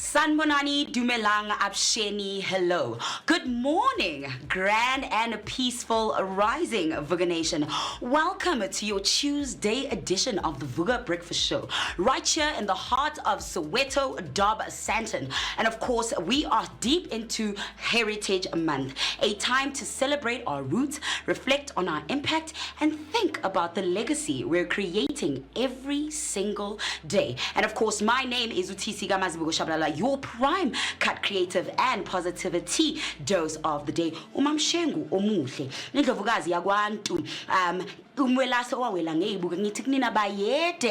Sanbonani Dumelang Absheni, hello. Good morning, grand and peaceful rising, Vooka Nation. Welcome to your Tuesday edition of the Vooka Breakfast Show, right here in the heart of Soweto, Dobsonville. And of course, we are deep into Heritage Month, a time to celebrate our roots, reflect on our impact, and think about the legacy we're creating every single day. And of course, my name is Utisi Gamazibugo, your prime cut creative and positivity dose of the day. Umamshengu omuhle. Ndlovukazi yakwantu.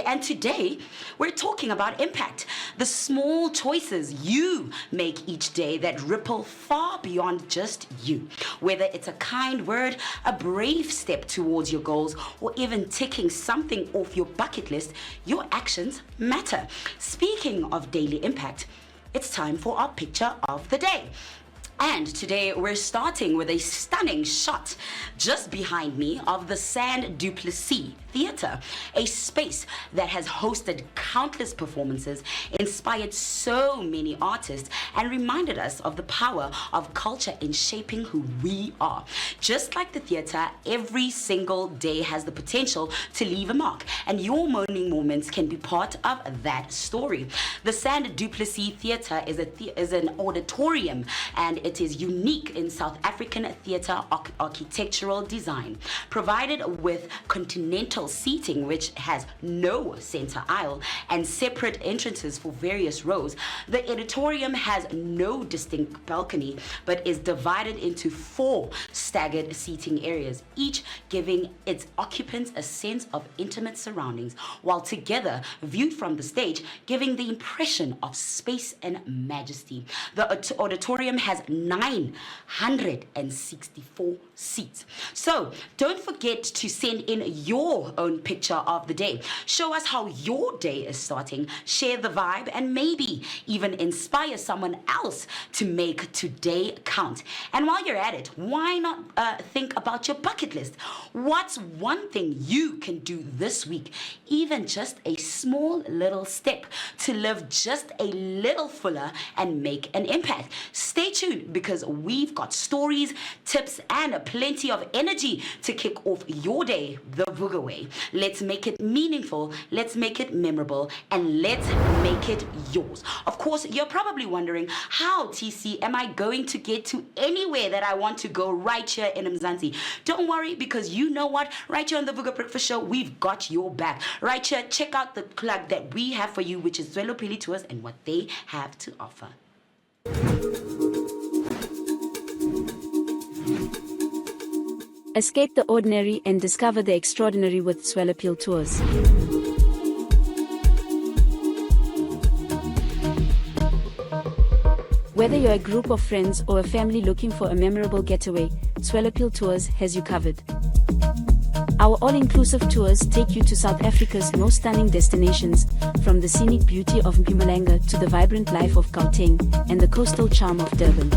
And today we're talking about impact, the small choices you make each day that ripple far beyond just you. Whether it's a kind word, a brave step towards your goals, or even ticking something off your bucket list, your actions matter. Speaking of daily impact, it's time for our picture of the day. And today we're starting with a stunning shot just behind me of the Sand Duplessis Theatre, a space that has hosted countless performances, inspired so many artists, and reminded us of the power of culture in shaping who we are. Just like the theatre, every single day has the potential to leave a mark, and your morning moments can be part of that story. The Sand Duplessis Theatre is an auditorium, and it is unique in South African theatre architectural design. Provided with continental seating, which has no center aisle and separate entrances for various rows, the auditorium has no distinct balcony but is divided into 4 staggered seating areas, each giving its occupants a sense of intimate surroundings, while together, viewed from the stage, giving the impression of space and majesty. The auditorium has 964 seats. So don't forget to send in your own picture of the day. Show us how your day is starting, share the vibe, and maybe even inspire someone else to make today count. And while you're at it, why not think about your bucket list? What's one thing you can do this week, even just a small little step to live just a little fuller and make an impact? Stay tuned, because we've got stories, tips, and plenty of energy to kick off your day the Vooka way. Let's make it meaningful, let's make it memorable, and let's make it yours. Of course, you're probably wondering, how, TC, am I going to get to anywhere that I want to go right here in Mkhwanazi? Don't worry, because you know what? Right here on the Vooka Breakfast Show, we've got your back. Right here, check out the plug that we have for you, which is Zwelopili Tours and what they have to offer. Escape the ordinary and discover the extraordinary with Zwelopili Tours. Whether you're a group of friends or a family looking for a memorable getaway, Zwelopili Tours has you covered. Our all-inclusive tours take you to South Africa's most stunning destinations, from the scenic beauty of Mpumalanga to the vibrant life of Gauteng and the coastal charm of Durban.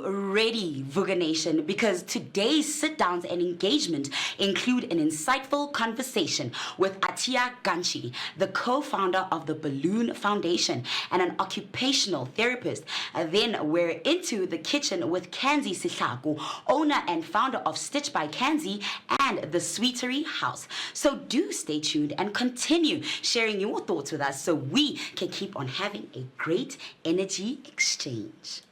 Ready, Vooka Nation, because today's sit-downs and engagement include an insightful conversation with Atia Ganchi, the co-founder of the Balloon Foundation and an occupational therapist. Then we're into the kitchen with Kanzi Sihlaku, owner and founder of Stitch by Kanzi and the Sweetery House. So do stay tuned and continue sharing your thoughts with us so we can keep on having a great energy exchange.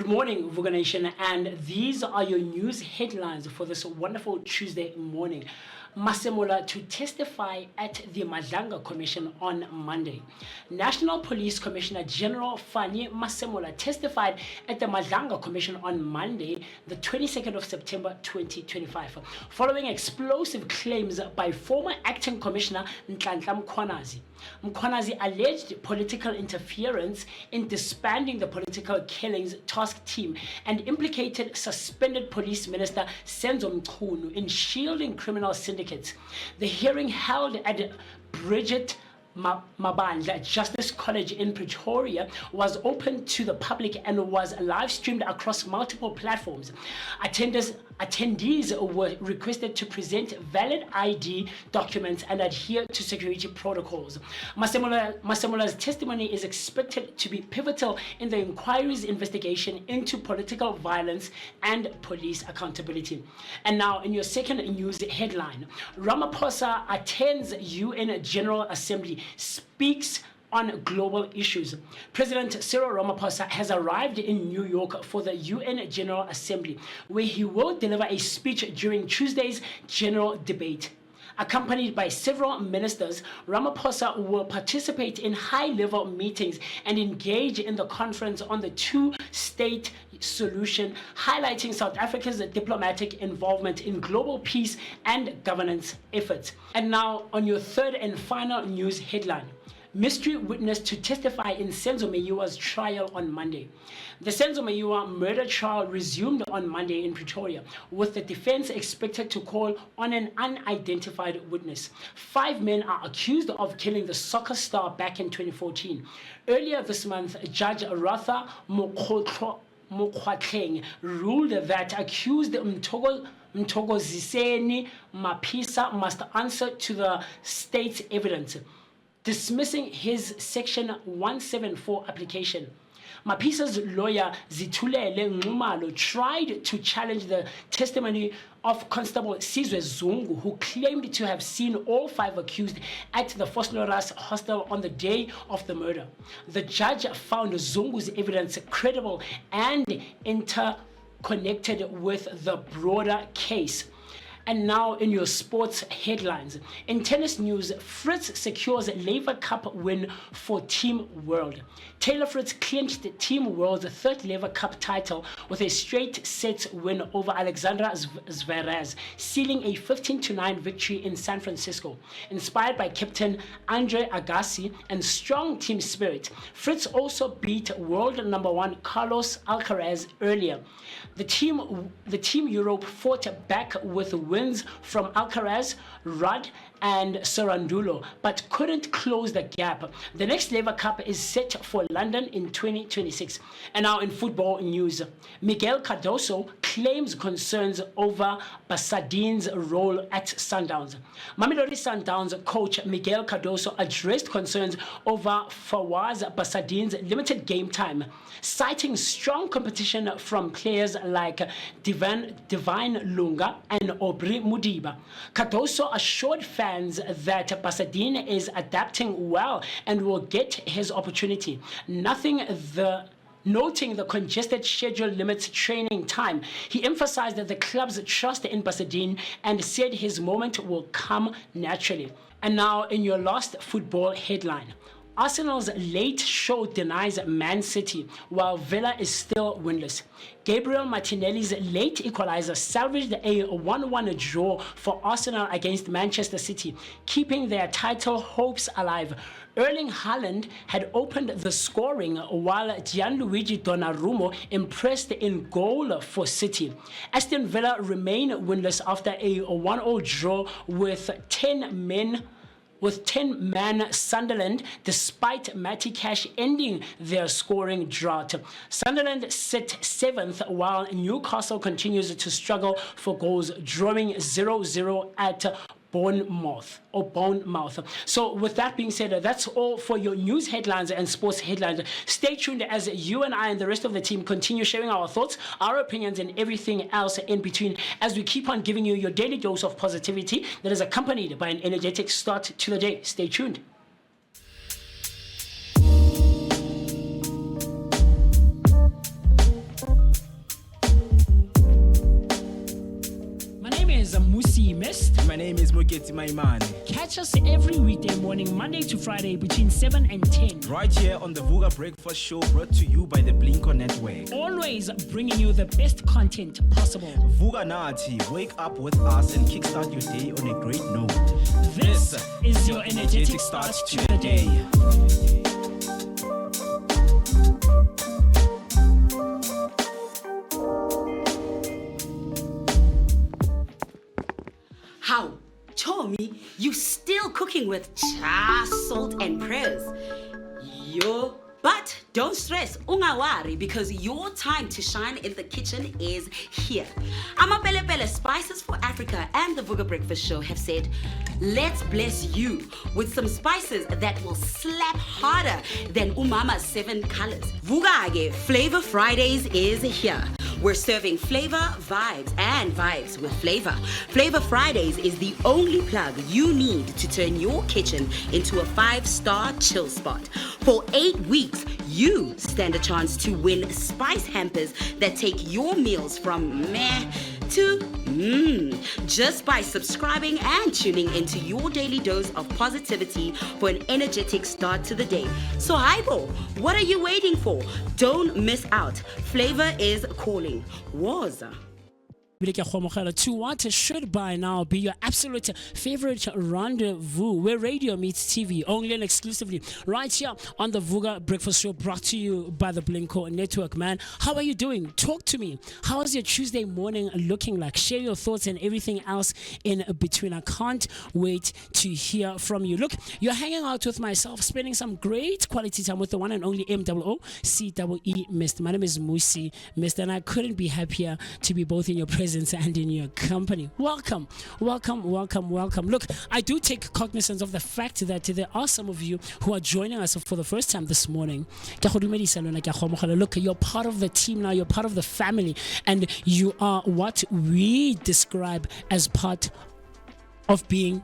morning, Vooka Nation, and these are your news headlines for this wonderful Tuesday morning. Masemola to testify at the Madlanga Commission on Monday. National Police Commissioner General Fanny Masemola testified at the Madlanga Commission on Monday, the 22nd of September 2025, following explosive claims by former acting commissioner Mkhwanazi. Mkhwanazi alleged political interference in disbanding the political killings task team and implicated suspended police minister Senzo Mchunu in shielding criminal syndicates. The hearing held at Bridget Mabandla Justice College in Pretoria was open to the public and was live streamed across multiple platforms. Attendees were requested to present valid ID documents and adhere to security protocols. Masemola's testimony is expected to be pivotal in the inquiry's investigation into political violence and police accountability. And now, in your second news headline, Ramaphosa attends UN General Assembly, speaks on global issues. President Cyril Ramaphosa has arrived in New York for the UN General Assembly, where he will deliver a speech during Tuesday's general debate. Accompanied by several ministers, Ramaphosa will participate in high-level meetings and engage in the conference on the two-state solution, highlighting South Africa's diplomatic involvement in global peace and governance efforts. And now, on your third and final news headline. Mystery witness to testify in Senzo Meyiwa's trial on Monday. The Senzo Meyiwa murder trial resumed on Monday in Pretoria, with the defense expected to call on an unidentified witness. 5 men are accused of killing the soccer star back in 2014. Earlier this month, Judge Ratha Mokgwatleng ruled that accused Mthokoziseni Mapisa must answer to the state's evidence, dismissing his Section 174 application. Mapisa's lawyer Zithulele Nxumalo tried to challenge the testimony of Constable Sizwe Zungu, who claimed to have seen all 5 accused at the Vosloorus hostel on the day of the murder. The judge found Zungu's evidence credible and interconnected with the broader case. And now in your sports headlines. In tennis news, Fritz secures Laver Cup win for Team World. Taylor Fritz clinched Team World's 3rd Laver Cup title with a straight sets win over Alexandra Zverev, sealing a 15-9 victory in San Francisco. Inspired by captain Andre Agassi and strong team spirit, Fritz also beat world #1 Carlos Alcaraz earlier. The team Europe fought back with wins from Alcaraz, Rudd, and Sarandulo, but couldn't close the gap. The next Laver Cup is set for London in 2026. And now in football news, Miguel Cardoso claims concerns over Basadine's role at Sundowns. Mamelodi Sundowns coach Miguel Cardoso addressed concerns over Fawaz Basadine's limited game time, citing strong competition from players like Divine Lunga and Aubrey Mudiba. Cardoso assured fans that Basadine is adapting well and will get his opportunity. Noting the congested schedule limits training time, he emphasized that the club's trust in Basadine and said his moment will come naturally. And now in your last football headline. Arsenal's late show denies Man City, while Villa is still winless. Gabriel Martinelli's late equalizer salvaged a 1-1 draw for Arsenal against Manchester City, keeping their title hopes alive. Erling Haaland had opened the scoring, while Gianluigi Donnarumma impressed in goal for City. Aston Villa remain winless after a 1-0 draw with 10-man Sunderland, despite Matty Cash ending their scoring drought. Sunderland sit 7th, while Newcastle continues to struggle for goals, drawing 0-0 at Bournemouth. So with that being said, that's all for your news headlines and sports headlines. Stay tuned as you and I and the rest of the team continue sharing our thoughts, our opinions, and everything else in between as we keep on giving you your daily dose of positivity that is accompanied by an energetic start to the day. Stay tuned. Mist. My name is Moketi Maimane. Catch us every weekday morning, Monday to Friday, between 7 and 10. Right here on the Vooka Breakfast Show, brought to you by the Blinko Network. Always bringing you the best content possible. Vooka wake up with us and kickstart your day on a great note. This is your energetic start to the day. How? Tommy, you still cooking with cha, salt, and prayers. Yo. But don't stress, ungawari, because your time to shine in the kitchen is here. Amapelepele Spices for Africa and the Vooka Breakfast Show have said, let's bless you with some spices that will slap harder than Umama's 7 colors. Vooka Flavor Fridays is here. We're serving flavor, vibes, and vibes with flavor. Flavor Fridays is the only plug you need to turn your kitchen into a 5-star chill spot. For 8 weeks, you stand a chance to win spice hampers that take your meals from meh to just by subscribing and tuning into your daily dose of positivity for an energetic start to the day. So Haibo, what are you waiting for? Don't miss out. Flavor is calling. Waza. To what should by now be your absolute favorite rendezvous where radio meets TV, only and exclusively right here on the Vooka Breakfast Show, brought to you by the Blinko Network. Man, how are you doing? Talk to me. How is your Tuesday morning looking like? Share your thoughts and everything else in between. I can't wait to hear from you. Look, you're hanging out with myself, spending some great quality time with the one and only MOOCEE Mist. My name is Musi Mist, and I couldn't be happier to be both in your presence and in your company. Welcome. Look, I do take cognizance of the fact that there are some of you who are joining us for the first time this morning. Look, you're part of the team now, you're part of the family, and you are what we describe as part of being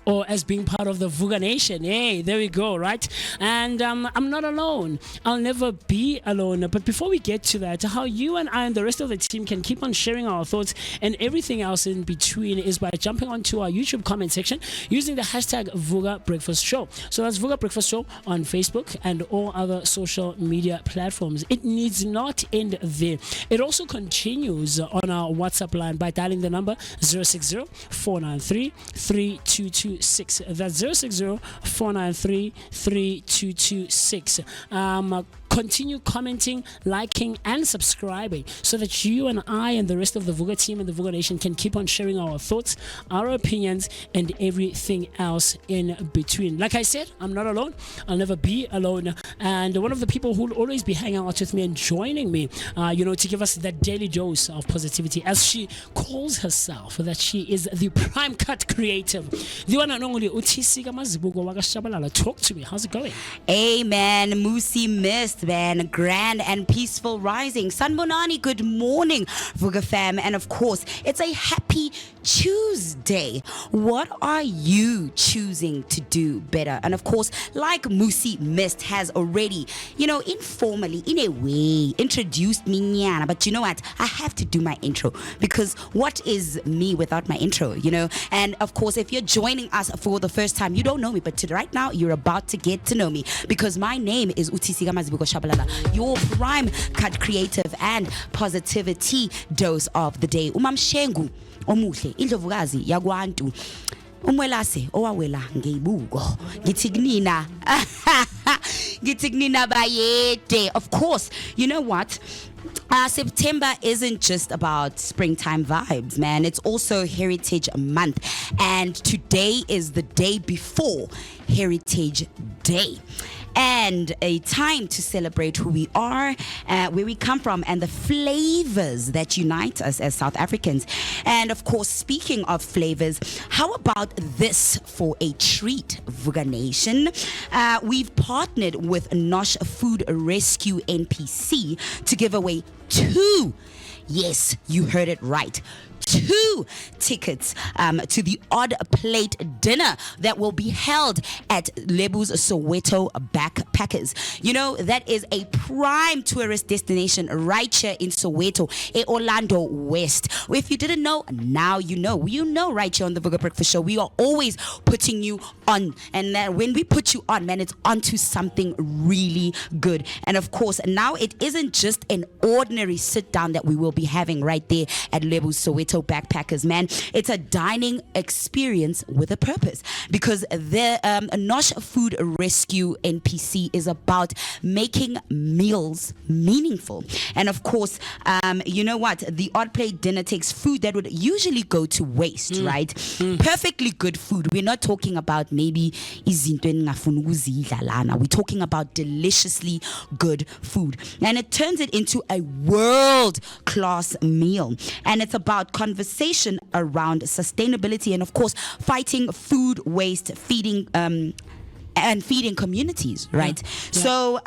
part of the Vooka Nation. Hey, there we go, right? And I'm not alone. I'll never be alone. But before we get to that, how you and I and the rest of the team can keep on sharing our thoughts and everything else in between is by jumping onto our YouTube comment section using the hashtag Vooka Breakfast Show. So that's Vooka Breakfast Show on Facebook and all other social media platforms. It needs not end there. It also continues on our WhatsApp line by dialing the number 060-493-3226. That's 060-493-3226. Continue commenting, liking, and subscribing so that you and I and the rest of the Vooka team and the Vooka Nation can keep on sharing our thoughts, our opinions, and everything else in between. Like I said, I'm not alone. I'll never be alone. And one of the people who will always be hanging out with me and joining me, to give us that daily dose of positivity, as she calls herself, that she is the prime cut creative. The one and only Utisika Mazibuko Wakashabalala. Talk to me. How's it going? Amen. Musi Mist. Man, grand and peaceful rising. Sanbonani, good morning, Vooka fam. And of course, it's a happy Tuesday. What are you choosing to do better? And of course, like Musi Mist has already, informally, in a way, introduced me, Nyana. But you know what? I have to do my intro because what is me without my intro, And of course, if you're joining us for the first time, you don't know me, but right now, you're about to get to know me because my name is Utisika Mazibuko Shabalala, your prime cut creative and positivity dose of the day. Umamshengu omuhle indlovukazi yakwantu umwelase owawela ngeyibuko ngithignina bayede. Of course, you know what? September isn't just about springtime vibes, man. It's also Heritage Month. And today is the day before Heritage Day. And a time to celebrate who we are, where we come from, and the flavors that unite us as South Africans. And of course, speaking of flavors, how about this for a treat, Vooka Nation? We've partnered with Nosh Food Rescue NPC to give away 2, yes, you heard it right, 2 tickets to the Odd Plate Dinner that will be held at Lebu's Soweto Backpackers. You know, that is a prime tourist destination right here in Soweto, Orlando West. If you didn't know, now you know. You know right here on the Vooka Breakfast Show, we are always putting you on. And when we put you on, man, it's onto something really good. And of course, now it isn't just an ordinary sit down that we will be having right there at Lebu's Soweto Backpackers, man. It's a dining experience with a purpose, because the Nosh Food Rescue NPC is about making meals meaningful. And of course, you know what? The Odd Plate Dinner takes food that would usually go to waste, right? Perfectly good food. We're not talking about maybe izinto engingafuni ukuzidla lana. We're talking about deliciously good food. And it turns it into a world-class meal. And it's about conversation around sustainability and, of course, fighting food waste, feeding communities, right? Yeah. So,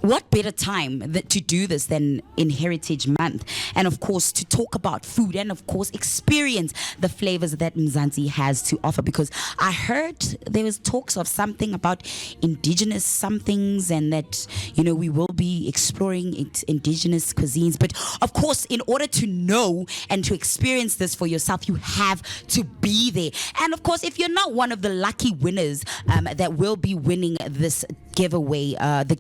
what better time to do this than in Heritage Month? And of course, to talk about food and of course experience the flavors that Mzansi has to offer, because I heard there was talks of something about indigenous somethings, and that, you know, we will be exploring indigenous cuisines. But of course, in order to know and to experience this for yourself, you have to be there. And of course, if you're not one of the lucky winners that will be winning this giveaway, the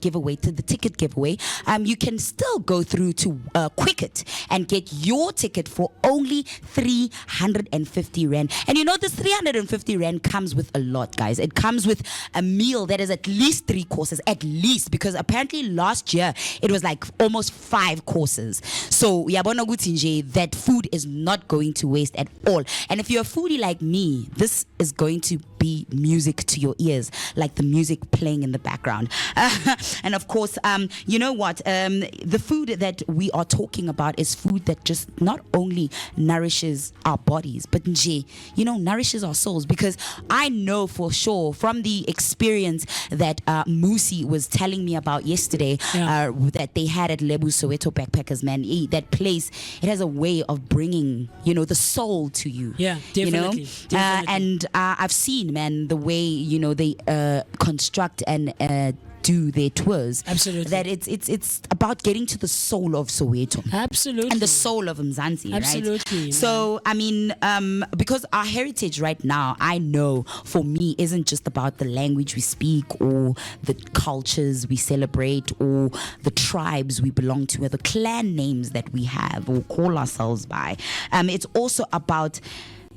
ticket giveaway, you can still go through to Quicket and get your ticket for only 350 Rand. And you know, this 350 Rand comes with a lot, guys. It comes with a meal that is at least 3 courses, at least, because apparently last year it was like almost 5 courses. So yabona ukuthi nje, that food is not going to waste at all. And if you're a foodie like me, this is going to be music to your ears, like the music playing in the background. And of course, you know what? The food that we are talking about is food that just not only nourishes our bodies, but you know, nourishes our souls. Because I know for sure from the experience that Musi was telling me about yesterday, that they had at Lebu Soweto Backpackers, man, that place, it has a way of bringing, you know, the soul to you. Yeah, definitely. You know? Definitely. And I've seen, man, the way, you know, they construct and do their tours. Absolutely. That it's about getting to the soul of Soweto. Absolutely. And the soul of Mzansi, Absolutely, right? man. So, I mean, because our heritage right now, I know for me, isn't just about the language we speak or the cultures we celebrate or the tribes we belong to or the clan names that we have or call ourselves by. It's also about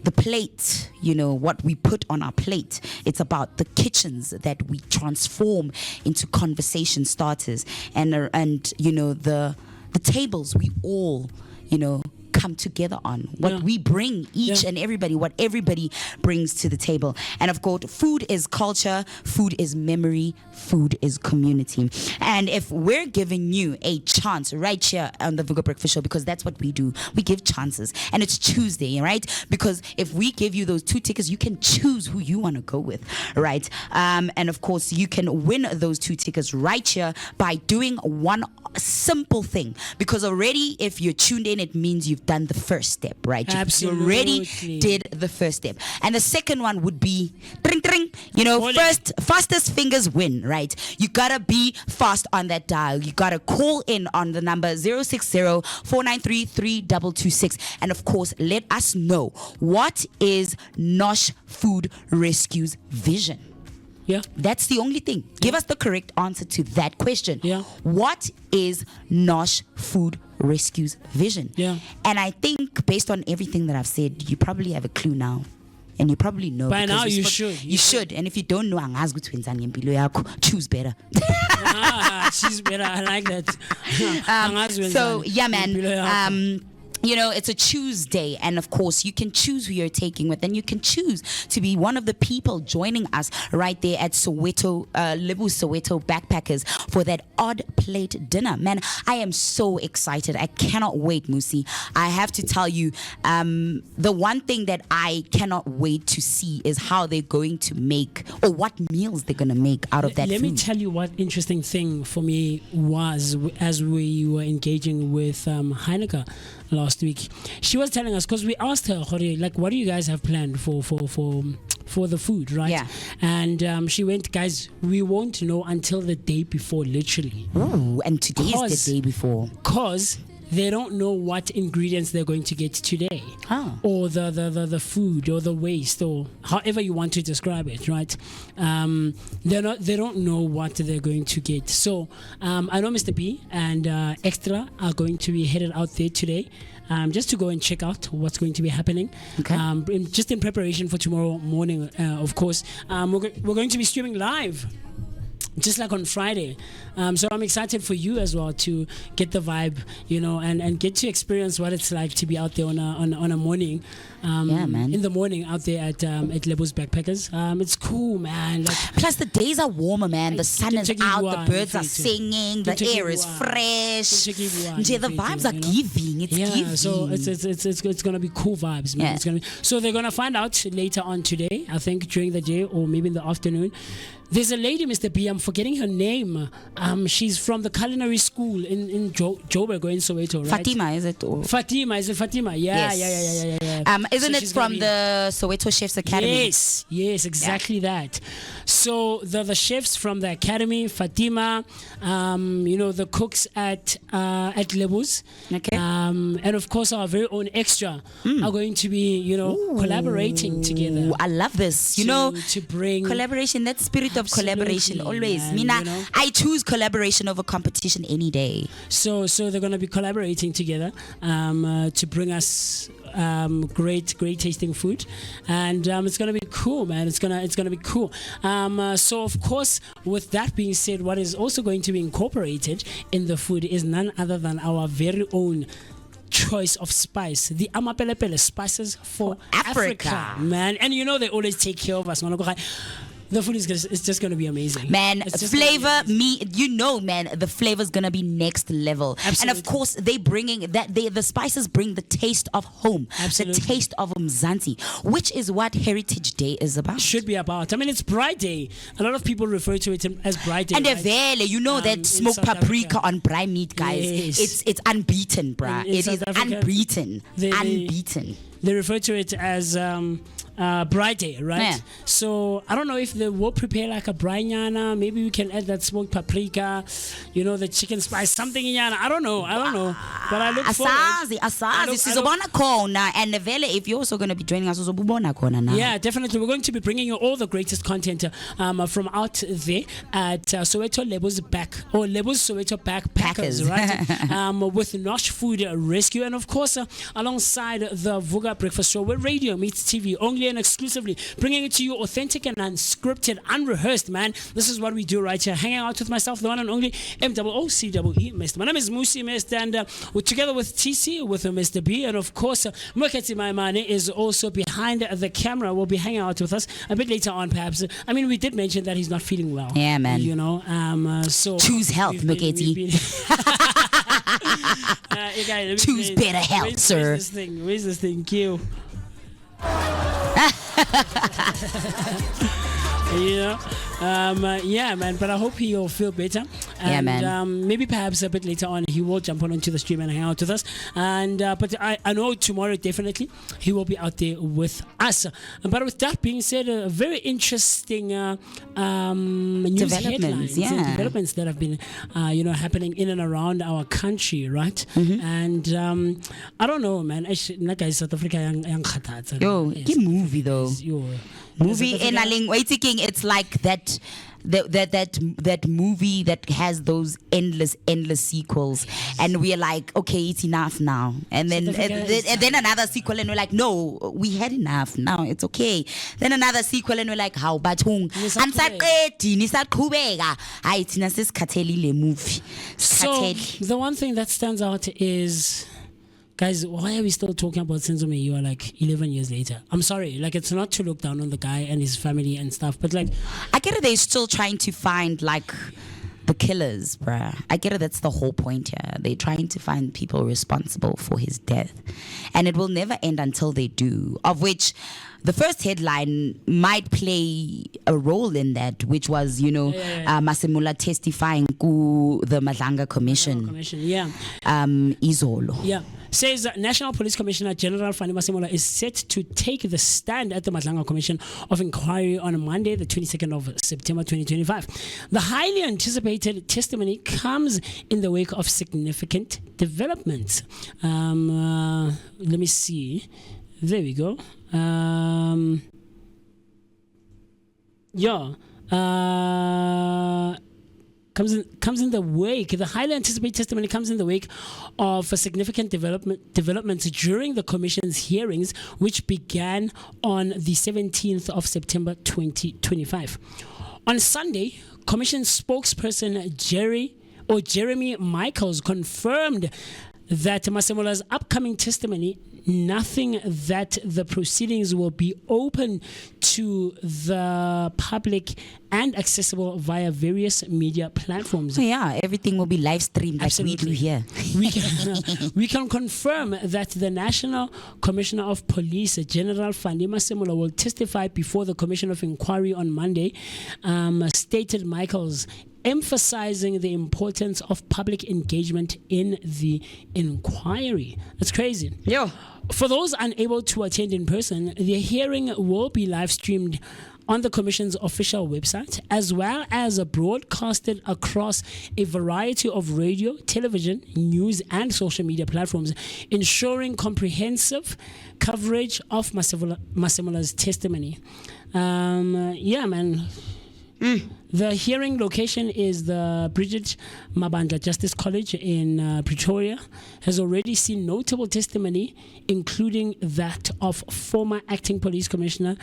the plate, you know, what we put on our plate. It's about the kitchens that we transform into conversation starters, and you know, the tables we all, you know, come together on, what we bring, each and everybody, what everybody brings to the table. And of course, food is culture, food is memory, food is community. And if we're giving you a chance right here on the Vooka Breakfast Show, because that's what we do, we give chances, and it's Tuesday, right? Because if we give you those 2 tickets, you can choose who you want to go with, right? And of course, you can win those 2 tickets right here by doing one simple thing, because already if you're tuned in, it means you've done the first step, right? Absolutely. You already did the first step. And the second one would be tring, tring, you know, fastest fingers win, right? You gotta be fast on that dial. You gotta call in on the number 060-493-3226, and of course, let us know, what is Nosh Food Rescue's vision? Yeah. That's the only thing. Give us the correct answer to that question. Yeah. What is Nosh Food Rescue's vision? Yeah. And I think based on everything that I've said, you probably have a clue now. And you probably know. By now you should. You should. And if you don't know, choose better. Choose better. I like that. So, yeah, man. You know, it's a Tuesday, and of course, you can choose who you're taking with, and you can choose to be one of the people joining us right there at Soweto, Lebu Soweto Backpackers for that Odd Plate Dinner. Man, I am so excited. I cannot wait, Musi. I have to tell you, the one thing that I cannot wait to see is how they're going to make, or what meals they're going to make out of that Let food. me tell you what interesting thing for me was as we were engaging with Heineken last last week. She was telling us, because we asked her, like, what do you guys have planned for the food, right? Yeah. And she went, guys, we won't know until the day before, literally. Ooh, and today is the day before. Because they don't know what ingredients they're going to get today, or the food, or the waste, or however you want to describe it, right? They don't know what they're going to get. So I know Mr. B and Extra are going to be headed out there today, just to go and check out what's going to be happening. Okay. Just in preparation for tomorrow morning, of course. We're going to be streaming live, just like on Friday. So I'm excited for you as well to get the vibe, and get to experience what it's like to be out there on a morning. Man. In the morning out there at Lebo's Backpackers. It's cool, man. Like, plus the days are warmer, man. The sun is out, the birds are singing, the air is fresh. The vibes are giving. It's giving. So it's gonna be cool vibes, man. Yeah. It's gonna be, so they're gonna find out later on today, I think during the day or maybe in the afternoon. There's a lady, Mr. B, I'm forgetting her name. She's from the culinary school in Joburg or in Soweto, right? Fatima, is it? Or? Fatima, is it Fatima? Yeah. Isn't it from the Soweto Chefs Academy? Yes, exactly that. So the chefs from the academy, Fatima, the cooks at Lebo's, Okay. and of course our very own Extra are going to be, collaborating together. Ooh, I love this. To bring collaboration, that spirit of collaboration. Absolutely, Always. man, I choose collaboration over competition any day. So they're going to be collaborating together to bring us great tasting food, and it's gonna be cool, man. It's gonna be cool. So of course, with that being said, what is also going to be incorporated in the food is none other than our very own choice of spice, the amapelepele spices for Africa, man. And they always take care of us. The food it's just going to be amazing. Man, flavor, man, the flavor's going to be next level. Absolutely. And of course, the spices bring the taste of home. Absolutely. The taste of Mzansi, which is what Heritage Day is about. Should be about. I mean, it's Braai Day. A lot of people refer to it as Braai Day. And right? that smoked South paprika Africa. on braai meat, guys. Yes. It's unbeaten, bruh. In It South is Africa, unbeaten. Unbeaten. They refer to it as Braai Day, right? Yeah. So I don't know if they will prepare like a braai nyana. Maybe we can add that smoked paprika, the chicken spice, something nyana. I don't know. But I look forward. Asazi. Sizobona khona. And vele, if you're also going to be joining us, uzobona khona now. Yeah, definitely. We're going to be bringing you all the greatest content from out there at Soweto Lebo's Soweto Backpackers, right? With Nosh Food Rescue, and of course alongside the Vooka Breakfast Show, where radio meets TV, only and exclusively bringing it to you authentic and unscripted, unrehearsed, man. This is what we do right here, hanging out with myself, the one and only MOOCEE, Mr. My name is Musi, Mr. And we're together with TC, with Mr. B, and of course Mkhwanazi Maimane is also behind the camera. Will be hanging out with us a bit later on, perhaps. I mean, we did mention that he's not feeling well. Yeah, man. So choose health, Mkhwanazi. Choose better health, sir. Where's this thing? Q. Yeah, man, but I hope he'll feel better. And, yeah, man. Maybe perhaps a bit later on he will jump onto the stream and hang out with us. And but I know tomorrow definitely he will be out there with us. But with that being said, a very interesting news headlines and developments that have been happening in and around our country, right? Mm-hmm. And I don't know, man. South Africa Yo, movie though. Movie it's like that movie that has those endless sequels, and we're like, okay, it's enough now, and then another sequel, and we're like, no, we had enough, now it's okay. Then another sequel, and we're like, how batung movie. So the one thing that stands out is, guys, why are we still talking about Senzo Meyiwa like 11 years later? I'm sorry, like, it's not to look down on the guy and his family and stuff, but like, I get it, they're still trying to find like the killers, bruh. I get it, that's the whole point here. They're trying to find people responsible for his death, and it will never end until they do, of which the first headline might play a role in that, which was, Masemula testifying to the Madlanga Commission. Yeah. Izolo. Yeah. says National Police Commissioner General Fani Masemola is set to take the stand at the Madlanga Commission of Inquiry on Monday, the 22nd of September 2025. The highly anticipated testimony comes in the wake of significant developments. Let me see. There we go. Comes in the wake. The highly anticipated testimony comes in the wake of a significant developments during the Commission's hearings, which began on the 17th of September 2025. On Sunday, Commission spokesperson Jeremy Michaels confirmed that Masemola's upcoming testimony, nothing that the proceedings will be open to the public and accessible via various media platforms. So yeah, everything will be live streamed like we do here. We can confirm that the National Commissioner of Police, General Fani Masemola, will testify before the Commission of Inquiry on Monday, stated Michaels, emphasizing the importance of public engagement in the inquiry. That's crazy. Yeah. For those unable to attend in person, the hearing will be live streamed on the Commission's official website, as well as broadcasted across a variety of radio, television, news, and social media platforms, ensuring comprehensive coverage of Masemola's testimony. Yeah, man. The hearing location is the Bridget Mabandla Justice College in Pretoria. Has already seen notable testimony, including that of former acting police commissioner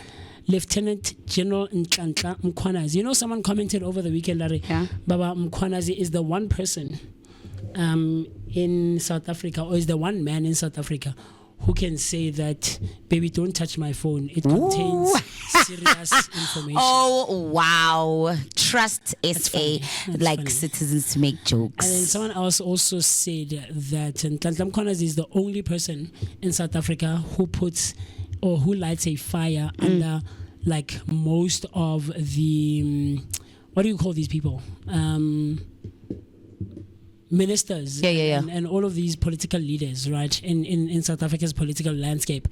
Lieutenant General Mkhwanazi. You know, someone commented over the weekend that Baba Mkhwanazi is the one person in South Africa, or is the one man in South Africa who can say that, baby, don't touch my phone. It contains serious information. Oh, wow. Trust SA, like funny. citizens make jokes. And then someone else also said that Nhlanhla Mkhwanazi is the only person in South Africa who puts or who lights a fire under like most of the, what do you call these people? Ministers and all of these political leaders, right, in South Africa's political landscape.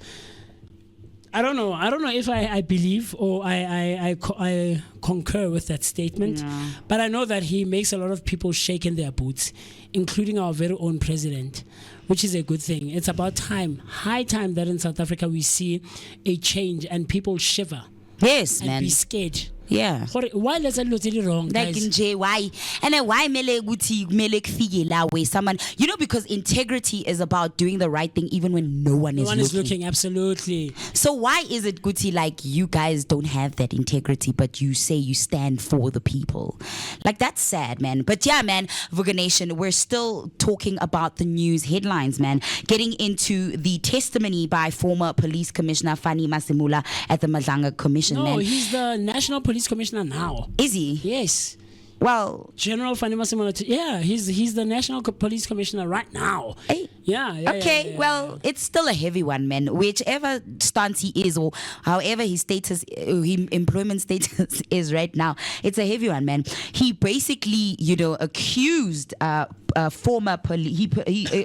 I don't know if I believe or I concur with that statement, but I know that he makes a lot of people shake in their boots, including our very own president, which is a good thing. It's about time, high time, that in South Africa we see a change and people shiver. Yes, and man. be scared. Yeah. Why does that look wrong, Like guys? in J, why? And then why mele guti mele kufike la way? Someone, you know, because integrity is about doing the right thing even when no one is looking. Absolutely. So why is it guti like you guys don't have that integrity, but you say you stand for the people? Like, that's sad, man. But yeah, man, Vooka Nation, we're still talking about the news headlines, man. Getting into the testimony by former Police Commissioner Fani Masemola at the Madlanga Commission, No, man. he's the National Police Commissioner now. Is he? Yes. Well, General Fani Masemola. Yeah, he's the National Police Commissioner right now. Hey. Yeah. Well, it's still a heavy one, man. Whichever stance he is, or however his status, his employment status is right now, it's a heavy one, man. He basically, accused he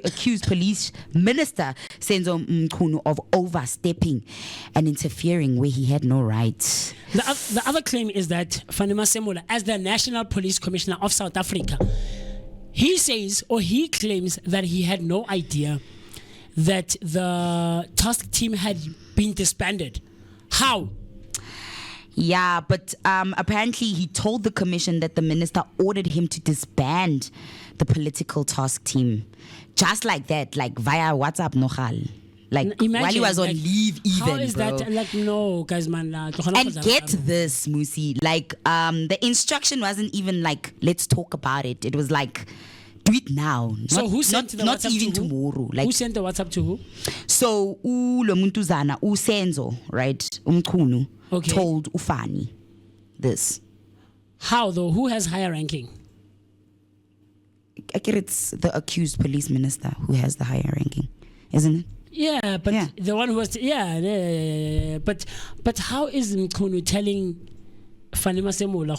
accused police minister Senzo Mkhunu of overstepping and interfering where he had no rights. The other claim is that Fani Masemola, as the National Police Commissioner of South Africa, he says, or he claims, that he had no idea that the task team had been disbanded. How? Yeah, but apparently he told the commission that the minister ordered him to disband the political task team. Just like that, like via WhatsApp nogal. Like, imagine, while he was on leave even, how is bro. that? Like, no, guys, man. And get this, Musi. Like, the instruction wasn't even like, let's talk about it. It was like, do it now. So who sent the not WhatsApp even to who? Tomorrow. Like, Who sent the WhatsApp to who? so lo muntuzana Senzo, right? Mkhunu Okay. told Ufani this. How though? Who has higher ranking? I get it's the accused police minister who has the higher ranking, isn't it? Yeah, but Yeah. the one who was but how is Mkhunu telling Fani Masemola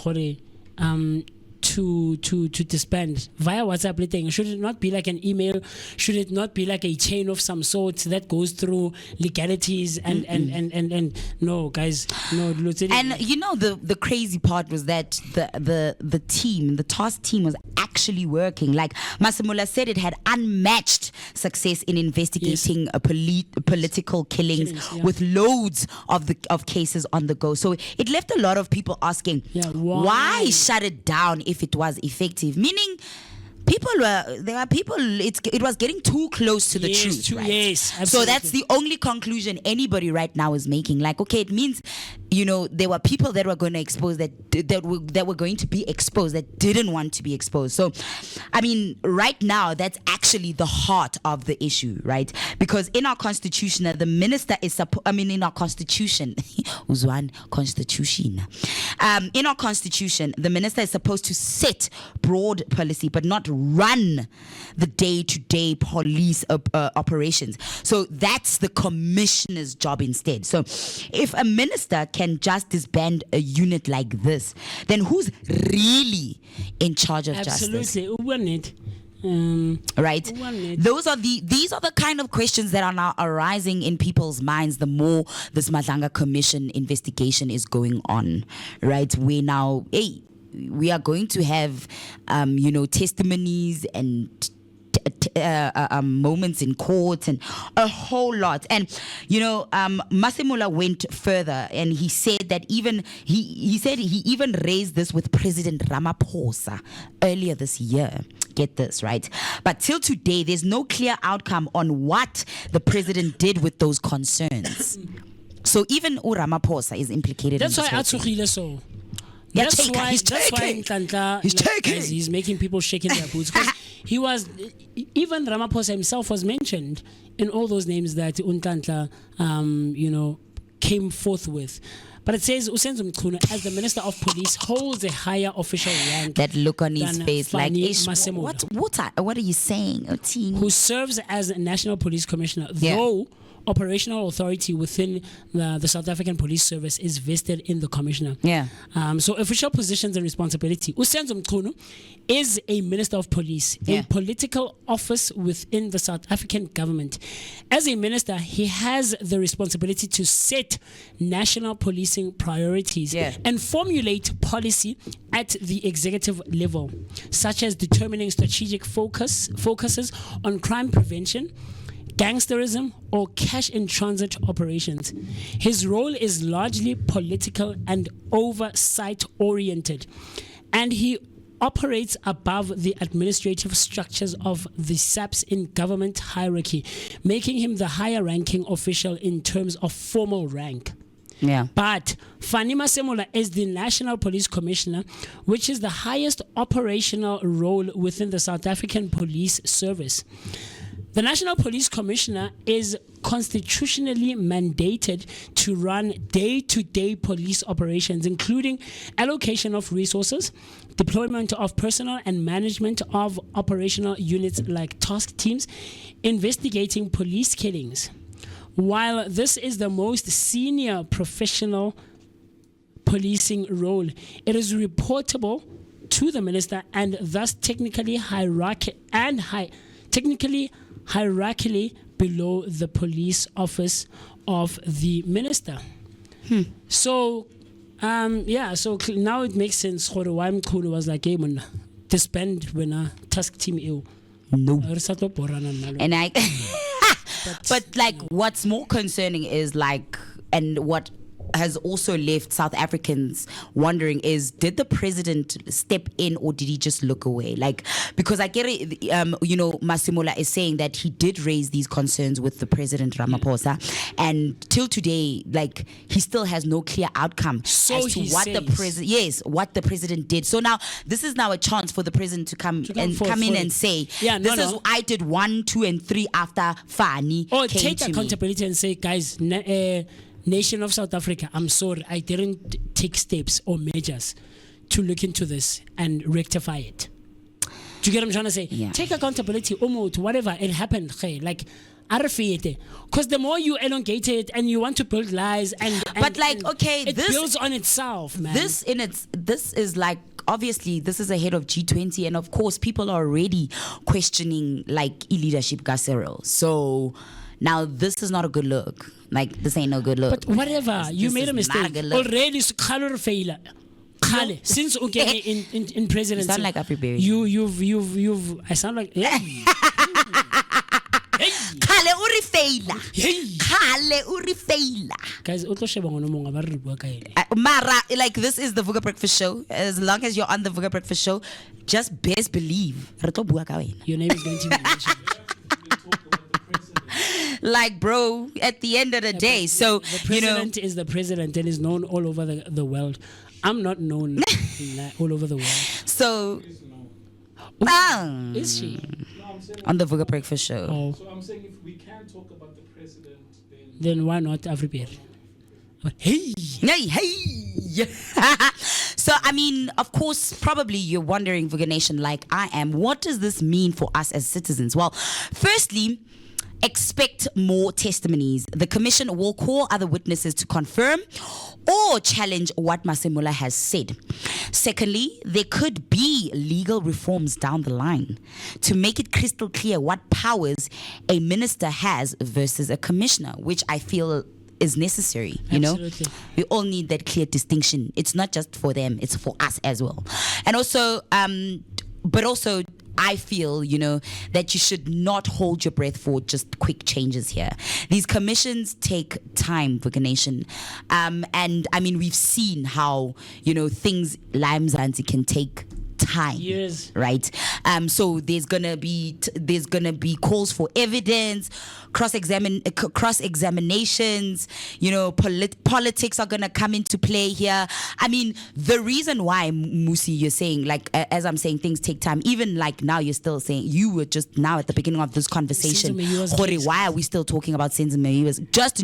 to disband via WhatsApp thing? Should it not be like an email? Should it not be like a chain of some sort that goes through legalities and no, guys, no. And you know the crazy part was that the task team was actually working. Like Masemola said, it had unmatched success in investigating political killings with loads of cases on the go. So it left a lot of people asking, why shut it down if it was effective? Meaning, it was getting too close to the truth, right? Yes, absolutely. So that's the only conclusion anybody right now is making. Like, okay, it means, there were people that were going to expose that were going to be exposed that didn't want to be exposed. So, I mean, right now, that's actually the heart of the issue, right? Because in our constitution, the minister is in our constitution, in our constitution, the minister is supposed to set broad policy, but not run the day-to-day police operations. So that's the commissioner's job instead. So if a minister can just disband a unit like this, then who's really in charge of justice? Absolutely. Right? These are the kind of questions that are now arising in people's minds the more this Madlanga Commission investigation is going on. Right? We are going to have testimonies and moments in court and a whole lot. And Masemola went further and he said that he even raised this with President Ramaphosa earlier this year. Get this, right? But till today, there's no clear outcome on what the president did with those concerns. So even Ramaphosa is implicated. That's in why this whole thing. That's why Ntlantla, he's making people shake in their boots. Because even Ramaphosa himself was mentioned in all those names that Ntlantla, came forth with. But it says Usenzo Mkhwanazi, as the Minister of Police, holds a higher official rank. That look on his face, like, what are you saying, Otini? Who serves as National Police Commissioner, though operational authority within the South African Police Service is vested in the Commissioner. So official positions and responsibility. Usenzo Mkhwanazi is a Minister of Police, a political office within the South African government. As a minister, he has the responsibility to set national policing priorities and formulate policy at the executive level, such as determining strategic focuses on crime prevention, gangsterism, or cash-in-transit operations. His role is largely political and oversight-oriented, and he operates above the administrative structures of the SAPS in government hierarchy, making him the higher-ranking official in terms of formal rank. But Fani Masemola is the National Police Commissioner, which is the highest operational role within the South African Police Service. The National Police Commissioner is constitutionally mandated to run day-to-day police operations, including allocation of resources, deployment of personnel, and management of operational units like task teams, investigating police killings. While this is the most senior professional policing role, it is reportable to the minister and thus technically hierarchically below the police office of the minister. So now it makes sense why Mkhwanazi was like, hey, man, disband when a task team ill. No. And but like, what's more concerning is like, and what has also left South Africans wondering is, did the president step in or did he just look away? Like, because I get it, Masemola is saying that he did raise these concerns with the president Ramaphosa, and till today, like, he still has no clear outcome as to what the president did. So now this is now a chance for the president to come in and say, I did 1, 2, and 3 after Fani or came take accountability and say, guys, Nation of South Africa, I'm sorry, I didn't take steps or measures to look into this and rectify it. Do you get what I'm trying to say? Take accountability, almost whatever it happened. Like, because the more you elongate it and you want to build lies, it builds on itself, man. This is like obviously this is ahead of G20, and of course people are already questioning like leadership ga Cyril. So now this is not a good look. Like this ain't no good look. But whatever, you made a mistake. Already failure. Since okay in presidency. You sound like Afriberry. You've I sound like hey. Kale uri faila. Guys, Mara, like this is the Vooka Breakfast Show. As long as you're on the Vooka Breakfast Show, just best believe. Your name is going to be mentioned. Like, bro, at the end of the day, so the president is the president and is known all over the world. I'm not known all over the world. So, is she? On the Vooka Breakfast Show. Oh. So I'm saying if we can talk about the president, then why not Afriberry? Hey! So, I mean, of course, probably you're wondering, Vooka Nation, like I am, what does this mean for us as citizens? Well, firstly, expect more testimonies. The commission will call other witnesses to confirm or challenge what Masemola has said. Secondly, there could be legal reforms down the line to make it crystal clear what powers a minister has versus a commissioner, which I feel is necessary. Absolutely. We all need that clear distinction. It's not just for them, it's for us as well. And also, but also, I feel, that you should not hold your breath for just quick changes here. These commissions take time, Vooka Nation. And I mean, we've seen how, things Mkhwanazi can take time. Years. Right? So there's gonna be calls for evidence, cross-examinations, politics are gonna come into play here. I mean, the reason why, Musi, you're saying, like, as I'm saying, things take time, even like now you're still saying, you were just now at the beginning of this conversation, why are we still talking about Mkhwanazi? Just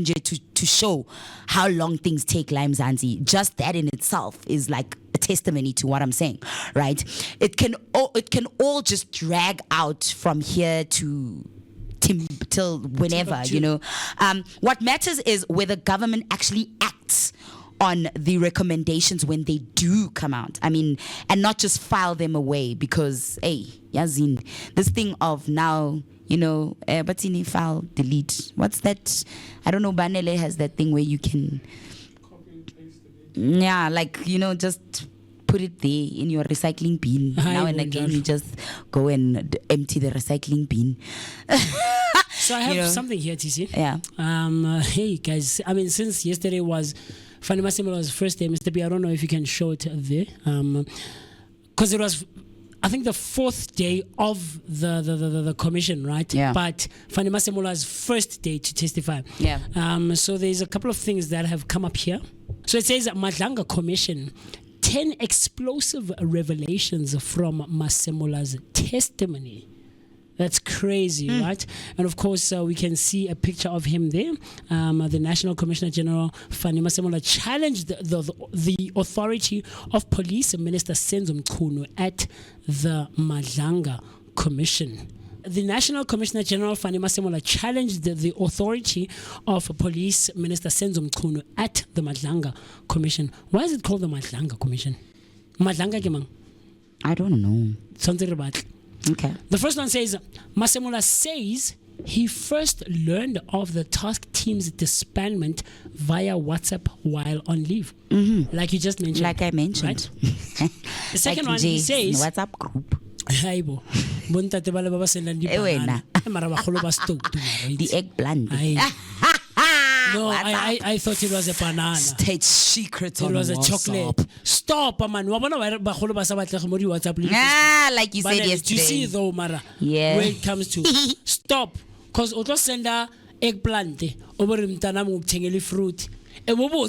to show how long things take, Mkhwanazi. Just that in itself is like a testimony to what I'm saying, right? It can all just drag out from here to till whenever, What matters is whether government actually acts on the recommendations when they do come out. I mean, and not just file them away because, hey, Yazin, this thing of now, but in file, delete. What's that? I don't know, Banele has that thing where you can copy and paste it. Yeah, like, just put it there in your recycling bin. Now and again, you just go and empty the recycling bin. So I have something here, TC. Yeah. Hey, guys. I mean, since yesterday was Fanny Masemola's first day, Mr. B, I don't know if you can show it there. Because it was, I think, the fourth day of the commission, right? Yeah. But Fanny Masemola's first day to testify. Yeah. So there's a couple of things that have come up here. So it says Madlanga Commission, 10 explosive revelations from Masemola's testimony. That's crazy, right? And of course, we can see a picture of him there. The National Commissioner General Fanny Masemola challenged the authority of Police Minister Senzo Mkhwanazi at the Madlanga Commission. The National Commissioner General Fanny Masemola challenged the authority of Police Minister Senzo Mkhwanazi at the Madlanga Commission. Why is it called the Madlanga Commission? Madlanga ke mang? I don't know. Something about. Okay. The first one says, Masemola says he first learned of the task team's disbandment via WhatsApp while on leave. Mm-hmm. Like you just mentioned. Like I mentioned. Right? The second one, he says, WhatsApp group. Haibo. Bontate bala baba selang di banana. Mara bagolo ba stoked. The eggplant. No, I thought it was a banana. State secret. It was a chocolate. Stop, man. Like you said yesterday. You see though, Mara. Yeah. When it comes to stop, because Oto senda eggplant over mtanamu tengeli fruit. More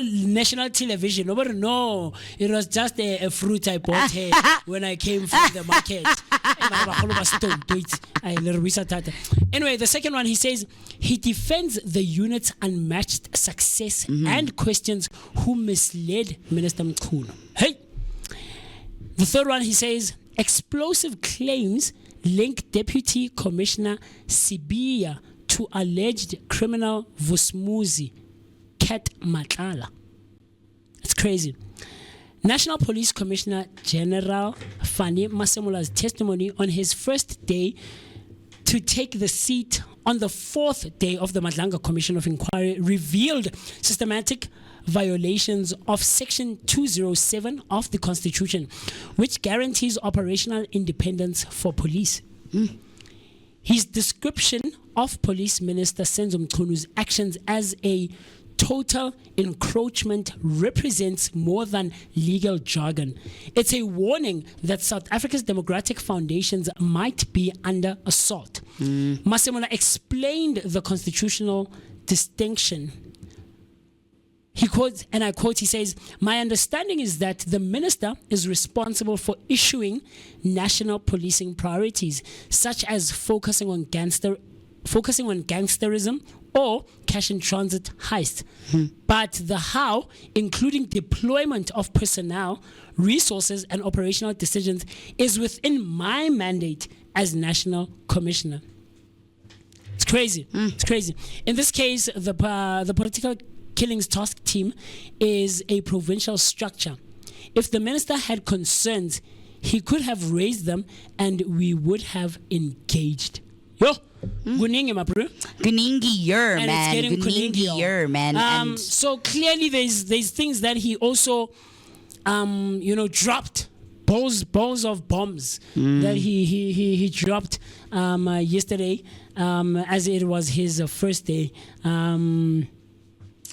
national television. No, it was just a fruit I bought here when I came from the market. Anyway, the second one, he says he defends the unit's unmatched success and questions who misled Minister Mkhwanazi. Hey! The third one, he says explosive claims link Deputy Commissioner Sibiya to alleged criminal Vusmuzi Cat Matlala. It's crazy. National Police Commissioner General Fani Masemola's testimony on his first day to take the seat on the fourth day of the Madlanga Commission of Inquiry revealed systematic violations of Section 207 of the Constitution, which guarantees operational independence for police. His description of Police Minister Senzo Mkhwanazi's actions as a total encroachment represents more than legal jargon. It's a warning that South Africa's democratic foundations might be under assault. Masemola explained the constitutional distinction. He quotes, and I quote, he says, "My understanding is that the minister is responsible for issuing national policing priorities, such as focusing on gangsterism or cash in transit heist. But the how, including deployment of personnel, resources, and operational decisions, is within my mandate as national commissioner." It's crazy. It's crazy. In this case, the political killings task team is a provincial structure. If the minister had concerns, he could have raised them and we would have engaged. Yo, Guningi, my bro. Guningi, And it's getting Guningi, man. And so clearly there's things that he also dropped. Balls of bombs that he dropped yesterday as it was his first day.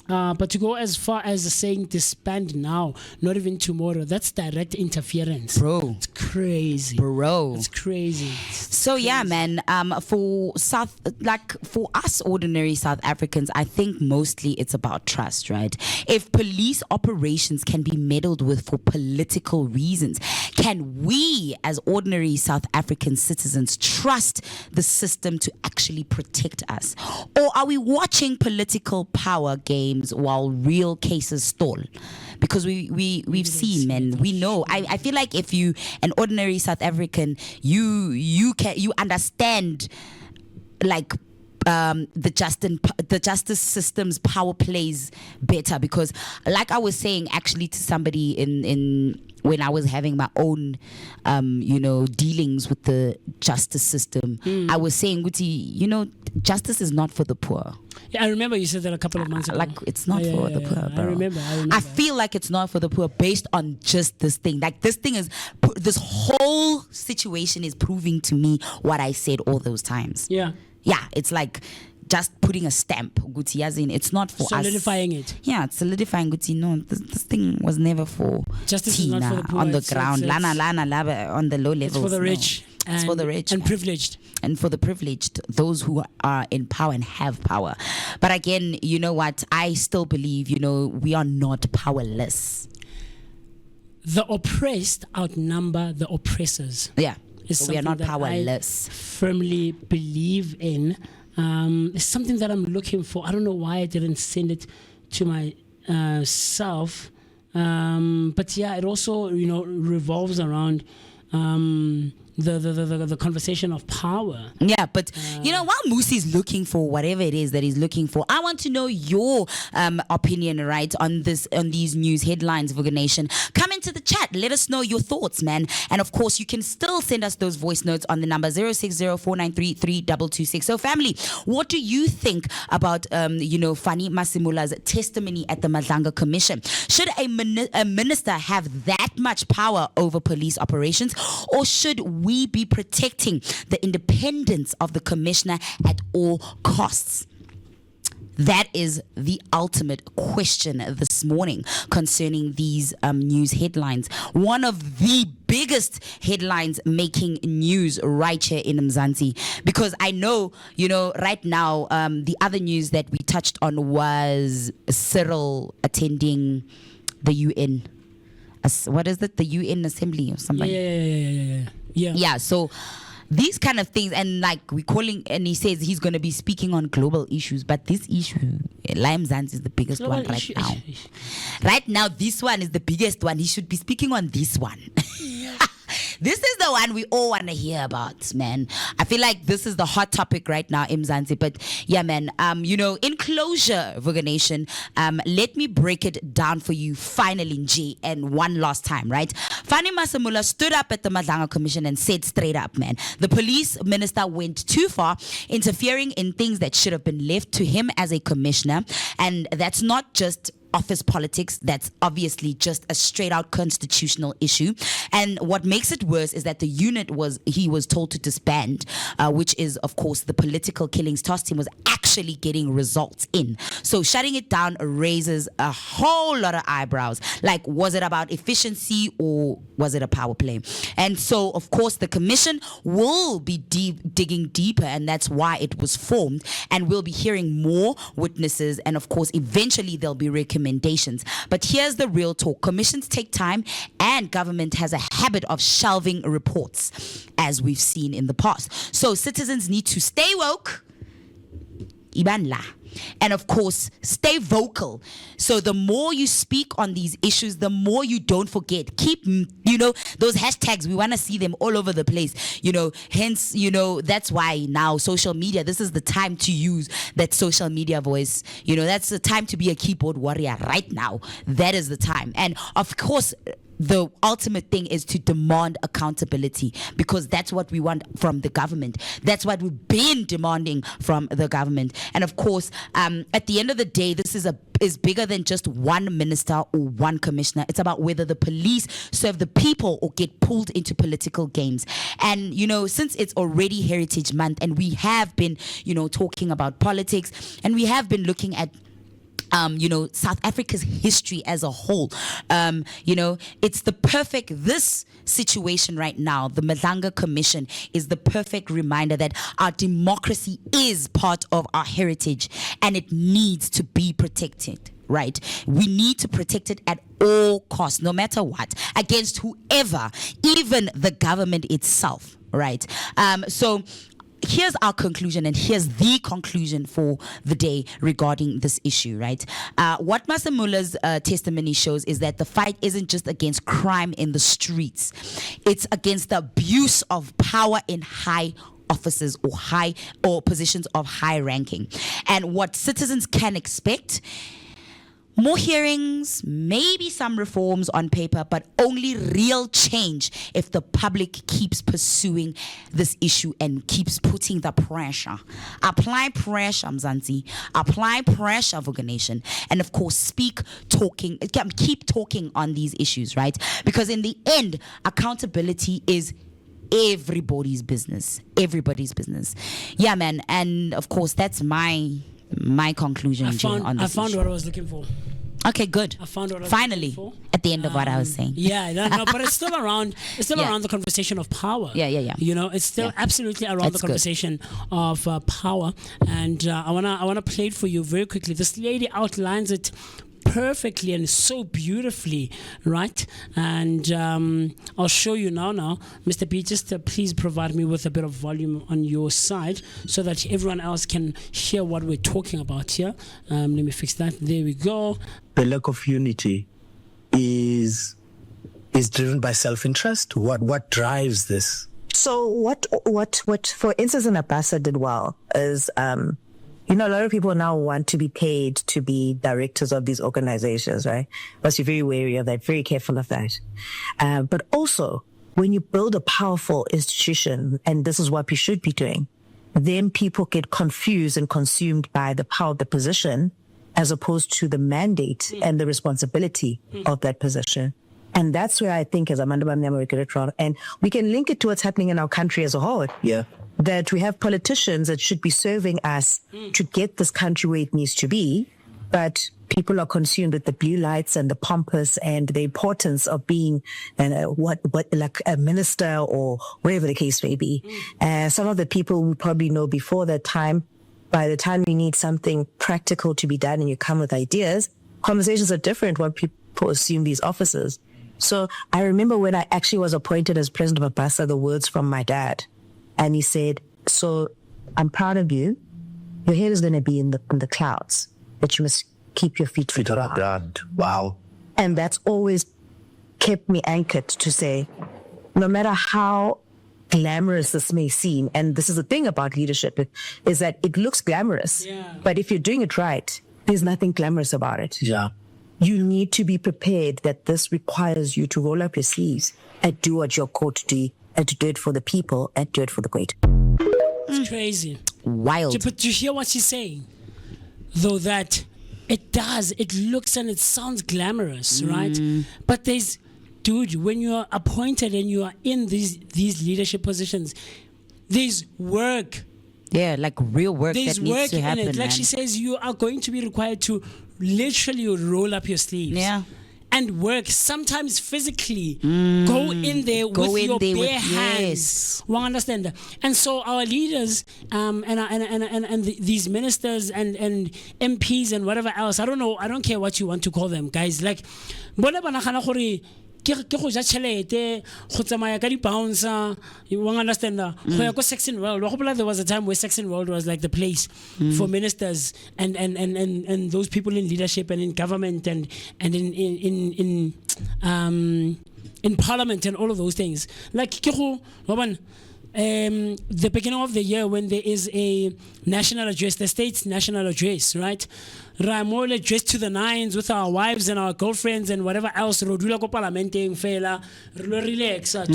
But to go as far as saying disband now, not even tomorrow, that's direct interference. Bro. It's crazy. Bro. It's crazy. So yeah, man, for us ordinary South Africans, I think mostly it's about trust, right? If police operations can be meddled with for political reasons, can we as ordinary South African citizens trust the system to actually protect us? Or are we watching political power games while real cases stall? Because we've seen, man, we know. I feel like if you an ordinary South African, you understand like the justice system's power plays better, because like I was saying actually to somebody in when I was having my own dealings with the justice system, I was saying, Guti, justice is not for the poor. Yeah, I remember you said that a couple of months ago. Like, it's not for the poor, bro. I remember. I feel like it's not for the poor based on just this thing. Like, this whole situation is proving to me what I said all those times. Yeah. Yeah, it's like just putting a stamp, Guti, as in it's not for solidifying us. it. Yeah, it's solidifying, Guti. No, this thing was never for justice Tina is not for the poor, on the it's ground. Lana, on the low levels. It's for the rich. It's for the rich. And privileged. And for the privileged, those who are in power and have power. But again, you know what? I still believe, we are not powerless. The oppressed outnumber the oppressors. Yeah. So we are not powerless. I firmly believe in. It's something that I'm looking for. I don't know why I didn't send it to myself. But yeah, it also, revolves around the conversation of power. Yeah, but while Musi's looking for whatever it is that he's looking for, I want to know your opinion, right, on these news headlines, Vooka Nation. Come into the chat, let us know your thoughts, man. And of course, you can still send us those voice notes on the number 0604933226. So family, what do you think about Fani Masemola's testimony at the Madlanga Commission? Should a minister have that much power over police operations, or should we be protecting the independence of the commissioner at all costs? That is the ultimate question this morning concerning these news headlines. One of the biggest headlines making news right here in Mzansi, because I know, right now, the other news that we touched on was Cyril attending the UN. What is it? The UN Assembly or something? Yeah, so these kind of things, and like and he says he's going to be speaking on global issues, but this issue, Lime Zanz, is the biggest global one right now. Right now, this one is the biggest one. He should be speaking on this one. this is the one we all want to hear about, man. I feel like this is the hot topic right now, Mzansi. But yeah, man, in closure, Vooka Nation, let me break it down for you finally, Nji, and one last time, right? Fani Masamula stood up at the Madlanga Commission and said straight up, man, the police minister went too far, interfering in things that should have been left to him as a commissioner. And that's not just office politics, that's obviously just a straight out constitutional issue. And what makes it worse is that the unit he was told to disband, which is of course the political killings tossed him, was actually getting results in. So shutting it down raises a whole lot of eyebrows. Like, was it about efficiency or was it a power play? And so of course the commission will be digging deeper, and that's why it was formed, and we'll be hearing more witnesses, and of course eventually there'll be recommendations. But here's the real talk. Commissions take time, and government has a habit of shelving reports, as we've seen in the past. So citizens need to stay woke, and of course stay vocal. So the more you speak on these issues, the more you don't forget. Keep those hashtags, we want to see them all over the place, hence that's why now social media, this is the time to use that social media voice. That's the time to be a keyboard warrior right now. That is the time. And of course the ultimate thing is to demand accountability, because that's what we want from the government. That's what we've been demanding from the government. And of course, at the end of the day, this is bigger than just one minister or one commissioner. It's about whether the police serve the people or get pulled into political games. And since it's already Heritage Month, and we have been talking about politics, and we have been looking at South Africa's history as a whole. It's this situation right now, the Madlanga Commission, is the perfect reminder that our democracy is part of our heritage, and it needs to be protected. Right? We need to protect it at all costs, no matter what, against whoever, even the government itself. Right? So here's our conclusion, and here's the conclusion for the day regarding this issue, right? What Masamula's testimony shows is that the fight isn't just against crime in the streets. It's against the abuse of power in high offices or positions of high ranking. And what citizens can expect: more hearings, maybe some reforms on paper, but only real change if the public keeps pursuing this issue and keeps putting the pressure. Apply pressure, Mzansi. Apply pressure, Vooka Nation. And of course, keep talking on these issues, right? Because in the end, accountability is everybody's business. Everybody's business. Yeah, man. And of course, that's my conclusion on this I found issue. what I was looking for. Okay, good. I found what I was Finally, looking for. at the end of what I was saying. Yeah, no, but it's still around. It's still Yeah. around the conversation of power. Yeah. It's still Yeah. absolutely around That's the good. conversation of power. And I wanna play it for you very quickly. This lady outlines it perfectly and so beautifully, right? And I'll show you now. Mr. B, just please provide me with a bit of volume on your side so that everyone else can hear what we're talking about here. Let me fix that. There we go. The lack of unity is driven by self-interest. What drives this? So what for instance Nabasa did well is a lot of people now want to be paid to be directors of these organizations, right? Must be very wary of that, very careful of that. But also, when you build a powerful institution, and this is what we should be doing, then people get confused and consumed by the power of the position as opposed to the mandate and the responsibility of that position. And that's where I think, as Amanda Bamnyama, we get it wrong. And we can link it to what's happening in our country as a whole. Yeah. That we have politicians that should be serving us to get this country where it needs to be, but people are consumed with the blue lights and the pompous and the importance of being like a minister or whatever the case may be. Some of the people we probably know before that time, by the time you need something practical to be done and you come with ideas, conversations are different when people assume these offices. So I remember when I actually was appointed as president of Abasa, the words from my dad. And he said, so I'm proud of you. Your head is going to be in the clouds, but you must keep your feet on the ground. Wow. And that's always kept me anchored to say, no matter how glamorous this may seem, and this is the thing about leadership, is that it looks glamorous. Yeah. But if you're doing it right, there's nothing glamorous about it. Yeah. You need to be prepared that this requires you to roll up your sleeves and do what you're called to do, and to do it for the people and do it for the great. It's crazy. Wild. But you hear what she's saying? Though that it looks and it sounds glamorous, right? But dude, when you are appointed and you are in these leadership positions, there's work. Yeah, like real work There's that needs work to happen. in it. Like man. she says, you are going to be required to literally roll up your sleeves. Yeah. And work, sometimes physically. Go in there with your bare hands. Yes. One understand. And so our leaders, these ministers and MPs and whatever else, I don't know, I don't care what you want to call them, guys. Like, bona ba nagana gore ke go ja chelete go tsamaya ka di-bouncer, you understand, go ya ko Saxon World. There was a time where Saxon World was like the place for ministers and those people in leadership and in government and in parliament and all of those things. Like the beginning of the year, when there is a national address, the state's national address, right? More dressed to the nines with our wives and our girlfriends and whatever else. Relax. Do you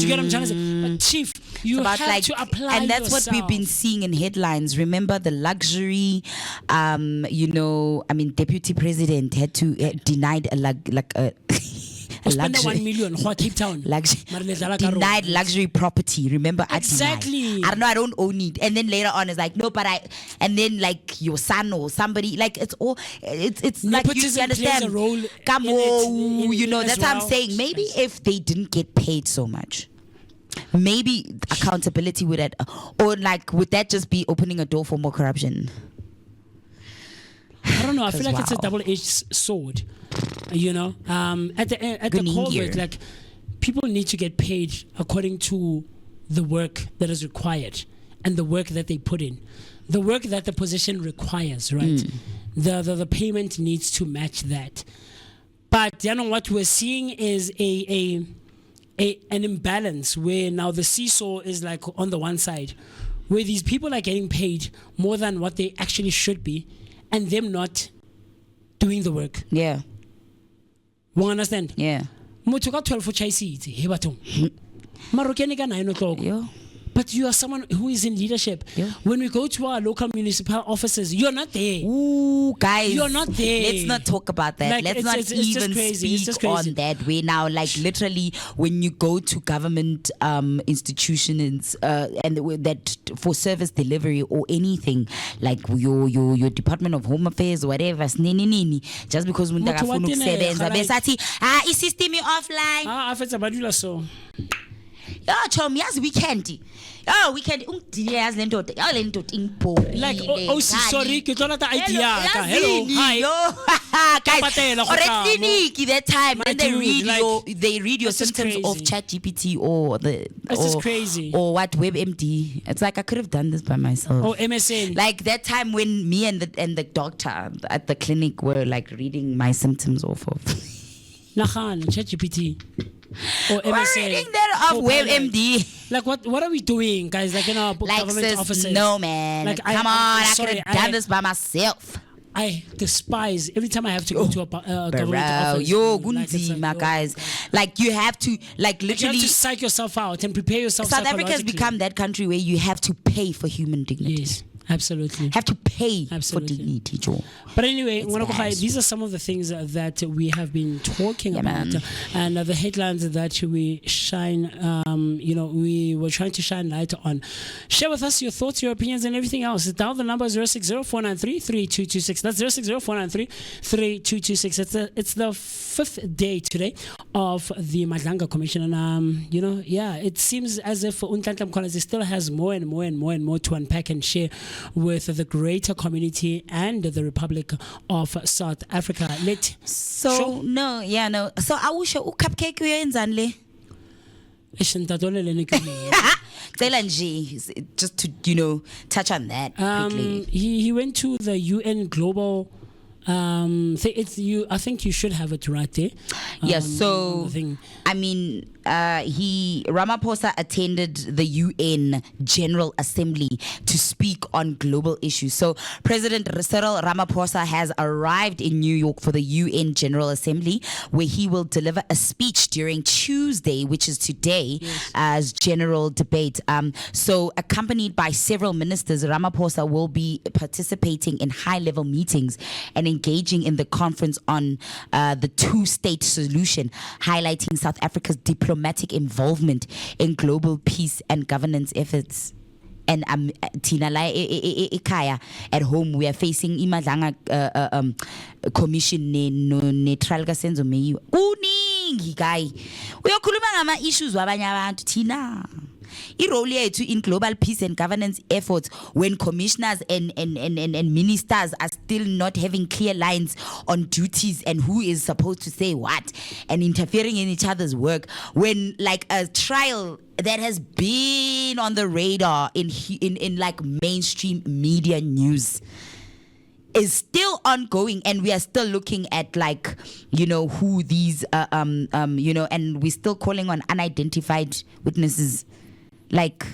get what I'm trying to say? But chief, you have to apply and that's yourself. what we've been seeing in headlines. Remember the luxury, deputy president had to denied a Spend 1 million for Cape Town. Denied luxury property. Remember, Exactly. I don't know, I don't own it. And then later on, it's like, no, but and then like your son or somebody, like it's all, it's like you Nepotism understand. plays a role Come in it, on, in that's as what I'm well. saying. Maybe if they didn't get paid so much, maybe accountability would would that just be opening a door for more corruption? I don't know. I feel like it's a wow. double-edged sword. At the core of it, like people need to get paid according to the work that is required and the work that they put in, the work that the position requires. Right, the payment needs to match that. But what we're seeing is an imbalance where now the seesaw is like on the one side, where these people are getting paid more than what they actually should be, and them not doing the work. Yeah. You understand? Yeah. Motho ka 12 chai seats, he bathong. Maro kene ka 9 o'clock. Yeah. But you are someone who is in leadership. Yeah. When we go to our local municipal offices, you're not there. Ooh, guys. You're not there. Let's not talk about that. Like, Let's not it's just even crazy. It's just speak crazy. on that way now. Like literally, when you go to government institutions and that for service delivery or anything, like your Department of Home Affairs or whatever, just because when Motho wa tena kusebenza like- besathi i-system offline. Afetsa badula so. Yo chom yazi weekend. Oh, weekend yazi le ndoda. Yo le ndoda ingibhori. Like, sorry, ke tlo lata ID ya ka. Hello, hi. Guys, Patela, or kgotla at clinic that time, My then they dude, read your that's just symptoms of crazy. ChatGPT or That's just crazy. or what WebMD. It's like I could have done this by myself. Oh, MSN. Like that time when me and the doctor at the clinic were like reading my symptoms off of. Nahan, ChatGPT. Or We're MSN. reading that off Copilot. WebMD. Like what are we doing, guys? Like in our Like government sis, offices. no man. Like, Come on, I could sorry, have done this by myself. I despise every time I have to go to a government Bro, office. yo, Like, it's gunzi, like, my guys. Like you have to, like you literally. have to psych yourself out and prepare yourself. South Africa has psychologically. become that country where you have to pay for human dignity. Yes, absolutely. Have to pay Absolutely. for dignity, Joe. But anyway, It's Ngwana bad. these are some of the things that we have been talking Yeah, about, man. and the headlines that we shine. We were trying to shine light on. Share with us your thoughts, your opinions, and everything else. Dial the number 060-493-3226. That's 060-493-3226. It's the 5th day today of the Madlanga Commission, and it seems as if Mkhwanazi still has more and more to unpack and share with the greater community and the Republic of South Africa. So no. So I wish you cupcake uyenzani le? Just to touch on that quickly. He went to the UN Global. I think you should have it right there. Yes. So the thing. I mean, Ramaphosa attended the UN General Assembly to speak on global issues. So President Cyril Ramaphosa has arrived in New York for the UN General Assembly, where he will deliver a speech during Tuesday, which is today, as general debate. So accompanied by several ministers, Ramaphosa will be participating in high-level meetings and engaging in the conference on the two-state solution, highlighting South Africa's diplomatic involvement in global peace and governance efforts. And Tina Ikaya at home, we are facing Imadlanga Commission neutral kasenzo meyi. Uningi guy. Uyokhuluma ngama issues wabanye abantu Tina. Irole yethu in global peace and governance efforts when commissioners and ministers are still not having clear lines on duties and who is supposed to say what and interfering in each other's work, when like a trial that has been on the radar in like mainstream media news is still ongoing, and we are still looking at like, you know, who these you know, and we're still calling on unidentified witnesses. Like,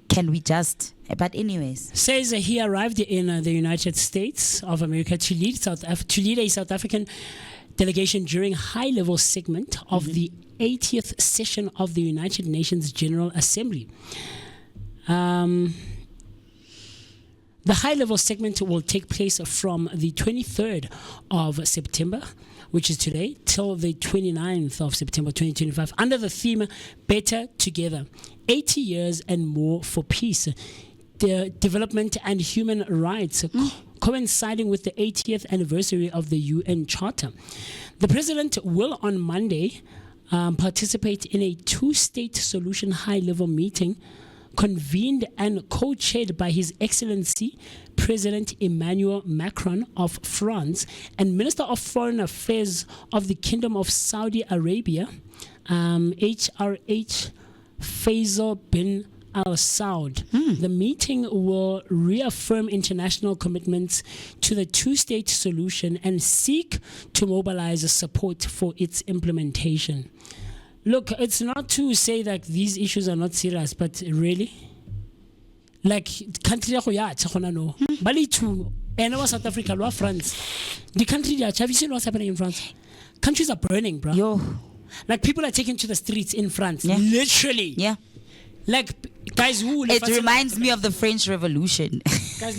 can we just? But anyways, says he arrived in the United States of America to lead a South African delegation during high-level segment of the 80th session of the United Nations General Assembly. The high-level segment will take place from the 23rd of September, which is today, till the 29th of September 2025, under the theme Better Together, 80 years and more for peace, the development and human rights, coinciding with the 80th anniversary of the UN Charter. The President will on Monday participate in a two-state solution high-level meeting convened and co-chaired by His Excellency President Emmanuel Macron of France and Minister of Foreign Affairs of the Kingdom of Saudi Arabia, HRH Faisal bin Al Saud. The meeting will reaffirm international commitments to the two-state solution and seek to mobilize support for its implementation. Look, it's not to say that these issues are not serious, but really, like country no, Bali too, and South Africa, France, the country have you seen what's happening in France? Countries are burning, bro. Yo, like people are taken to the streets in France, Yeah. literally. Yeah. Like guys who It reminds me of the French Revolution. Guys,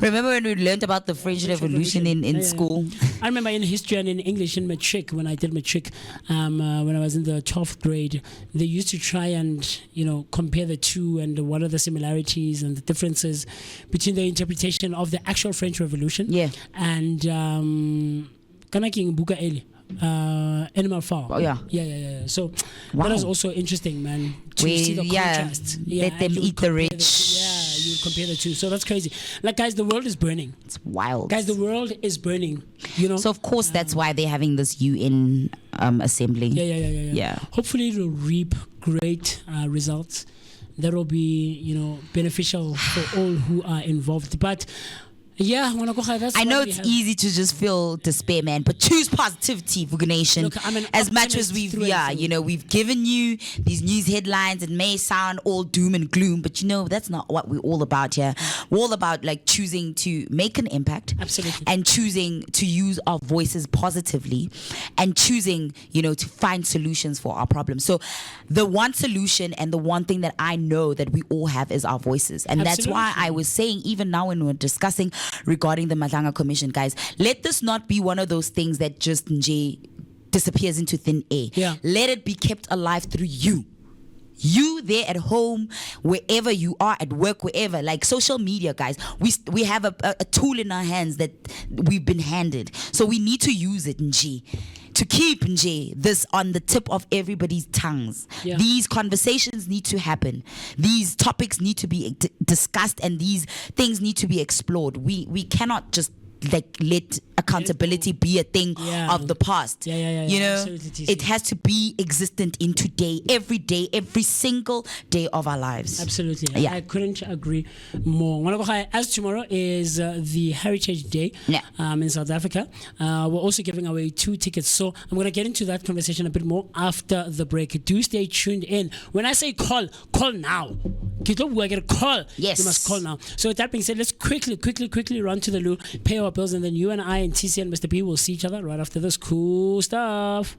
Remember when we learned about the French Revolution in school? I remember in history and in English in matric, when I did matric, when I was in the 12th grade, they used to try and, you know, compare the two and what are the similarities and the differences between the interpretation of the actual French Revolution and Kanaking Vooka Academy. Animal Farm. Oh, yeah. Yeah. So Wow. that is also interesting, man. To see the contrast. Let them and you eat the compare rich. you compare the two. So that's crazy. Like, guys, the world is burning. It's wild. Guys, the world is burning. You know. So of course that's why they're having this UN assembly. Yeah. Hopefully, it will reap great results that will be, you know, beneficial for all who are involved. But yeah, I know it's easy to just feel despair, man, but choose positivity, Vooka Nation. Look, I'm an as much as optimist we've, through and through. you know, we've given you these news headlines. It may sound all doom and gloom, but you know, that's not what we're all about here. We're all about like choosing to make an impact. Absolutely. And choosing to use our voices positively and choosing, you know, to find solutions for our problems. So the one solution and the one thing that I know that we all have is our voices. And that's why Absolutely. I was saying, even now when we're discussing regarding the Madlanga Commission, guys, let this not be one of those things that just disappears into thin air. Yeah. Let it be kept alive through you. You there at home, wherever you are, at work, wherever, like social media, guys, we have a tool in our hands that we've been handed. So we need to use it, to keep this on the tip of everybody's tongues. Yeah. These conversations need to happen. These topics need to be discussed, and these things need to be explored. We cannot just like let a accountability be a thing of the past. You know, Absolutely, it has to be existent in today, every single day of our lives. Absolutely. Yeah. I couldn't agree more. As tomorrow is the Heritage Day in South Africa, we're also giving away 2 tickets. So I'm going to get into that conversation a bit more after the break. Do stay tuned in. When I say call now. I get a call. Yes. You must call now. So with that being said, let's quickly run to the loo, pay our bills, and then you and I and TC and Mr. B will see each other right after this cool stuff.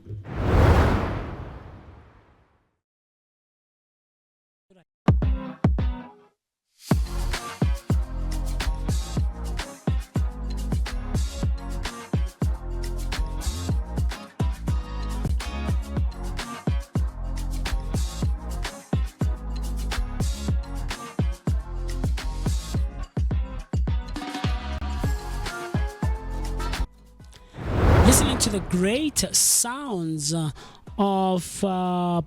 Listening to the great sounds of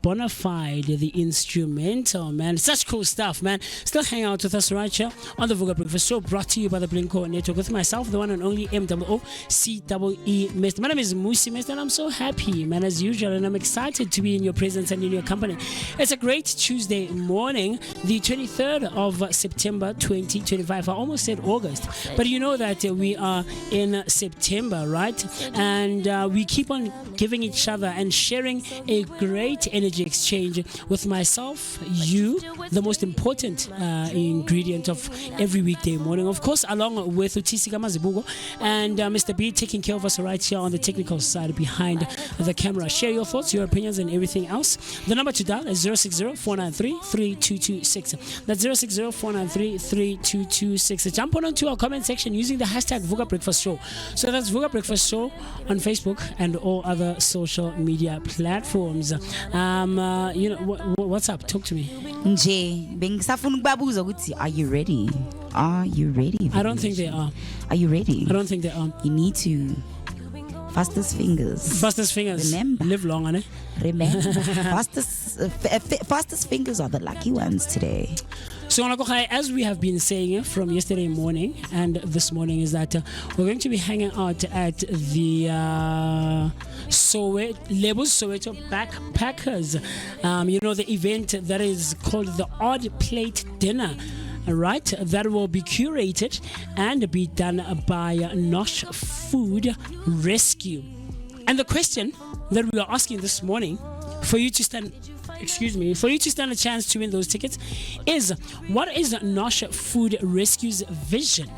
Bonafide, the instrumental, man. Such cool stuff, man. Still hang out with us right here on the Vooka Breakfast Show, brought to you by the Blinko Network with myself, the one and only MOOCEE Mr. My name is Musi Mr. and I'm so happy, man, as usual, and I'm excited to be in your presence and in your company. It's a great Tuesday morning, the 23rd of September 2025. I almost said August, but you know that we are in September, right? And we keep on giving each other and sharing a great energy exchange with myself, you, the most important ingredient of every weekday morning, of course, along with Utisika Mazibugo and Mr. B taking care of us right here on the technical side behind the camera. Share your thoughts, your opinions, and everything else. The number to dial is 060-493-3226. That's 060-493-3226. Jump onto our comment section using the hashtag Vooka Breakfast Show. So that's Vooka Breakfast Show on Facebook and all other social media platforms. You know, what's up? Talk to me. Are you ready? Are you ready? I don't think they are. Are you ready? I don't think they are. You need to. Fastest fingers. Fastest fingers. Remember. Live long, eh? Remember. Fastest fingers are the lucky ones today. So, as we have been saying from yesterday morning and this morning, is that we're going to be hanging out at the Soweto Backpackers. You know, the event that is called the Odd Plate Dinner. Right, that will be curated and be done by Nosh Food Rescue. And the question that we are asking this morning for you to stand a chance to win those tickets is, what is Nosh Food Rescue's vision?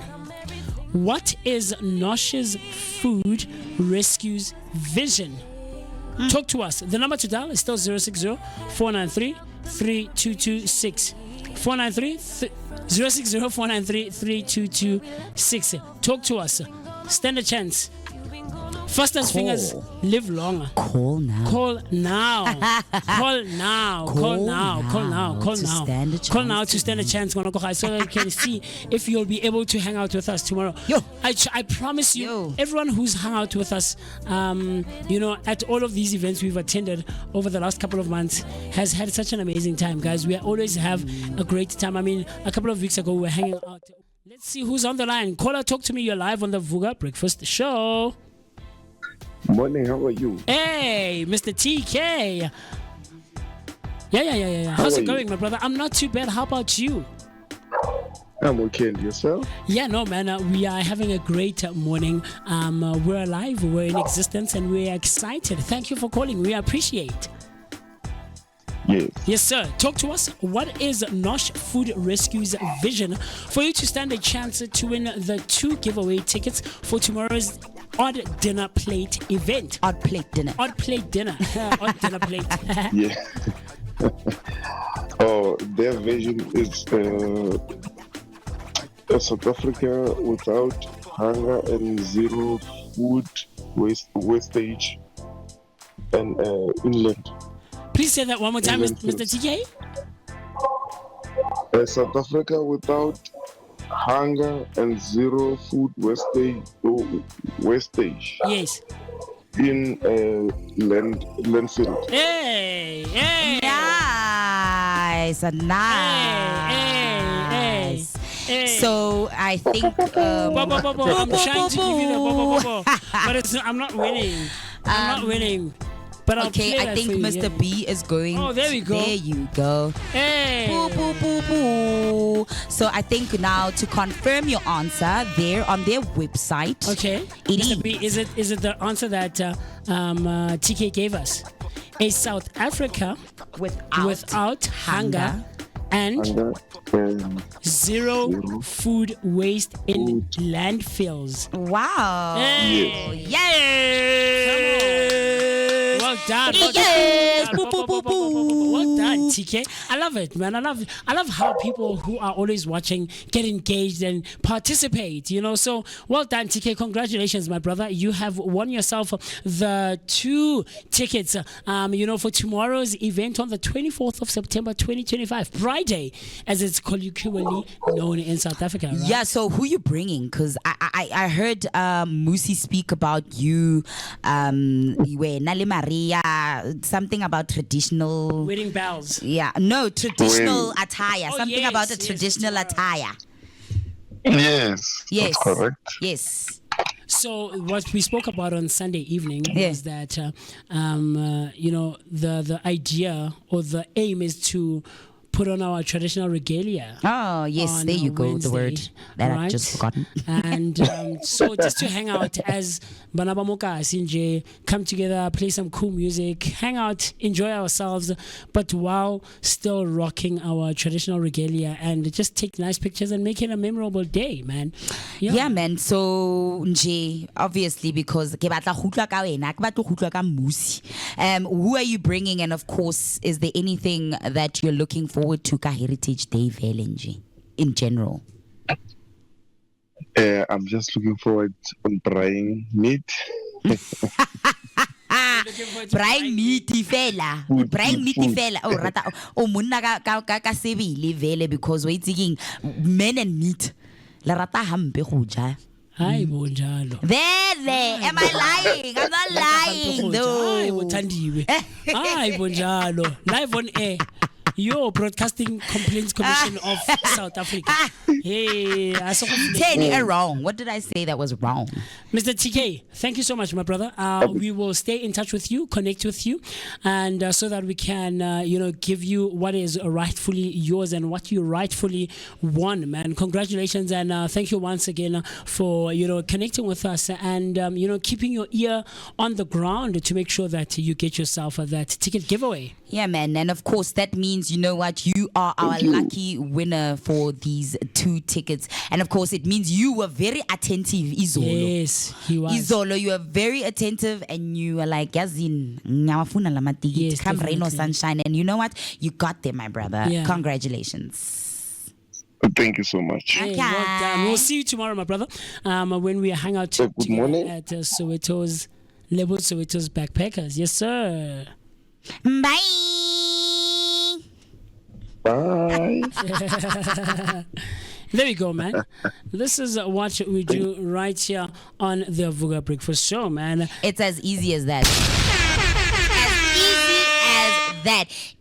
What is Nosh's Food Rescue's vision? Talk to us. The number to dial is still 060-493-3226. 060-493-3226. Talk to us. Stand a chance. Fastest fingers live longer. Call now. Call now. Call now. Call now. Call now. Call now. Call now to stand a chance. So that you can see if you'll be able to hang out with us tomorrow. I promise you, everyone who's hung out with us, you know, at all of these events we've attended over the last couple of months, has had such an amazing time, guys. We always have a great time. I mean, a couple of weeks ago we were hanging out. Let's see who's on the line. Caller, talk to me. You're live on the Vooka Breakfast Show. Morning, how are you? Hey, Mr. TK. Yeah. How's it going, my brother? I'm not too bad. How about you? I'm okay. And yourself? Yeah, no, man. We are having a great morning. We're alive, we're in existence, and we're excited. Thank you for calling. We appreciate. Yes. Yes, sir. Talk to us. What is Nosh Food Rescue's vision for you to stand a chance to win the 2 giveaway tickets for tomorrow's Odd Dinner Plate event? Odd Plate Dinner. Odd Plate Dinner. Odd Dinner Plate. Yeah. Their vision is a South Africa without hunger and zero food wastage and inland. Please say that one more time, Mr. TK. South Africa without hunger and zero food wastage. Yes. In landfill. Hey. Nice. Hey. So I think. I'm trying to give you the but I'm not winning. I'm not winning. But I'll Okay, play I that think for you, Mr. B is going. Oh, there we go. There you go. Hey. Boo, boo, boo, boo. So I think now to confirm your answer, there on their website. Okay. It Mr. B, is it the answer that TK gave us? A South Africa without hunger and Hunger and zero food waste in landfills. Wow. Hey. Yay! Well done. Yes. Well done, TK. I love it, man. I love how people who are always watching get engaged and participate, you know. So well done, TK. Congratulations, my brother. You have won yourself the 2 tickets, for tomorrow's event on the 24th of September 2025, Friday, as it's colloquially known in South Africa, right? Yeah, so who you bringing? Because I heard Musi speak about you, Nali Maria, something about traditional Wedding bells. Yeah, no, traditional attire. Something yes, about a yes, traditional attire. yes, Yes, that's correct. Yes. So what we spoke about on Sunday evening is that the idea or the aim is to put on our traditional regalia. Oh, yes, there you go, Wednesday, the word that right? I've just forgotten. And so just to hang out as Banabamoka Sinje, come together, play some cool music, hang out, enjoy ourselves, but while still rocking our traditional regalia and just take nice pictures and make it a memorable day, man. Yeah, man. So, Nje, obviously, because who are you bringing? And of course, is there anything that you're looking forward to Ka Heritage Day Nje, in general? I'm just looking forward on trying meat. Braing meaty fella. Braing meaty fella. Oh, rata. Oh, munna ka sebile vele because we're thinking men and meat. La rata hampe go ja. Hi, bonjalo. There. Am I lying? I'm not lying, though. Hi, bonjalo. Live on air. Yo, Broadcasting Complaints Commission of South Africa. Hey, I saw wrong. What did I say that was wrong? Mr. TK, thank you so much, my brother. We will stay in touch with you, connect with you, and so that we can, give you what is rightfully yours and what you rightfully won, man. Congratulations, and thank you once again for, connecting with us and, keeping your ear on the ground to make sure that you get yourself that ticket giveaway. Yeah, man. And of course, that means, you know what? You are our lucky winner for these 2 tickets. And of course, it means you were very attentive, Izolo. Yes, he was. Izolo, you are very attentive and you were like, Yazin, yes, come rain or sunshine. And you know what? You got there, my brother. Yeah. Congratulations. Thank you so much. Hey, well done. We'll see you tomorrow, my brother, when we hang out good morning. at Soweto's Backpackers. Yes, sir. Bye. Bye. There we go, man. This is what we do right here on the Vooka Breakfast Show, man. It's as easy as that.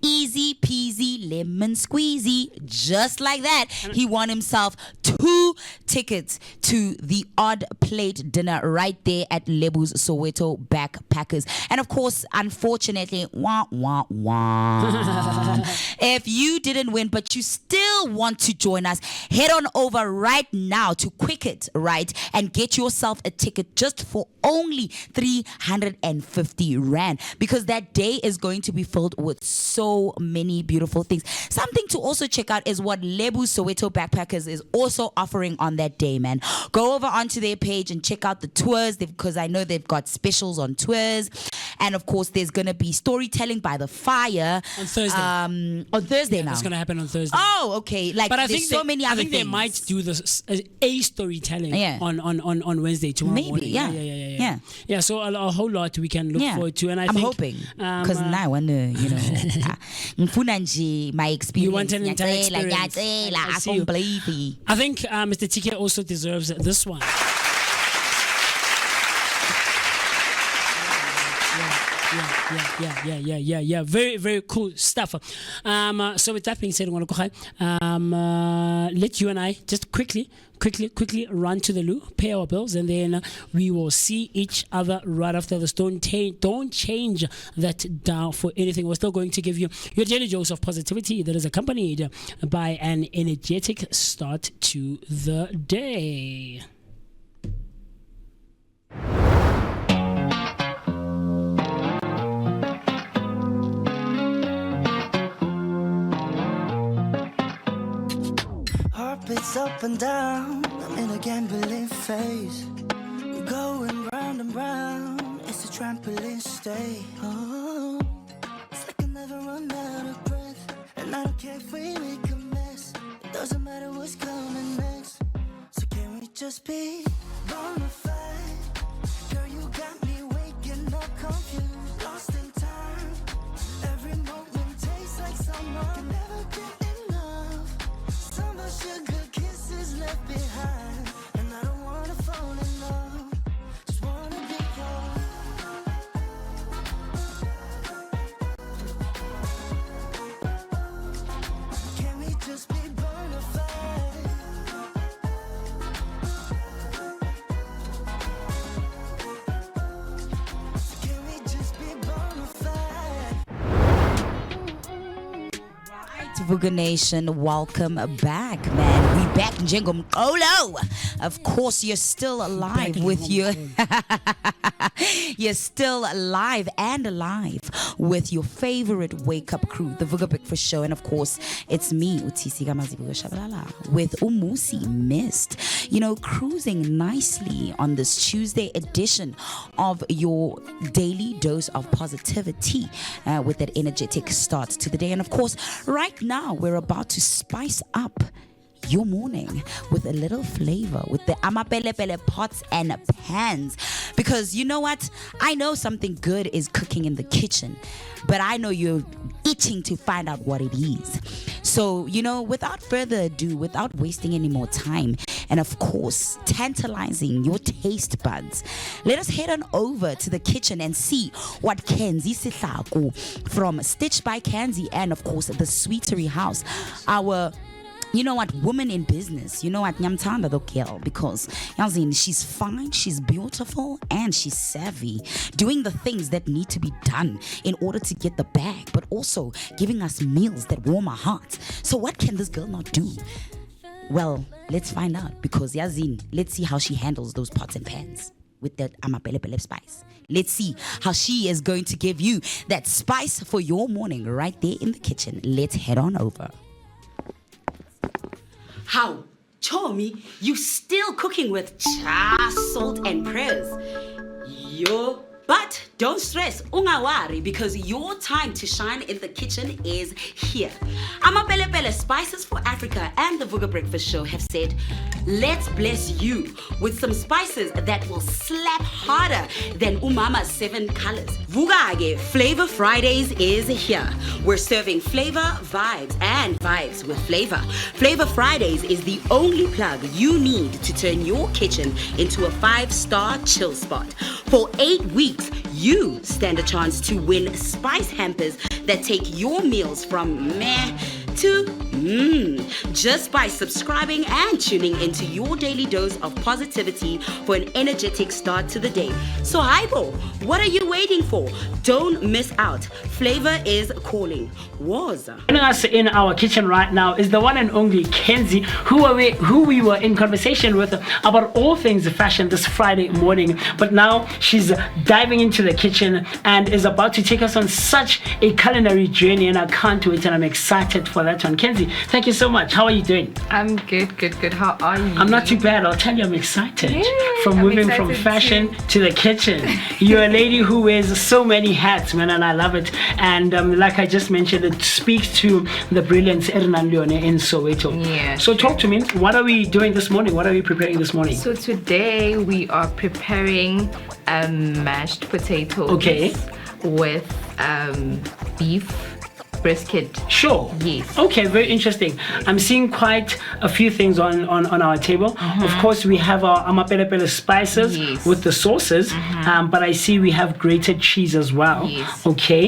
Easy peasy lemon squeezy. Just like that, he won himself 2 tickets to the Odd Plate dinner right there at Lebu's Soweto Backpackers. And of course, unfortunately, if you didn't win but you still want to join us, head on over right now to Quicket, right, and get yourself a ticket just for only 350 Rand, because that day is going to be filled with so many beautiful things. Something to also check out is what Lebu Soweto Backpackers is also offering on that day, man. Go over onto their page and check out the tours, because I know they've got specials on tours. And of course, there's going to be storytelling by the fire on Thursday. On Thursday now. It's going to happen on Thursday. Oh, okay. Like, but there's so many other things. I think they might do this a storytelling on Wednesday, tomorrow morning. Yeah. So a whole lot we can look forward to, and I'm hoping, because now I want to, my experience. You want an entire experience. I think Mr. TK also deserves this one. Yeah. Yeah. Very, very cool stuff. So with that being said, let you and I just quickly run to the loo, pay our bills, and then we will see each other right after this. Don't change that down for anything. We're still going to give you your daily dose of positivity that is accompanied by an energetic start to the day. It's up and down, I'm in a gambling phase. We're going round and round, it's a trampoline stay. Oh, it's like I never run out of breath. And I don't care if we make a mess, it doesn't matter what's coming next. So can we just be bonafide? Girl, you got me waking up confused, lost in time. Every moment tastes like summer, can never get enough. Summer sugar kisses left behind, and I don't wanna fall in love, just wanna be yours. Can we just be bonafide? Can we just be bonafide? Vooka Nation, welcome back, man. We back in Jengom Olo. Of course, you're still alive with your you're still alive with your favorite wake up crew, the Vooka Breakfast Show, and of course, it's me, Utisi Gamazibuga Shabalala, with Umusi Mist. You know, cruising nicely on this Tuesday edition of your daily dose of positivity with that energetic start to the day. And of course, right now we're about to spice up your morning with a little flavor with the amapelepele pots and pans, because you know what, I know something good is cooking in the kitchen, but I know you're itching to find out what it is. So, you know, without further ado, without wasting any more time, and of course tantalizing your taste buds, let us head on over to the kitchen and see what Kenzi Sihlaku from Stitched by Kenzi and of course the Sweetery House, our, you know what, woman in business, you know what, Nyamtanda the girl, because she's fine, she's beautiful, and she's savvy, doing the things that need to be done in order to get the bag, but also giving us meals that warm our hearts. So what can this girl not do? Well, let's find out, because Yazin, let's see how she handles those pots and pans with that amapelepele spice. Let's see how she is going to give you that spice for your morning right there in the kitchen. Let's head on over. How? Chomi, you still cooking with cha, salt, and prayers. Yo. But don't stress, ungawari, because your time to shine in the kitchen is here. Amapelepele Spices for Africa and the Vooka Breakfast Show have said, let's bless you with some spices that will slap harder than Umama's 7 colors. Vooka Flavor Fridays is here. We're serving flavor, vibes, and vibes with flavor. Flavor Fridays is the only plug you need to turn your kitchen into a 5-star chill spot. For 8 weeks, you stand a chance to win spice hampers that take your meals from meh to just by subscribing and tuning into your daily dose of positivity for an energetic start to the day. So Haibo, what are you waiting for? Don't miss out. Flavor is calling. Waza. Joining us in our kitchen right now is the one and only Kenzi, who we were in conversation with about all things fashion this Friday morning. But now she's diving into the kitchen and is about to take us on such a culinary journey, and I can't wait, and I'm excited for that one. Kenzi, thank you so much. How are you doing? I'm good. How are you? I'm not too bad. I'll tell you, I'm excited. I'm moving excited from fashion too. to the kitchen. You're a lady who wears so many hats, man, and I love it. And like I just mentioned, it speaks to the brilliance Hernan Leone in Soweto. Yeah. So talk to me. What are we doing this morning? What are we preparing this morning? So today we are preparing mashed potatoes. Okay. With beef brisket. Sure. Yes. Okay, very interesting. I'm seeing quite a few things on our table. Of course, we have our amapelepele spices Yes. with the sauces, but I see we have grated cheese as well. Yes. Okay.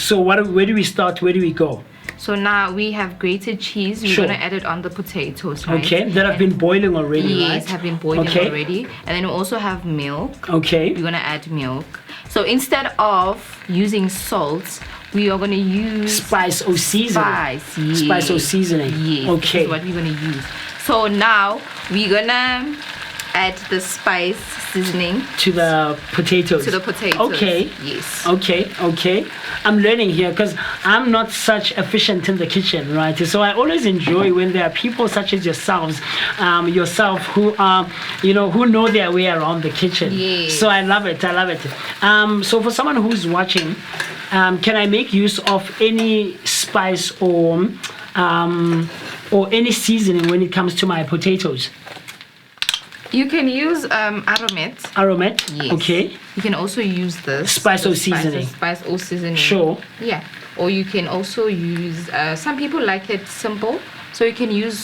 So where do we start? Where do we go? So now we have grated cheese. We're Sure. gonna add it on the potatoes, right? Okay, that have been boiling already, Yes, right? have been boiling Okay. already. And then we also have milk. Okay. We're gonna add milk. So instead of using salt, we are gonna use Spice or seasoning. spice. Yes. Spice or seasoning. Yes. Okay. This is what we're gonna use. So now we're gonna add the spice seasoning To the potatoes. to the potatoes. Okay. Yes. Okay. I'm learning here because I'm not such efficient in the kitchen, right? So I always enjoy when there are people such as yourselves, who are, who know their way around the kitchen. Yes. So I love it. So for someone who's watching, can I make use of any spice or any seasoning when it comes to my potatoes? You can use aromat. Aromat. Yes. Okay. You can also use this. Spice or the spices, seasoning. Spice or seasoning. Sure. Yeah. Or you can also use, some people like it simple, so you can use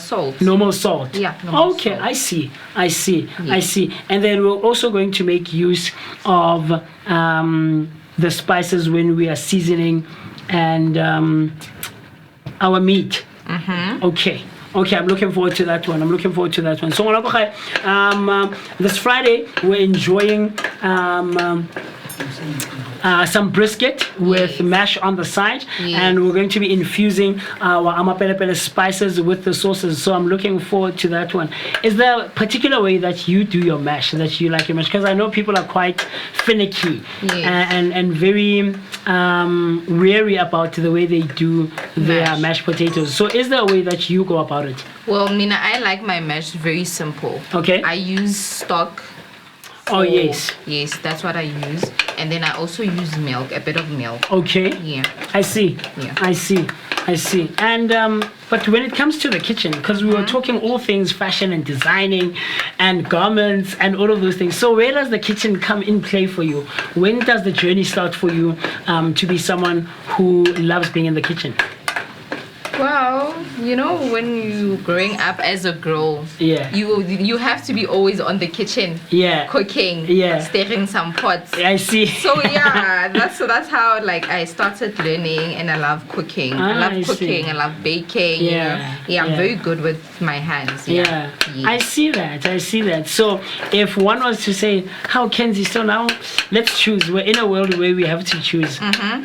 salt. Normal salt. Yeah, normal Okay, salt. I see. And then we're also going to make use of the spices when we are seasoning and our meat. Okay, I'm looking forward to that one. So, this Friday, we're enjoying some brisket with mash on the side, and we're going to be infusing our amapelepele spices with the sauces. So I'm looking forward to that one. Is there a particular way that you do your mash, that you like your mash? Because I know people are quite finicky and very wary about the way they do their mashed potatoes. So is there a way that you go about it? Well, Mina, I like my mash very simple. Okay. I use stock. Oh, yes. Yes, that's what I use. And then I also use milk, a bit of milk. Okay. Yeah. I see. Yeah. I see. And but when it comes to the kitchen, because we were talking all things fashion and designing and garments and all of those things. So where does the kitchen come in play for you? When does the journey start for you to be someone who loves being in the kitchen? Well, when you growing up as a girl, you have to be always on the kitchen, cooking, stirring some pots. I see. So that's how I started learning, and I love cooking. I love cooking. I love baking. I'm very good with my hands. Yeah. I see that. So if one was to say, how Kenzie? So now let's choose. We're in a world where we have to choose.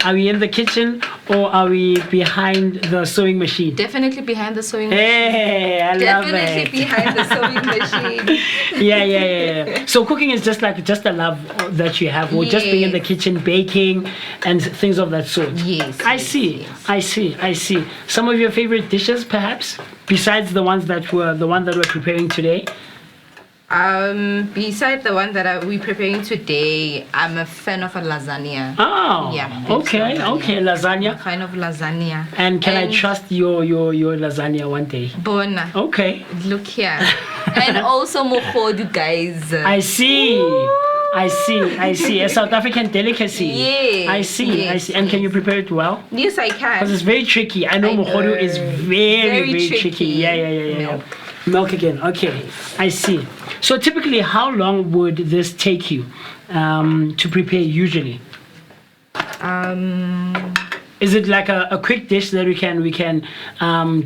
Are we in the kitchen or are we behind the sewing machine? Definitely behind the sewing machine. Hey, I love it. Definitely behind the sewing machine. Yeah. So cooking is just a love that you have, or just being in the kitchen, baking and things of that sort. Yes. I see. Some of your favorite dishes, perhaps, besides the one that we're preparing today. Besides the one that we're preparing today, I'm a fan of a lasagna. Oh, yeah. Okay, lasagna. I'm a fan of lasagna. And can I trust your lasagna one day? Bona. Okay. Look here. And also mukhodu, guys. I see. A South African delicacy. Yes. I see. And can you prepare it well? Yes, I can. Because it's very tricky. I know mukhodu is very tricky. Yeah. Milk again. Okay. I see. So typically, how long would this take you to prepare usually? Is it like a quick dish that we can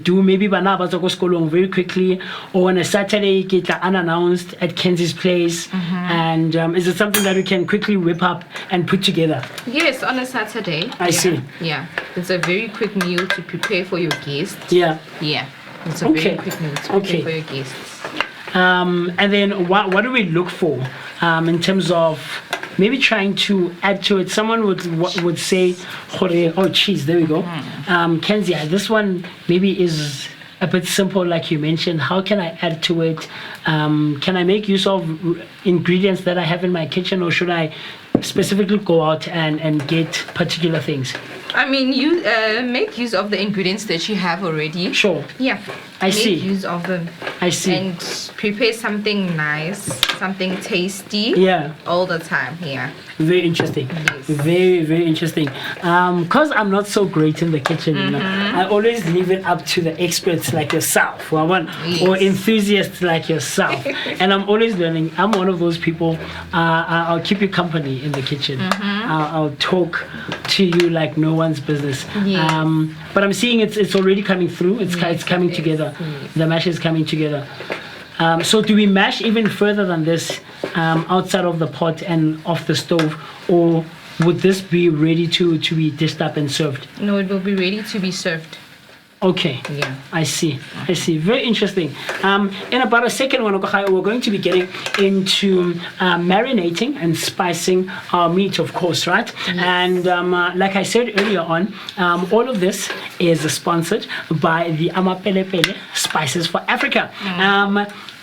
do maybe very quickly, or on a Saturday get unannounced at Kenzie's place? And is it something that we can quickly whip up and put together? Yes, on a Saturday. I see. Yeah, it's a very quick meal to prepare for your guests. Yeah. It's a very quick meal to prepare for your guests. And then what do we look for in terms of maybe trying to add to it? Someone would say, oh cheese, there we go. Kenzie, this one maybe is a bit simple, like you mentioned. How can I add to it? Can I make use of ingredients that I have in my kitchen, or should I specifically go out and get particular things? I mean, you make use of the ingredients that you have already. Sure. Yeah. I see. Make use of them. I see. And prepare something nice, something tasty. Yeah. All the time. Yeah. Very interesting. Yes. Very, very interesting. Because I'm not so great in the kitchen, you know, I always leave it up to the experts like yourself, or enthusiasts like yourself. And I'm always learning. I'm one of those people. I'll keep you company in the kitchen. I'll talk to you like no one's business. Yes. But I'm seeing it's already coming through. It's coming together. The mash is coming together. So do we mash even further than this outside of the pot and off the stove, or would this be ready to be dished up and served? No, it will be ready to be served. Okay. Yeah. I see. Very interesting. In about a second, we're going to be getting into marinating and spicing our meat, of course, right? Yes. And like I said earlier on, all of this is sponsored by the Amapelepele Spices for Africa.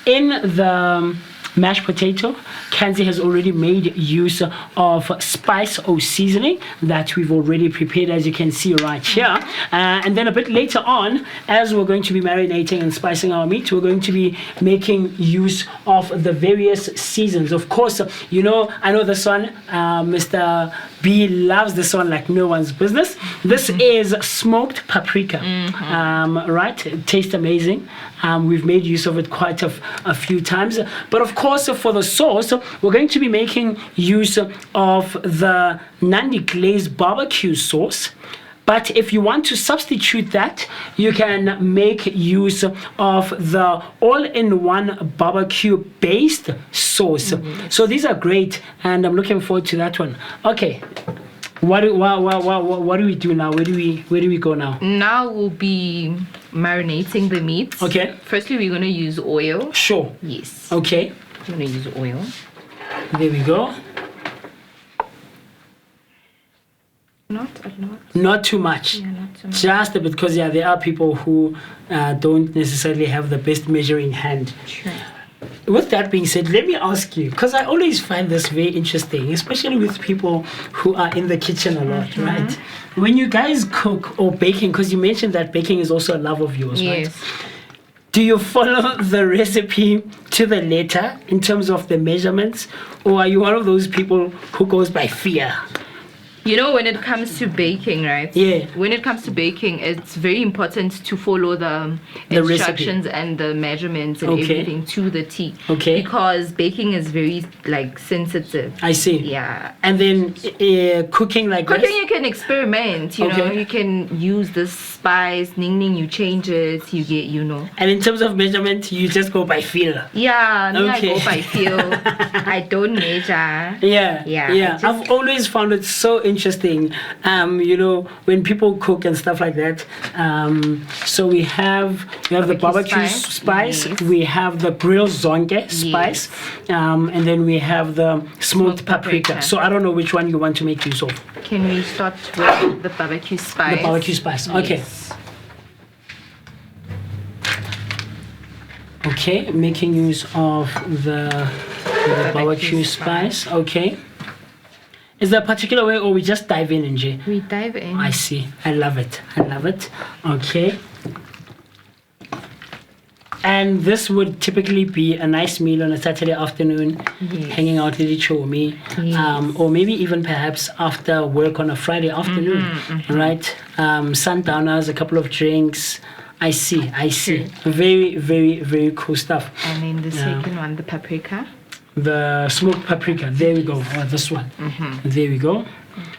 In the mashed potato, Kanzi has already made use of spice or seasoning that we've already prepared, as you can see right here. And then a bit later on, as we're going to be marinating and spicing our meat, we're going to be making use of the various seasons. Of course, you know, I know this one, Mr. B loves this one like no one's business. This is smoked paprika, right? It tastes amazing. We've made use of it quite a few times. But of course, for the sauce, we're going to be making use of the Nandi glazed barbecue sauce. But if you want to substitute that, you can make use of the all-in-one barbecue-based sauce. So these are great, and I'm looking forward to that one. Okay. What do we do now? Where do we go now? Now we'll be marinating the meat. Okay. Firstly, we're going to use oil. Sure. Yes. Okay. We're going to use oil. There we go. Not a lot. Not too much. Yeah, not too much. Just a bit, because there are people who don't necessarily have the best measuring hand. Sure. With that being said, let me ask you, because I always find this very interesting, especially with people who are in the kitchen a lot, right? When you guys cook or baking, because you mentioned that baking is also a love of yours, right? Do you follow the recipe to the letter in terms of the measurements, or are you one of those people who goes by fear? You know, when it comes to baking, right? Yeah. When it comes to baking, it's very important to follow the instructions and the measurements and everything to the T. Okay. Because baking is very, like, sensitive. I see. Yeah. And then cooking like this? Cooking, you can experiment, you know. You can use the spice, ning, you change it, you get, you know. And in terms of measurement, you just go by feel? Yeah, I go by feel. I don't measure. Yeah. I've always found it so interesting, you know, when people cook and stuff like that. So we have the barbecue spice, we have the grill zonke spice, and then we have the smoked paprika. So I don't know which one you want to make use of. Can we start with the barbecue spice? The barbecue spice, okay. Okay, making use of the barbecue spice, okay. Is there a particular way, or we just dive in, Nje? We dive in. I see. I love it. Okay. And this would typically be a nice meal on a Saturday afternoon, hanging out with Chomi, or maybe even perhaps after work on a Friday afternoon, right? Sundowners, a couple of drinks. I see. Very, very, very cool stuff. And then the second one, the paprika. The smoked paprika, there we go. This one, there we go.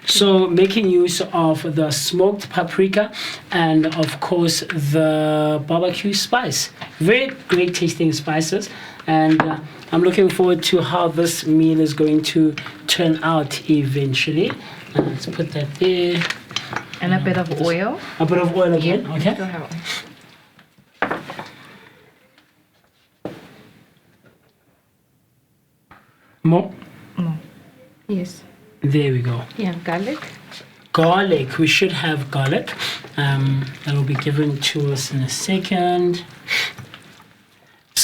So making use of the smoked paprika and of course the barbecue spice. Very great tasting spices, and I'm looking forward to how this meal is going to turn out eventually. Let's put that there. And a bit of oil. A bit of oil again, okay. Still have oil. More? Yes. There we go. Yeah, garlic. Garlic. We should have garlic. That will be given to us in a second.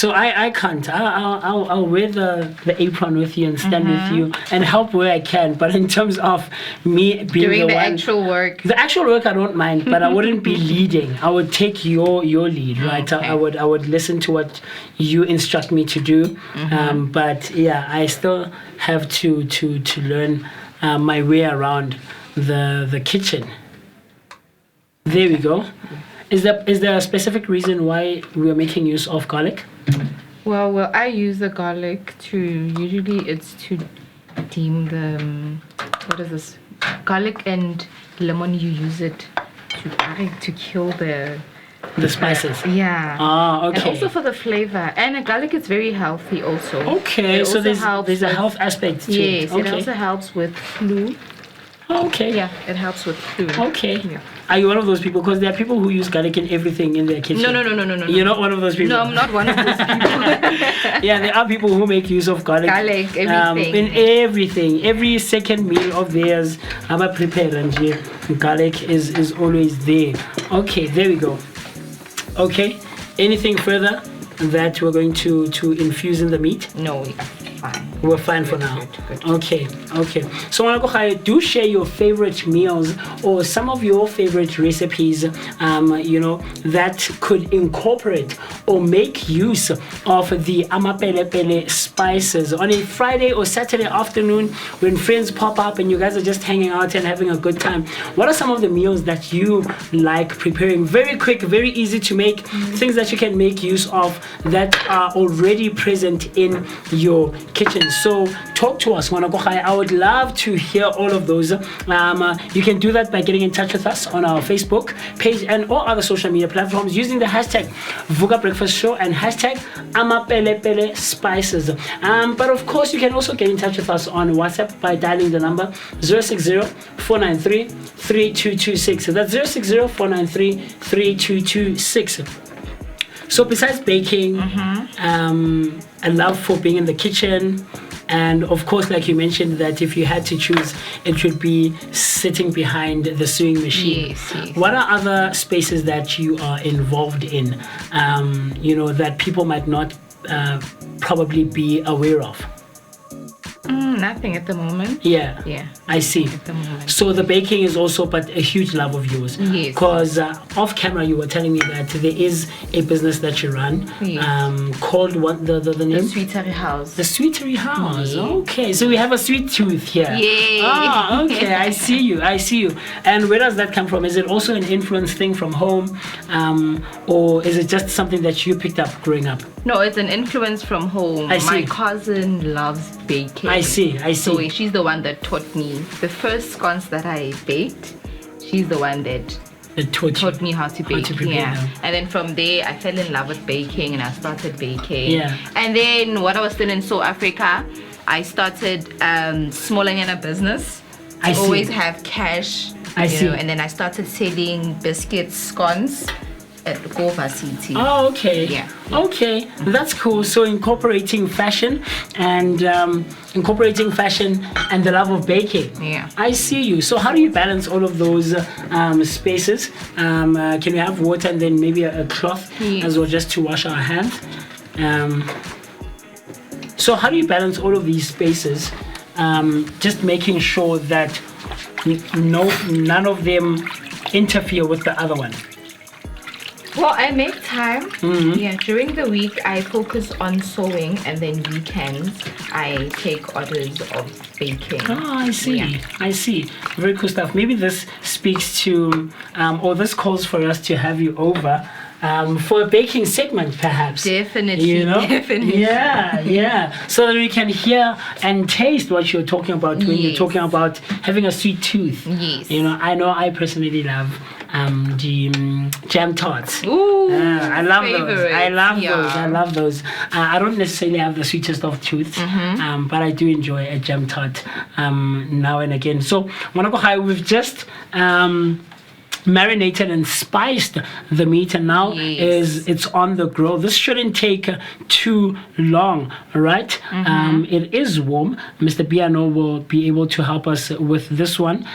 So I can't. I'll wear the apron with you and stand with you and help where I can. But in terms of me being doing the one, actual work, the actual work I don't mind, but I wouldn't be leading. I would take your lead, right? Okay. I would listen to what you instruct me to do. But yeah, I still have to learn my way around the kitchen. There we go. Is there a specific reason why we're making use of garlic? Well, I use the garlic usually it's to deem the, what is this? Garlic and lemon, you use it to kill the spices. Yeah. Ah, okay. And also for the flavor. And garlic is very healthy also. Okay, It so also there's a with- health aspect to it. Yes, Okay. it also helps with flu. Okay. Yeah, it helps with flu. Okay. Yeah. Are you one of those people? Because there are people who use garlic in everything in their kitchen. No. You're not one of those people? No, I'm not one of those people. Yeah, there are people who make use of garlic. Garlic, everything. In everything. Every second meal of theirs, I'm a prepare and garlic is always there. Okay, there we go. Okay. Anything further that we're going to infuse in the meat? No, we're fine. We're fine for now. Good. Okay. So Mwanakokhaya, do share your favorite meals or some of your favorite recipes, that could incorporate or make use of the amapelepele spices on a Friday or Saturday afternoon when friends pop up and you guys are just hanging out and having a good time. What are some of the meals that you like preparing? Very quick, very easy to make, things that you can make use of that are already present in your kitchen. So talk to us, Mwanakokhaya. I would love to hear all of those. You can do that by getting in touch with us on our Facebook page and all other social media platforms using the hashtag Vooka Breakfast Show and hashtag Amapelepele Spices. But of course, you can also get in touch with us on WhatsApp by dialing the number 060-493-3226. That's 060-493-3226. So besides baking, a love for being in the kitchen, and of course, like you mentioned, that if you had to choose, it would be sitting behind the sewing machine. Yes. What are other spaces that you are involved in, that people might not probably be aware of? Nothing at the moment. Yeah. I see. At the moment. So the baking is also but a huge love of yours. Yes. Because off camera you were telling me that there is a business that you run, Yes. called what the name? The Sweetery House. The Sweetery House. Yeah. Okay, so we have a sweet tooth here. Yay. Ah, okay. I see you. And where does that come from? Is it also an influence thing from home, or is it just something that you picked up growing up? No, it's an influence from home. I see. My cousin loves baking. I see. So she's the one that taught me. The first scones that I baked, she's the one that taught me how to bake. prepare them. And then from there, I fell in love with baking and I started baking. Yeah. And then when I was still in South Africa, I started smalling in a business. I see. Always have cash. I see. And then I started selling biscuits, scones at Gova City. Oh, okay. Yeah. Okay, that's cool. So incorporating fashion and the love of baking. Yeah. I see you. So how do you balance all of those spaces? Can we have water and then maybe a cloth as well, just to wash our hands? So how do you balance all of these spaces? Just making sure that none of them interfere with the other one. Well, I make time. Mm-hmm. Yeah, during the week I focus on sewing, and then weekends I take orders of baking. Oh, I see. Yeah. I see. Very cool stuff. Maybe this speaks to, or this calls for us to have you over for a baking segment, perhaps. Definitely. Definitely. Yeah. So that we can hear and taste what you're talking about when you're talking about having a sweet tooth. Yes. I know I personally love the jam tarts. Ooh, I love those. I yeah. love those. I don't necessarily have the sweetest of tooth, but I do enjoy a jam tart now and again. So, Mwanakokhaya, we've just marinated and spiced the meat, and now it's on the grill. This shouldn't take too long, right? It is warm. Mr. Biano will be able to help us with this one.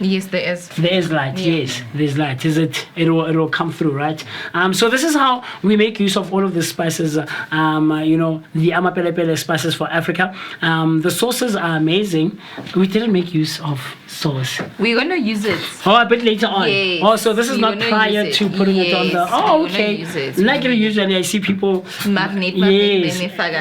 Yes, there is. There is light. Yes, there's light. Is it? It'll come through, right? So this is how we make use of all of the spices. The amapelepele spices for Africa. The sauces are amazing. We didn't make use of sauce. We're gonna use it. Oh, a bit later on. Yes. Oh, so this is not prior to putting it on the. Oh, okay. Like usually, I see people marinate,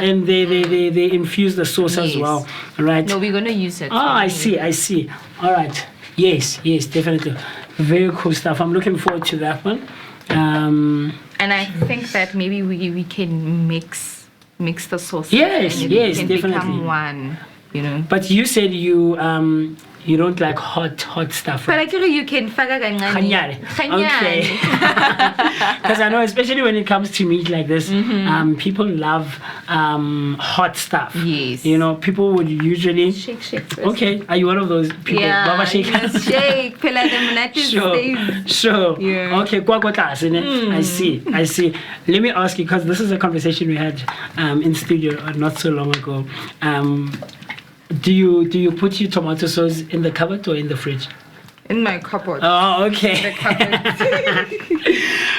and they infuse the sauce as well, right? No, we're gonna use it. Oh, I see. All right. Yes, definitely. Very cool stuff. I'm looking forward to that one. And I think that maybe we can mix the sauce. Yes, and it can definitely. Become one, you know. But you said you don't like hot stuff, right? But I think you can faga Khanyane. Okay. Because I know, especially when it comes to meat like this, people love hot stuff. Yes. You know, people would usually shake first. Okay, are you one of those people? Yeah. Baba shake. Shake. Sure. Yeah. Okay. I see. Let me ask you, because this is a conversation we had in studio not so long ago. Do you put your tomato sauce in the cupboard or in the fridge? In my cupboard. Oh, okay. In the cupboard.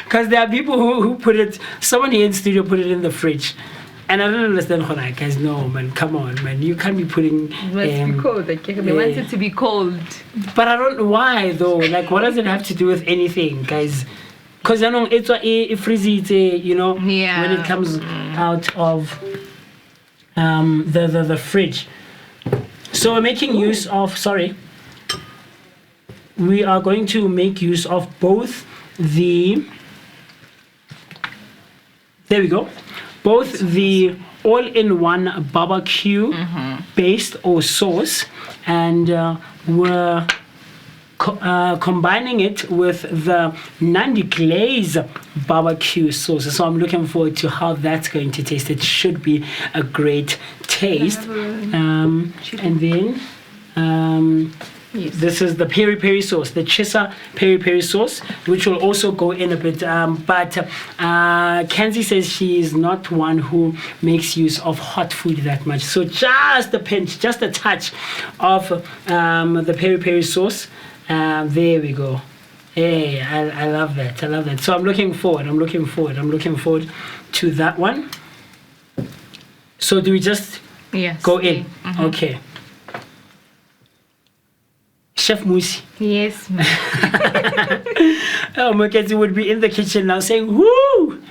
Because there are people who put it. Someone here in studio put it in the fridge, and I don't understand. Guys, no, man, come on, man, you can't be putting. It must be cold. They want it to be cold. But I don't know why though. Like, what does it have to do with anything, guys? Because I know it's a freezy, you know, when it comes out of the fridge. So we're making use of, we are going to make use of both the, there we go, both the all-in-one barbecue paste or sauce, and we're combining it with the Nandi Glaze barbecue sauce. So I'm looking forward to how that's going to taste. It should be a great taste. And then this is the peri-peri sauce, the Chisa peri-peri sauce, which will also go in a bit. But Kenzie says she is not one who makes use of hot food that much. So just a pinch, just a touch of the peri-peri sauce. There we go. Hey, I love that. So I'm looking forward to that one. So do we just go in? Okay. Chef Musi. Yes, ma'am. Oh, Mkhwanazi would be in the kitchen now saying, woo!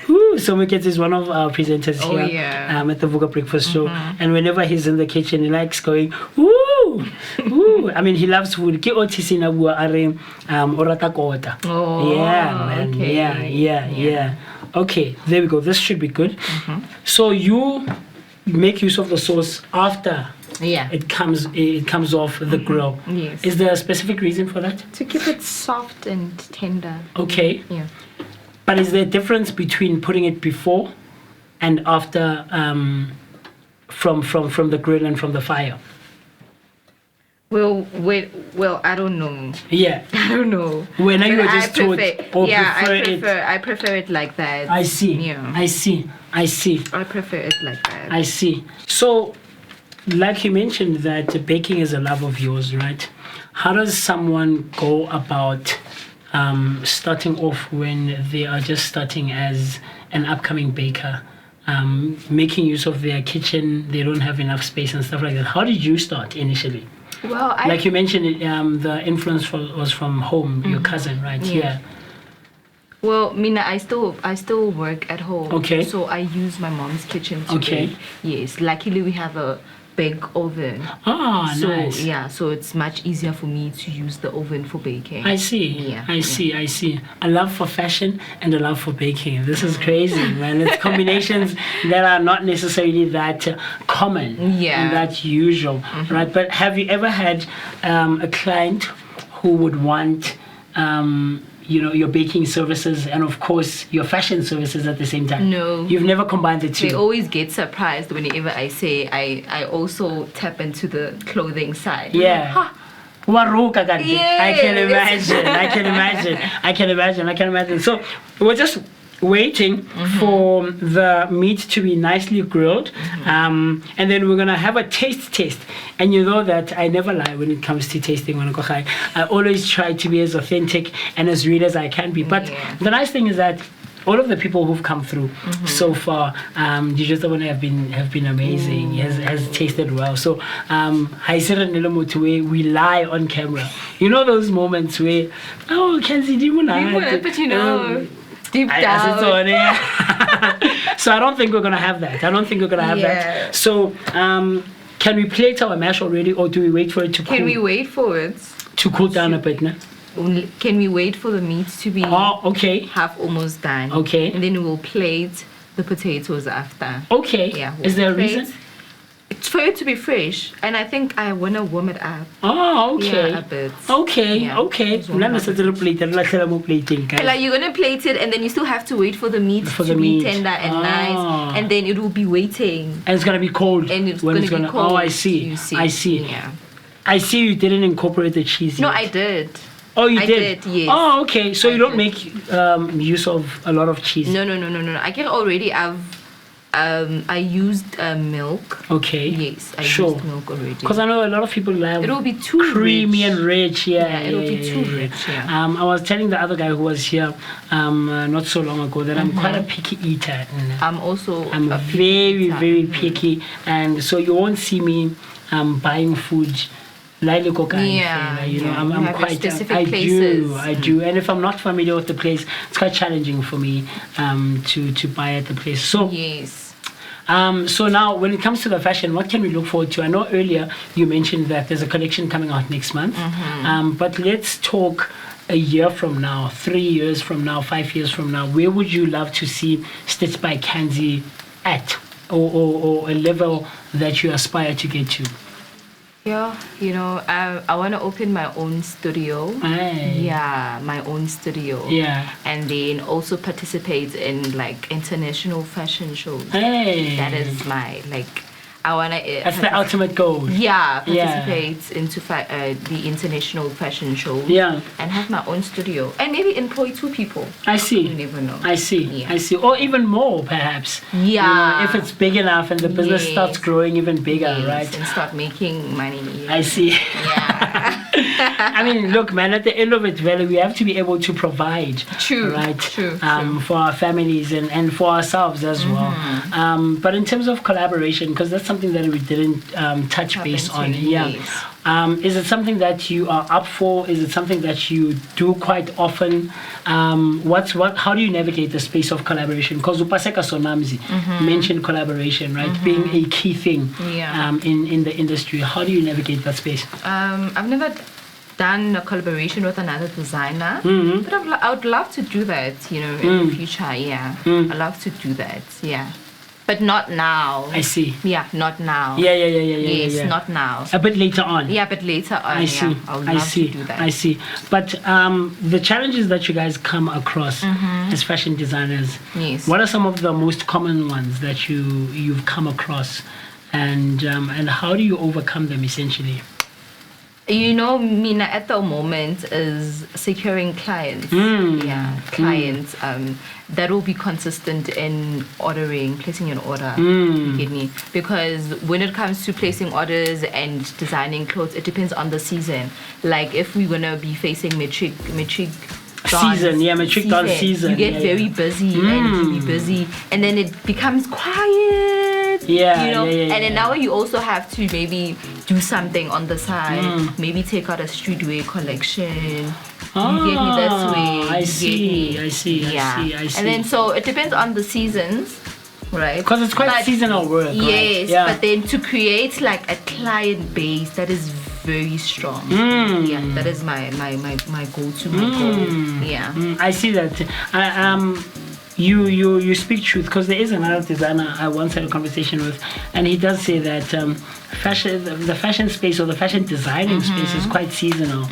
Woo! So Mkhwanazi is one of our presenters here at the Vooka Breakfast Show. And whenever he's in the kitchen, he likes going, woo! Woo! I mean, he loves food. Ke otisi na bua are orata kota. Oh, yeah, man. okay. Yeah. Okay, there we go. This should be good. So you make use of the sauce after it comes off the grill. Yes. Is there a specific reason for that? To keep it soft and tender. Okay. Yeah. But is there a difference between putting it before and after from the grill and from the fire? Well, I don't know. Yeah. I don't know. When you were just taught or I prefer it like that. I see. Yeah. I see. I prefer it like that. I see. So, like you mentioned that baking is a love of yours, right? How does someone go about starting off when they are just starting as an upcoming baker, making use of their kitchen, they don't have enough space and stuff like that? How did you start initially? Well, like you mentioned, the influence was from home, your cousin, right? Yeah. Well, Mina, I still work at home. Okay. So I use my mom's kitchen to bake. Yes. Luckily, we have a big oven. Ah, so, nice. Yeah, so it's much easier for me to use the oven for baking. I see. I see. A love for fashion and a love for baking. This is crazy, man. It's combinations that are not necessarily that common and that usual, right? But have you ever had a client who would want your baking services and of course your fashion services at the same time? No. You've never combined the two? They always get surprised whenever I say I also tap into the clothing side. Yeah. Waruka kanti. I can Yes. imagine. So we're just waiting for the meat to be nicely grilled, and then we're gonna have a taste test. And you know that I never lie when it comes to tasting. I always try to be as authentic and as real as I can be. But the nice thing is that all of the people who've come through so far, you just have been amazing. Has tasted well. So we lie on camera. You know those moments where Kenzie, But you know, deep down. So I don't think we're gonna have that. Yeah. So can we plate our mash already, or do we wait for it to cool? Can we wait for it? To cool down a bit, no? Can we wait for the meat to be half almost done? Okay. And then we'll plate the potatoes after. Okay. Yeah. Is there a plate. reason? It's for it to be fresh, and I think I want to warm it up. Oh, okay. Yeah, a bit. Okay, Yeah. okay. Just warm it up a bit. Plating, guys. Like you're gonna plate it, and then you still have to wait for the meat to be tender and nice, and then it will be waiting. And it's gonna be cold. And it's when gonna be cold. Oh, I see. You see. I see. Yeah. I see you didn't incorporate the cheese. No, yet. I did. Oh, you I did? did, yes. Oh, okay. So I you don't did. make use of a lot of cheese. No. I can already have. I used milk. Okay. Yes, I Sure. used milk already. Because I know a lot of people love It'll be too creamy rich. and rich. Yeah, It'll be too rich. Yeah. I was telling the other guy who was here not so long ago that I'm quite a picky eater. I'm also. I'm a very, picky very eater. picky, and so you won't see me buying food. Yeah, you know, yeah. I'm You have your quite. specific I places. do, and if I'm not familiar with the place, it's quite challenging for me to buy at the place. So Yes. So now, when it comes to the fashion, what can we look forward to? I know earlier you mentioned that there's a collection coming out next month, but let's talk a year from now, 3 years from now, 5 years from now. Where would you love to see Stitched by Kanzi at, or a level that you aspire to get to? Yeah, you know, I want to open my own studio. Aye. Yeah, my own studio. Yeah. And then also participate in like international fashion shows. Hey. That is my I want to. That's the ultimate goal. Yeah, Yeah. participate into the international fashion shows. Yeah. And have my own studio, and maybe employ 2 people. I see. You never know. I see. Yeah. I see. Or even more, perhaps. Yeah. You know, if it's big enough and the business Yes. starts growing even bigger, Yes, right? and start making money. I see. Yeah. I mean, look, man, at the end of it, Vele, we have to be able to provide, True, right? true. For our families and for ourselves as well. But in terms of collaboration, because that's something that we didn't touch base on. Yeah. Yes. Is it something that you are up for? Is it something that you do quite often? How do you navigate the space of collaboration? Because Upaseka Sonamzi mentioned collaboration, right? Being a key thing Yeah. in the industry. How do you navigate that space? I've never done a collaboration with another designer, but I would love to do that, you know, in the future. Yeah, I'd love to do that. Yeah, but not now. I see. Yeah, not now. Yeah. Yes, yeah. not now. A bit later on. Yeah, but later on. I see. Yeah, I would love to do that. I see. But the challenges that you guys come across as fashion designers, Yes. what are some of the most common ones that you've come across, and how do you overcome them essentially? You know, Mina, at the moment is securing clients. Yeah, clients that will be consistent in placing an order. You get me? Because when it comes to placing orders and designing clothes, it depends on the season. Like if we're gonna be facing matric dance matric dance season. You get very busy and really busy, and then it becomes quiet. Yeah, you know. yeah. And then now you also have to maybe do something on the side. Maybe take out a streetwear collection. You get me? That's way. I see. Yeah. And then so it depends on the seasons. Right, because it's quite seasonal work. Yes, right? Yeah. But then to create like a client base that is very strong. Yeah, that is my go-to, my goal. Yeah. I see that. You speak truth, because there is another designer I once had a conversation with, and he does say that the fashion space or the fashion designing space is quite seasonal.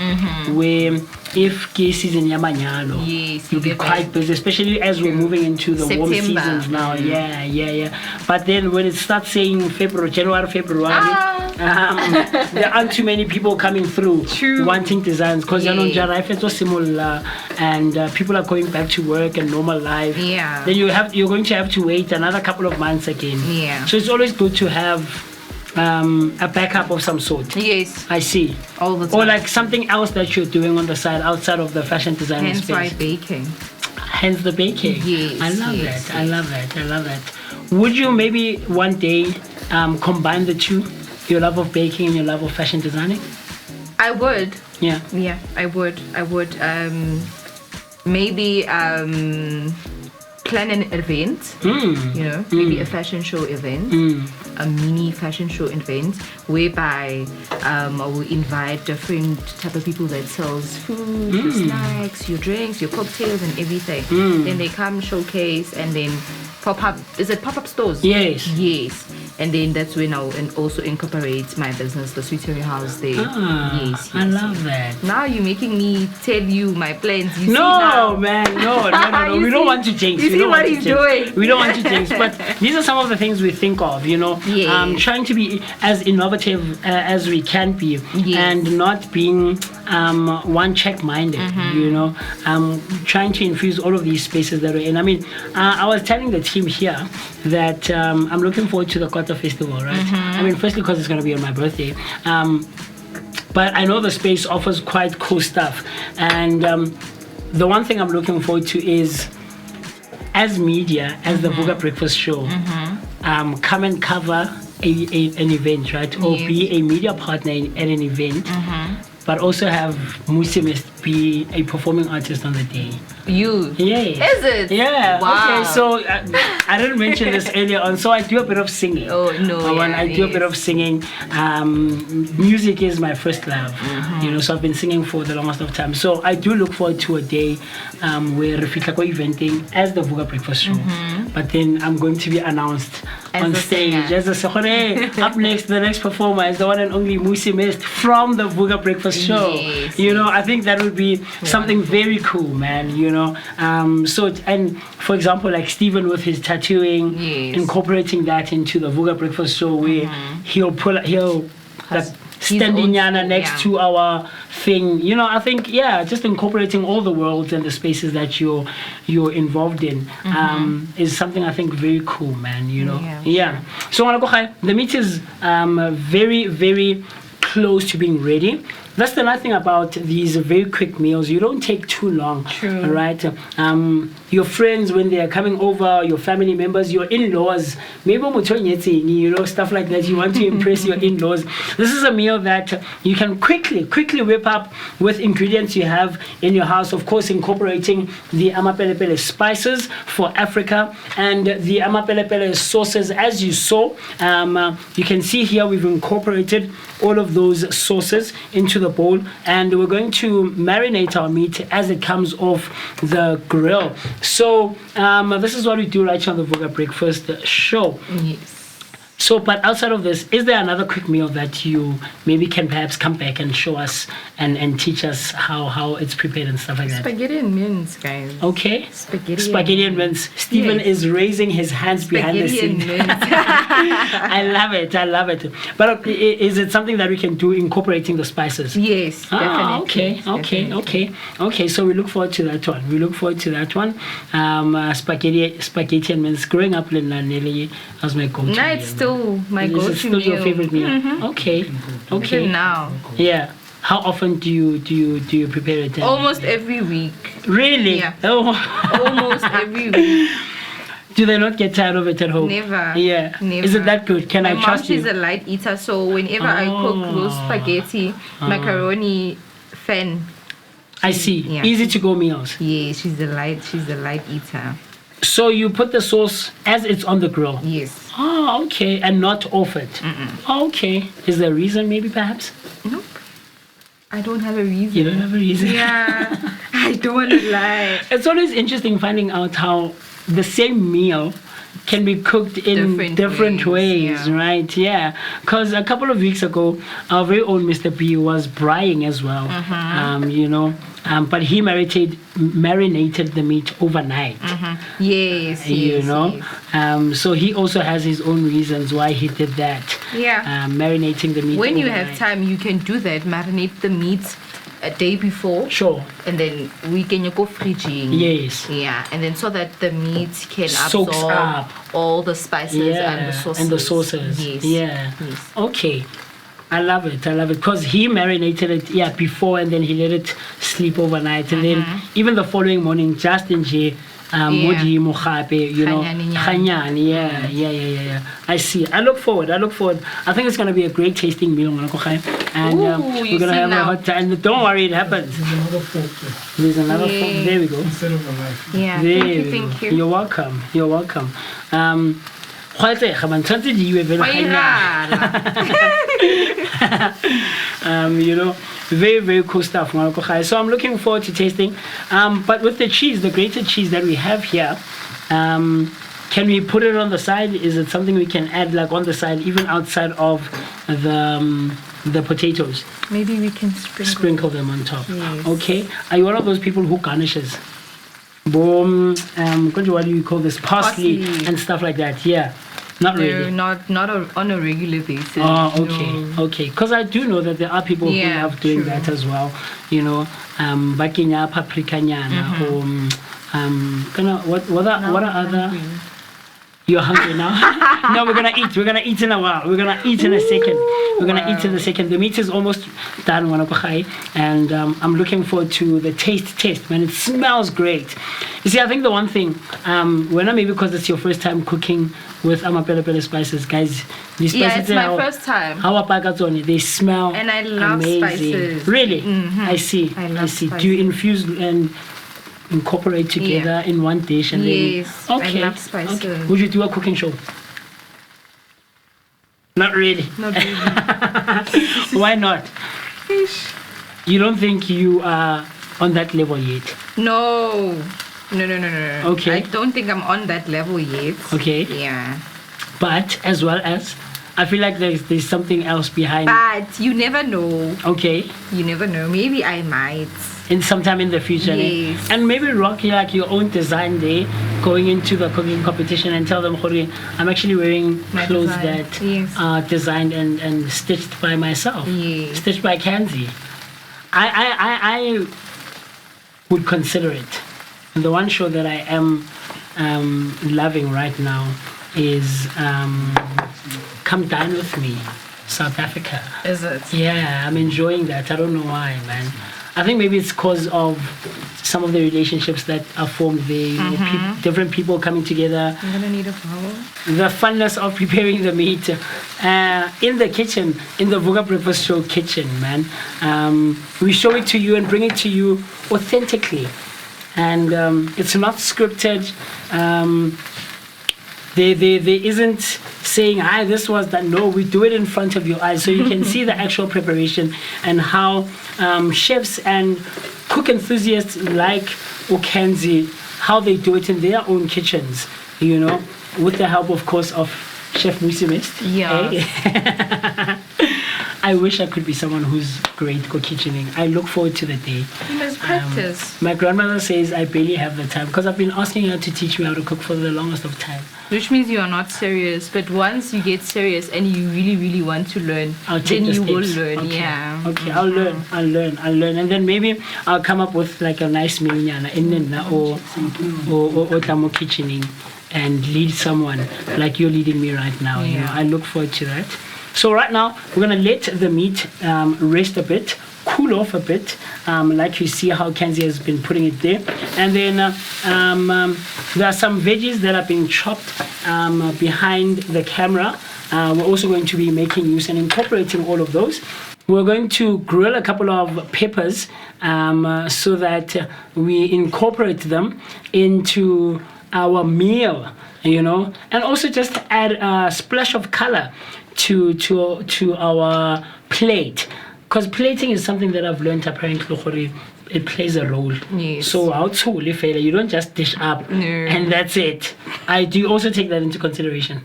Where if gay season yamanyalo, yes, you'll be quite busy, especially as we're moving into the warm seasons now. Yeah. But then when it starts saying January, February, there aren't too many people coming through wanting designs because Yeah. and people are going back to work and normal life. Yeah. Then you're going to have to wait another couple of months again. Yeah. So it's always good to have a backup of some sort. Yes. I see. All the time. Or like something else that you're doing on the side outside of the fashion design Hence space. why baking. Hence the baking. Yes, I love yes, that. I love that. I love that. Would you maybe one day combine the two, your love of baking and your love of fashion designing? I would. Yeah. Yeah, I would. Maybe plan an event. You know, maybe a fashion show event, a mini fashion show event, whereby I will invite different type of people that sells food, your snacks, your drinks, your cocktails, and everything. Then they come showcase and then pop up. Is it pop up stores? Yes. Yes. And then that's when I'll also incorporate my business, the Sweetery House there. Yes, I love that. Now you're making me tell you my plans. You see No, now. man, no. You We don't see- want to jinx. you We see don't what want to he's jinx. doing. We don't want to jinx. But these are some of the things we think of, you know. Yes. Trying to be as innovative as we can be, Yes. and not being one check minded, you know. Trying to infuse all of these spaces that we're in. I mean, I was telling the team here that I'm looking forward to the Kota Festival, right? I mean, firstly, because it's going to be on my birthday. But I know the space offers quite cool stuff. And the one thing I'm looking forward to is, as media, as the Vooka Breakfast Show, come and cover an event, right? Or be a media partner at an event. But also have Musimist be a performing artist on the day. You? Yeah. Is it? Yeah. Wow. Okay, so I didn't mention this earlier on. So I do a bit of singing. Oh, no. I do a bit of singing. Music is my first love. You know, so I've been singing for the longest of time. So I do look forward to a day where Refika go eventing as the Vooka Breakfast Show. But then I'm going to be announced As on a stage singer. as a Sokore. Up next, the next performer is the one and only Musi Mist from the Vooka Breakfast Show. Yes, You know, I think that would be something very cool, man. You know, and for example, like Stephen with his tattooing, Yes. incorporating that into the Vooka Breakfast Show, where he'll like standing own- next yeah. to our thing. You know, I think just incorporating all the worlds and the spaces that you're involved in is something I think very cool, man. You know, So the meat is very, very close to being ready. That's the nice thing about these very quick meals. You don't take too long, all right? Your friends, when they are coming over, your family members, your in-laws, maybe you know, stuff like that. You want to impress your in-laws. This is a meal that you can quickly whip up with ingredients you have in your house. Of course, incorporating the amapelepele spices for Africa and the amapelepele sauces. As you saw, you can see here we've incorporated all of those sauces into the bowl, and we're going to marinate our meat as it comes off the grill. So this is what we do right here on the Vooka Breakfast Show. Yes. So, but outside of this, is there another quick meal that you maybe can perhaps come back and show us and teach us how it's prepared and stuff like that? Spaghetti and mince, guys. Okay. Spaghetti and mince. Stephen Yes. is raising his hands behind the Spaghetti scene. and mince. I love it. But is it something that we can do incorporating the spices? Yes, definitely. Okay. So we look forward to that one. Spaghetti and mince. Growing up in Nelly was my go-to. No, it's still my Is go-to it still your meal. favorite meal? Okay. Even now. Yeah. How often do you prepare it? Almost every week. Really? Yeah. Oh. Almost every week. Do they not get tired of it at home? Never. Yeah. Never. Is it that good? Can My I mom, trust she's you? a light eater, so whenever I cook those spaghetti, macaroni, fan. I see. Yeah. Easy to go meals. Yeah, she's a light eater. So you put the sauce as it's on the grill? Yes. Oh, okay. And not off it? Oh, okay. Is there a reason maybe perhaps? Nope. I don't have a reason. You don't have a reason? Yeah. I don't want to lie. It's always interesting finding out how the same meal can be cooked in different ways, right? Yeah. Because a couple of weeks ago, our very own Mr. B was braaiing as well. You know, but he marinated the meat overnight. Yes. You know, so he also has his own reasons why he did that. Yeah. Marinating the meat. When you overnight. have time, you can do that. Marinate the meat a day before. Sure. And then we can go fridging. Yes. Yeah. And then so that the meat can Soaks absorb up all the spices and the sauces. And the sauces. Yes. Yeah. Yes. Okay. I love it. Because he marinated it, before, and then he let it sleep overnight. And then even the following morning, just in J, Modi Mohape, you know, Khanyani, yeah. I see. I look forward. I think it's going to be a great tasting meal, and we're going to have a hot time. And don't worry, it happens. There's another fork. There we go. Instead of a life. Yeah. Thank you. You're welcome. You know, very, very cool stuff. So I'm looking forward to tasting. But with the cheese, the grated cheese that we have here, can we put it on the side? Is it something we can add like on the side, even outside of the potatoes? Maybe we can sprinkle them on top. Yes. Okay. Are you one of those people who garnishes? Boom. What do you call this? Parsley and stuff like that. Yeah. Not really. Not on a regular basis. Oh, okay. Because I do know that there are people who love doing that as well. You know, bakinya paprika nyana, what are other? You're hungry now? No, we're gonna eat. We're gonna eat in a while. We're gonna eat in a second. The meat is almost done, and I'm looking forward to the taste. Man, it smells great. You see, I think the one thing, maybe because it's your first time cooking with Amapelepele spices, guys. These spices, it's my first time. How they smell and I love amazing. Spices. Really? I see. I see. Spices. Do you infuse and incorporate together in one dish? And yes. Then, okay. I love spices. Okay. Would you do a cooking show? Not really. Why not? You don't think you are on that level yet? No. Okay. I don't think I'm on that level yet. Okay. Yeah. But as well as, I feel like there's something else behind. But you never know. Okay. You never know. Maybe I might. In sometime in the future. Yes. And maybe rock like your own design day, going into the cooking competition and tell them, I'm actually wearing clothes that are designed and stitched by myself. Yes. Stitched by Kanzi. I would consider it. And the one show that I am loving right now is Come Dine With Me, South Africa. Is it? Yeah, I'm enjoying that. I don't know why, man. I think maybe it's because of some of the relationships that are formed there, you know, different people coming together. I'm gonna need a bowl. The funness of preparing the meat in the kitchen, in the Vooka Breakfast Show kitchen, man. We show it to you and bring it to you authentically. And it's not scripted. There isn't saying, this was that. No, we do it in front of your eyes so you can see the actual preparation and how chefs and cook enthusiasts like Okanzi, how they do it in their own kitchens, you know, with the help, of course, of Chef Musimist. Yeah. I wish I could be someone who's great co-kitchening. I look forward to the day. You must practice. My grandmother says I barely have the time because I've been asking her to teach me how to cook for the longest of time. Which means you are not serious. But once you get serious and you really, really want to learn, then you will learn. Okay. Yeah. Okay, I'll learn. And then maybe I'll come up with like a nice meal or tamo kitchening and lead someone like you're leading me right now. You know, I look forward to that. So right now, we're going to let the meat rest a bit, cool off a bit, like you see how Kanzi has been putting it there. And then there are some veggies that are being chopped behind the camera. We're also going to be making use and incorporating all of those. We're going to grill a couple of peppers so that we incorporate them into our meal, you know, and also just add a splash of color to our plate, because plating is something that I've learned apparently it plays a role. Yes. So how to you don't just dish up and that's it. I do also take that into consideration.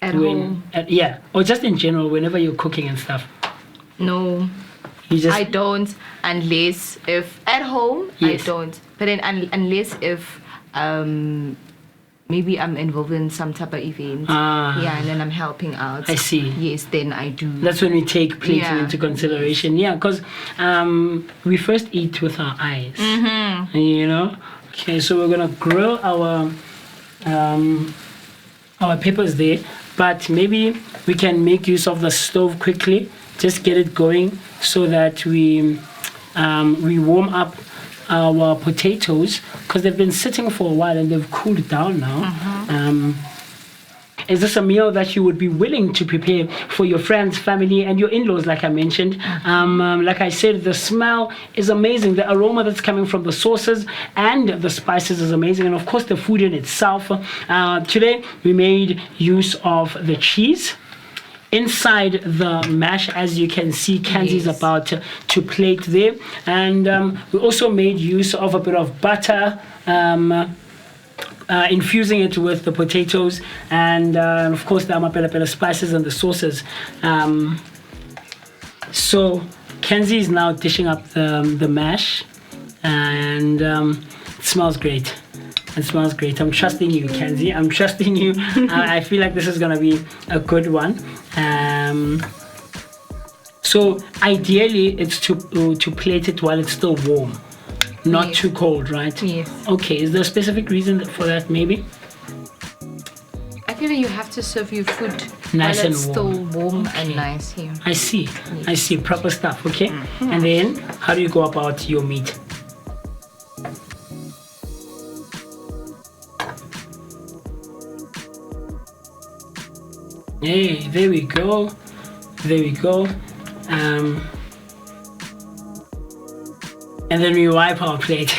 At home? Yeah, or just in general, whenever you're cooking and stuff. No. I don't, unless if at home, yes. I don't. But then unless if maybe I'm involved in some type of event. Yeah, and then I'm helping out. I see. Yes, then I do. That's when we take plating into consideration. Yeah, because we first eat with our eyes. You know? Okay, so we're going to grill our peppers there. But maybe we can make use of the stove quickly. Just get it going so that we warm up our potatoes because they've been sitting for a while and they've cooled down now. Is this a meal that you would be willing to prepare for your friends, family, and your in-laws, like I mentioned? Like I said, the smell is amazing. The aroma that's coming from the sauces and the spices is amazing. And, of course, the food in itself. Today, we made use of the cheese. Inside the mash, as you can see, Kenzie is about to plate there. And we also made use of a bit of butter, infusing it with the potatoes and, of course, the amapela spices and the sauces. So Kenzie is now dishing up the mash, and it smells great. It smells great. I'm trusting you, Kenzie. I'm trusting you. I feel like this is going to be a good one. So ideally, it's to plate it while it's still warm, not too cold, right? Yes. Okay. Is there a specific reason for that, maybe? Actually, you have to serve your food nice while and it's warm. still warm and nice here. I see. I see. Proper stuff. Okay. And then, how do you go about your meat? Hey, there we go. There we go. And then we wipe our plate.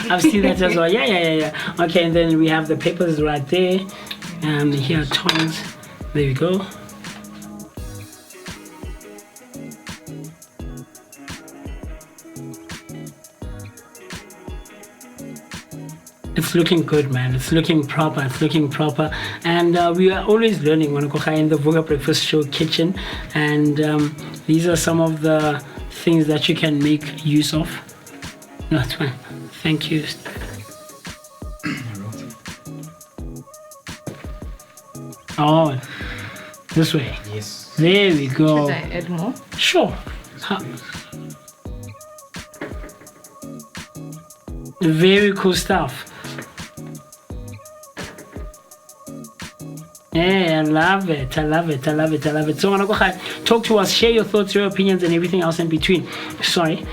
I've seen that as well. Yeah. Okay, and then we have the peppers right there. And here are tongs. There we go. It's looking good, man. It's looking proper. It's looking proper. And we are always learning in the Vooka Breakfast Show kitchen. And these are some of the things that you can make use of. No, it's fine. Thank you. Oh, this way. Yes. There we go. Should I add more? Sure. Very cool stuff. Yeah, I love it. I love it. So, talk to us, share your thoughts, your opinions, and everything else in between. Sorry.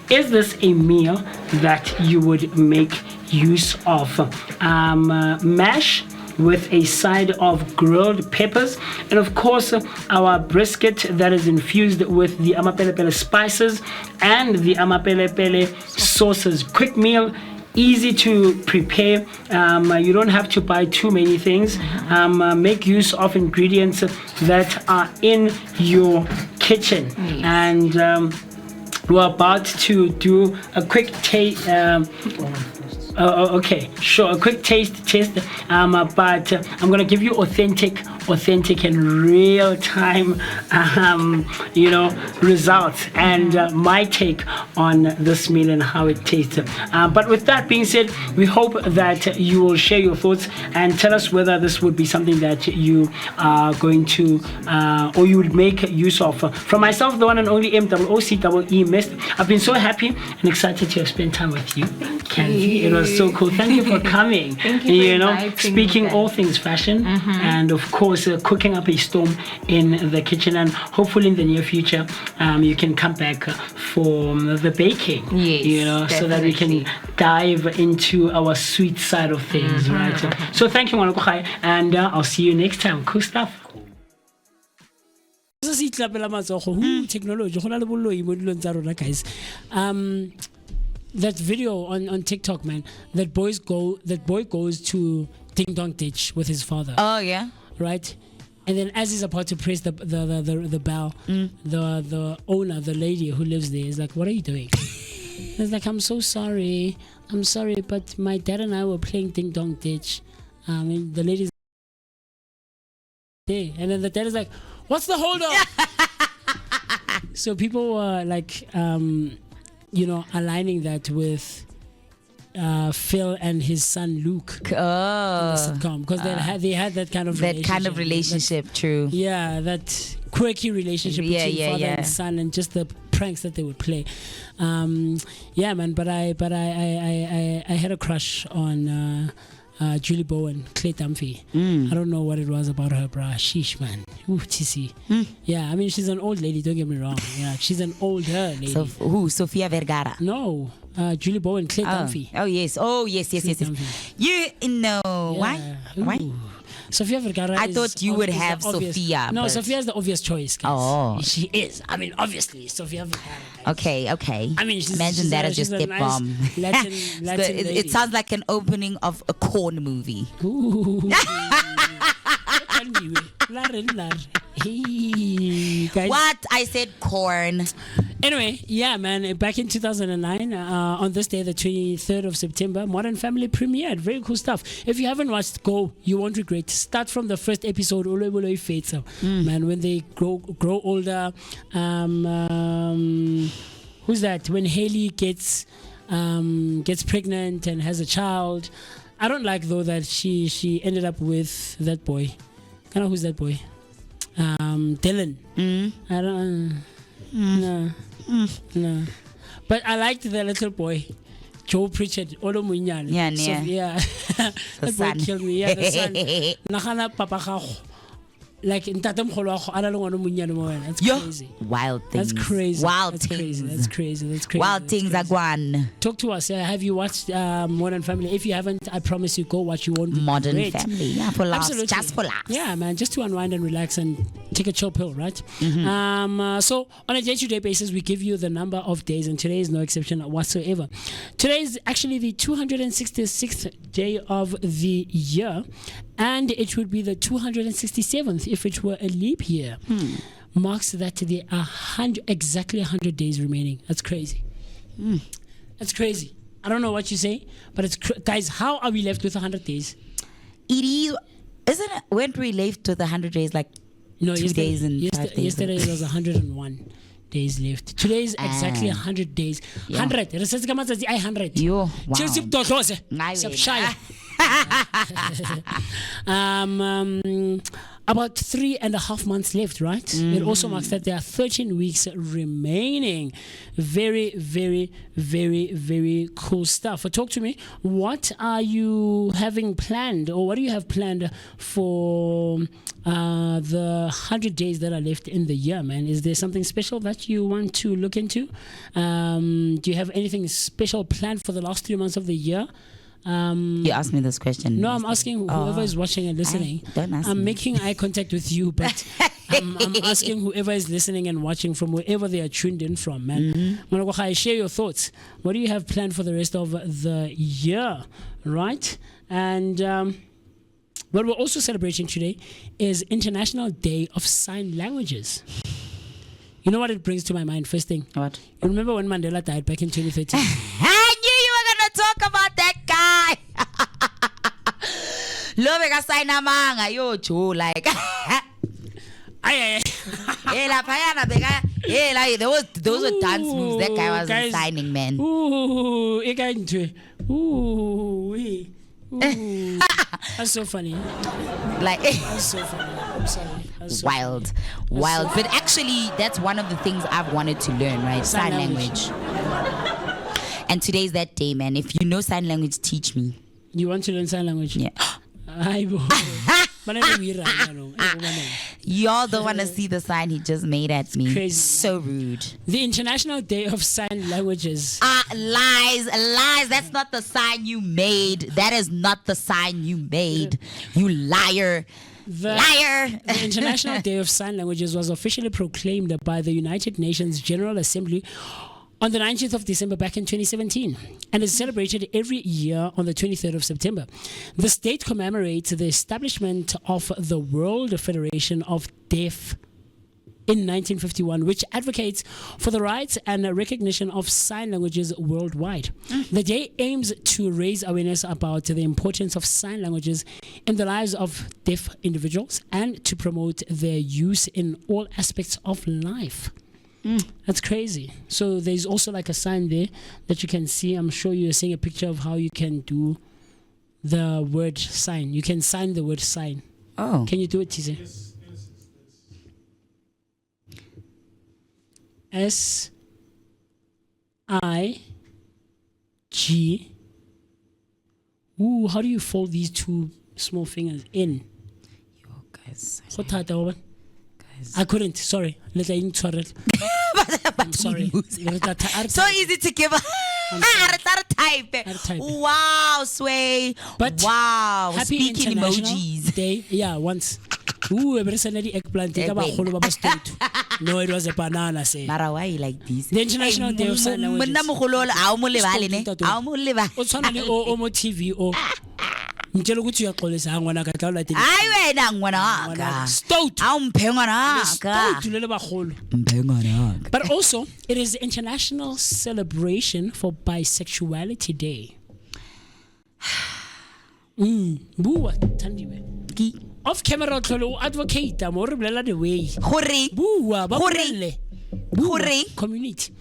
Is this a meal that you would make use of? Mash with a side of grilled peppers, and of course our brisket that is infused with the amapele spices and the amapele sauces. Quick meal, easy to prepare. You don't have to buy too many things. Make use of ingredients that are in your kitchen. And we're about to do a quick taste. Okay, sure. A quick taste, but I'm gonna give you authentic and real-time, results and my take on this meal and how it tastes. But with that being said, we hope that you will share your thoughts and tell us whether this would be something that you are going to or you would make use of. From myself, the one and only MOOCEE Mist, I've been so happy and excited to have spent time with you, Kenzie. It was so cool. Thank you for coming. Thank you for speaking all things fashion and of course cooking up a storm in the kitchen, and hopefully in the near future you can come back for the baking. Yes, so that we can dive into our sweet side of things, right? So thank you, Mkhwanazi, and I'll see you next time. Cool stuff. Technology, guys. That video on TikTok, man, that boy goes to Ding Dong Ditch with his father. Oh yeah. Right? And then as he's about to press the bell, the owner, the lady who lives there, is like, "What are you doing?" He's like, "I'm so sorry. I'm sorry, but my dad and I were playing Ding Dong Ditch." And the lady's there. And then the dad is like, "What's the hold up?" So people were like, aligning that with Phil and his son Luke in the sitcom, because they had that kind of relationship. True. Yeah, that quirky relationship between father and son, and just the pranks that they would play. Yeah, man. But I had a crush on Julie Bowen, Clay Dunphy. I don't know what it was about her, bruh. Sheesh, man. Ooh, TC. Yeah, I mean, she's an old lady, don't get me wrong. Yeah, she's an older lady. So who? Sofia Vergara? No. Julie Bowen, Clay Dunphy. Oh, yes. You know. Yeah. Why? Sophia Vergara. I thought you would have Sophia. No, Sophia is the obvious choice, guys. Oh. She is. I mean, obviously, Sophia Vergara. Okay. I mean, imagine that as your stepmom. Nice Latin lady. It sounds like an opening of a corn movie. Ooh. Guys. What? I said corn. Anyway, yeah, man. Back in 2009, on this day, the 23rd of September, Modern Family premiered. Very cool stuff. If you haven't watched, go. You won't regret. Start from the first episode. Man, when they grow older. Who's that? When Haley gets pregnant and has a child. I don't like though that she ended up with that boy. Kind of who's that boy? Dylan. I don't. No. But I liked the little boy, Joe Pritchard. Odo Munyan. Yeah. That boy killed me. Yeah, the son. Nakana papa gago. Like in Tatum Holo, I don't know what that's crazy. Wild things. That's crazy. Wild things. That's crazy. Wild things are gone. Talk to us. Have you watched Modern Family? If you haven't, I promise you, go watch. You won't be Modern great. Family. Yeah, for laughs. Absolutely. Just for laughs. Yeah, man. Just to unwind and relax and take a chill pill, right? So on a day-to-day basis, we give you the number of days, and today is no exception whatsoever. Today is actually the 266th day of the year, and it would be the 267th if it were a leap year. Marks that there are exactly 100 days remaining. That's crazy. That's crazy. I don't know what you say, but it's guys. How are we left with 100 days? It is, isn't it? Weren't we left with 100 days? Like 2 days and 5 days. Yesterday it was 101 days left. Today is exactly 100 days. 100. 100. Yo, wow. About 3.5 months left, right? It also marks that there are 13 weeks remaining. Very, very, very, very cool stuff. So talk to me. What are you having planned, or what do you have planned for the 100 days that are left in the year, man? Is there something special that you want to look into? Do you have anything special planned for the last 3 months of the year? You asked me this question. No, I'm asking whoever is watching and listening. I'm making eye contact with you, but I'm asking whoever is listening and watching from wherever they are tuned in from, man. Share your thoughts. What do you have planned for the rest of the year, right? And what we're also celebrating today is International Day of Sign Languages. You know what it brings to my mind? First thing. What? You remember when Mandela died back in 2013? I knew you were going to talk about that guy. Love sign amanga yo Joe like. Those were dance moves. That guy wasn't signing, man. That's so funny. Like that's so funny. I'm sorry. Wild. But actually, that's one of the things I've wanted to learn, right? Sign language. And today's that day, man. If you know sign language, teach me. You want to learn sign language? Yeah. Y'all don't want to see the sign he just made at me. Crazy. So rude. The International Day of Sign Languages. Lies. That's not the sign you made. That is not the sign you made. You liar. Liar. The International Day of Sign Languages was officially proclaimed by the United Nations General Assembly on the 19th of December back in 2017 and is celebrated every year on the 23rd of September. This date commemorates the establishment of the World Federation of Deaf in 1951, which advocates for the rights and recognition of sign languages worldwide. The day aims to raise awareness about the importance of sign languages in the lives of deaf individuals and to promote their use in all aspects of life. That's crazy. So there's also like a sign there that you can see. I'm sure you're seeing a picture of how you can do the word sign. You can sign the word sign. Oh. Can you do it, Tise? Yes. S-I-G. Ooh, how do you fold these two small fingers in? Yo, guys. Guys. I couldn't. Sorry. I'm sorry. So easy to give a type. Wow, Sway. But wow. Happy Speaking International emojis. Day. Yeah, once. Ooh, eggplant. No, it was a banana. Say. Mara, why you like this? The International Day of Sign Languages. Omo TV or ngitshela ukuthi uyaxolisa ngwana ka tla latela hayi wena ngwana stout ngwana stout lele bagolo but also it is the International Celebration for Bisexuality Day. Bua Tandiwe off camera tlholo advocate mo re bolela the way gore bua ba gore community.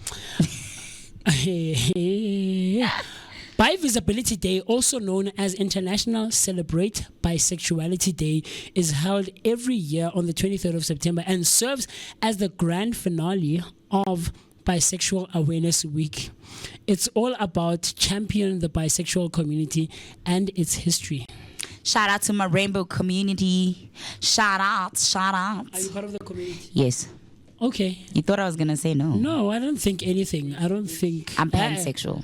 Bi-Visibility Day, also known as International Celebrate Bisexuality Day, is held every year on the 23rd of September and serves as the grand finale of Bisexual Awareness Week. It's all about championing the bisexual community and its history. Shout out to my rainbow community. Shout out. Are you part of the community? Yes. Okay. You thought I was going to say no? No, I don't think anything. I don't think... I'm pansexual.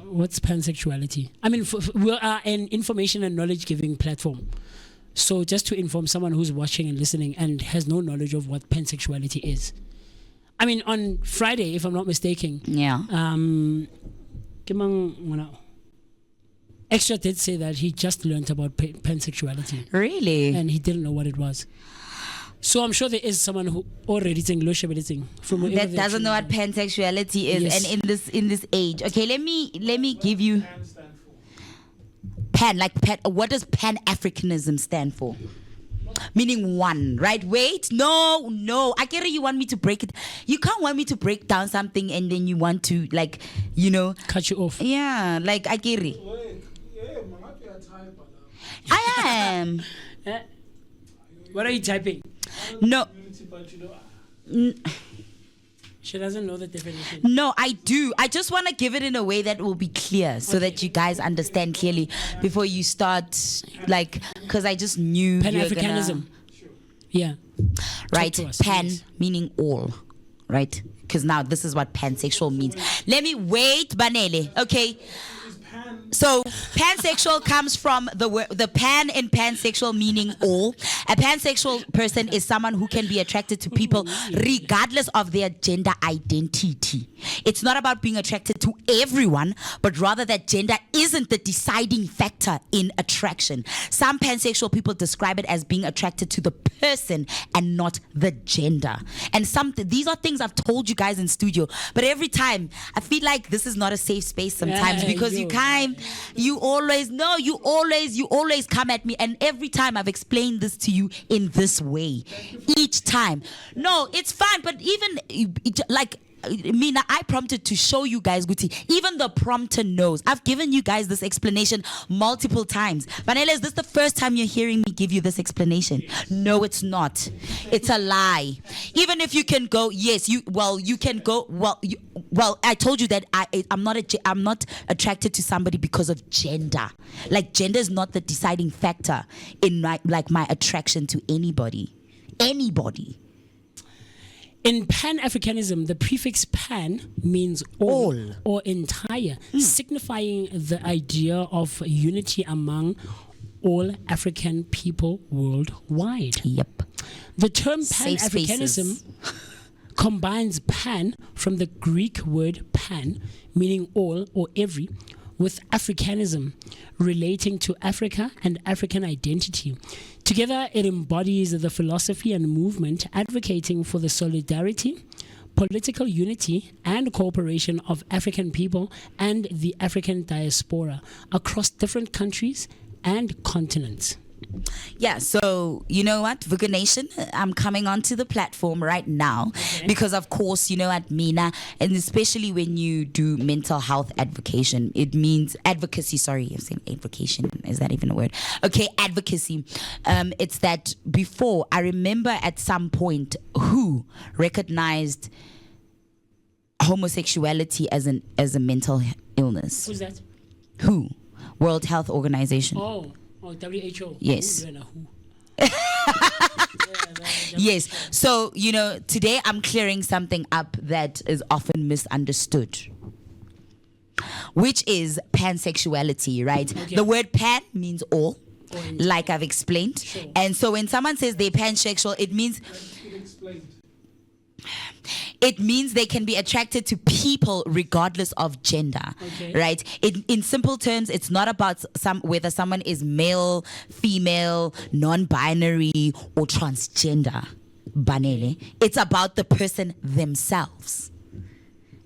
What's pansexuality? I mean, we are an information and knowledge giving platform. So just to inform someone who's watching and listening and has no knowledge of what pansexuality is. I mean, on Friday, if I'm not mistaken. Yeah. Extra did say that he just learned about pansexuality. Really? And he didn't know what it was. So I'm sure there is someone who already English from that doesn't know what pansexuality is, yes. And in this age. Okay, let me give you pan. What does Pan-Africanism stand for? Meaning one, right? Wait, no. I get it. You want me to break it. You can't want me to break down something and then you want to cut you off. Yeah, I get it. I am. What are you typing? No. She doesn't know the definition. No, I do. I just want to give it in a way that will be clear so that you guys understand clearly before you start, because I just knew Pan-Africanism. Yeah. Right. Pan meaning all. Right? Because now this is what pansexual means. Let me wait, Banele. Okay. So pansexual comes from the pan in pansexual meaning all. A pansexual person is someone who can be attracted to people regardless of their gender identity. It's not about being attracted to everyone, but rather that gender isn't the deciding factor in attraction. Some pansexual people describe it as being attracted to the person and not the gender. And these are things I've told you guys in studio, but every time I feel like this is not a safe space sometimes because you always come at me, and every time I've explained this to you in this way. Each time. No, it's fine, but even Mina, I prompted to show you guys, Guti. Even the prompter knows. I've given you guys this explanation multiple times. Vanilla, is this the first time you're hearing me give you this explanation? No, it's not. It's a lie. Even if you can go, yes, you can go. I told you that I'm not attracted to somebody because of gender. Gender is not the deciding factor in my attraction to anybody. Anybody. In Pan-Africanism, the prefix pan means all or entire, signifying the idea of unity among all African people worldwide. Yep. The term Pan-Africanism combines pan from the Greek word pan, meaning all or every, with Africanism relating to Africa and African identity. Together, it embodies the philosophy and movement advocating for the solidarity, political unity, and cooperation of African people and the African diaspora across different countries and continents. Yeah, so you know what, Vooka Nation, I'm coming onto the platform right now because, of course, you know what, Mina, and especially when you do mental health advocation, it means advocacy. Sorry, I'm saying advocation. Is that even a word? Okay, advocacy. It's that before, I remember at some point who recognized homosexuality as a mental illness. Who's that? Who? World Health Organization. Oh, WHO. Yes. Who? Yes. So, you know, today I'm clearing something up that is often misunderstood, which is pansexuality, right? Okay. The word pan means all, like I've explained. Sure. And so when someone says they're pansexual, it means they can be attracted to people regardless of gender, right? In simple terms, it's not about whether someone is male, female, non-binary, or transgender. Banele. It's about the person themselves,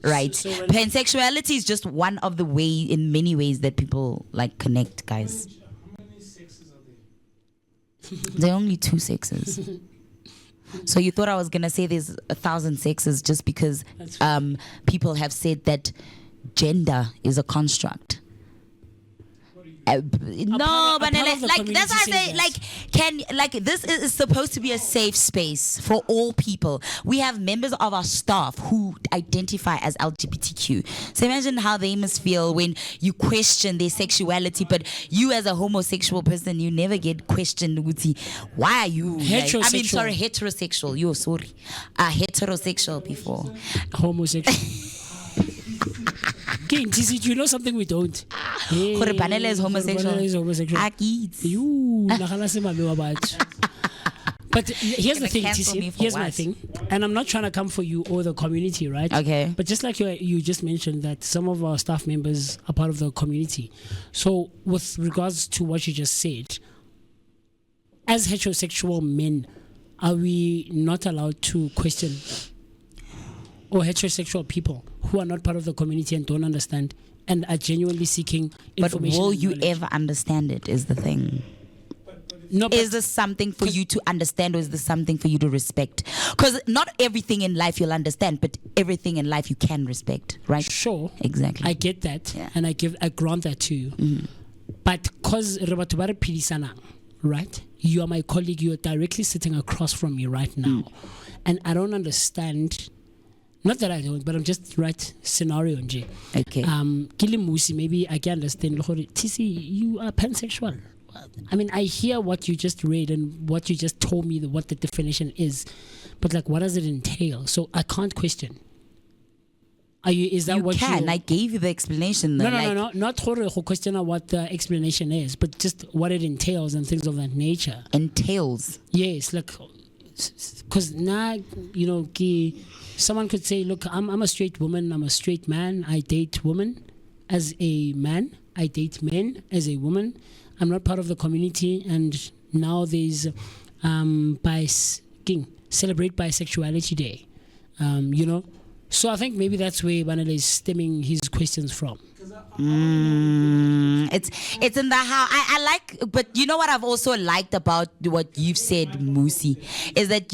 right? So pansexuality is just one of the in many ways that people like connect, guys. How many sexes are there? There are only 2 sexes. So you thought I was gonna say there's 1,000 sexes just because people have said that gender is a construct. No, but like that's why I say this is supposed to be a safe space for all people. We have members of our staff who identify as LGBTQ. So imagine how they must feel when you question their sexuality, but you as a homosexual person, you never get questioned. Why are you? Heterosexual. You're sorry, heterosexual before homosexual. King, you know something we don't. Gore Banele is homosexual. But here's the thing, TC. Here's my thing. And I'm not trying to come for you or the community, right? Okay. But just like you just mentioned that some of our staff members are part of the community. So with regards to what you just said, as heterosexual men, are we not allowed to question, or heterosexual people who are not part of the community and don't understand and are genuinely seeking information? But will you ever understand it is the thing. No, is this something for you to understand, or is this something for you to respect? Because not everything in life you'll understand, but everything in life you can respect, right? Sure. Exactly. I get that, and I grant that to you. Mm-hmm. But because right? You are my colleague, you are directly sitting across from me right now. And I don't understand. Not that I don't, but I'm just right scenario. Okay. Kilimusi, maybe I can understand. TC, you are pansexual. I mean, I hear what you just read and what you just told me, what the definition is, but like, what does it entail? So I can't question. Is that what you can? I gave you the explanation. Though. No. Not to question what the explanation is, but just what it entails and things of that nature. Entails. Yes, like, because now someone could say, look, I'm a straight woman, I'm a straight man, I date women as a man, I date men as a woman, I'm not part of the community, and now there's Celebrate Bisexuality Day, So I think maybe that's where Banele is stemming his questions from. It's in the how I like, but you know what I've also liked about what you've said, Musi, is that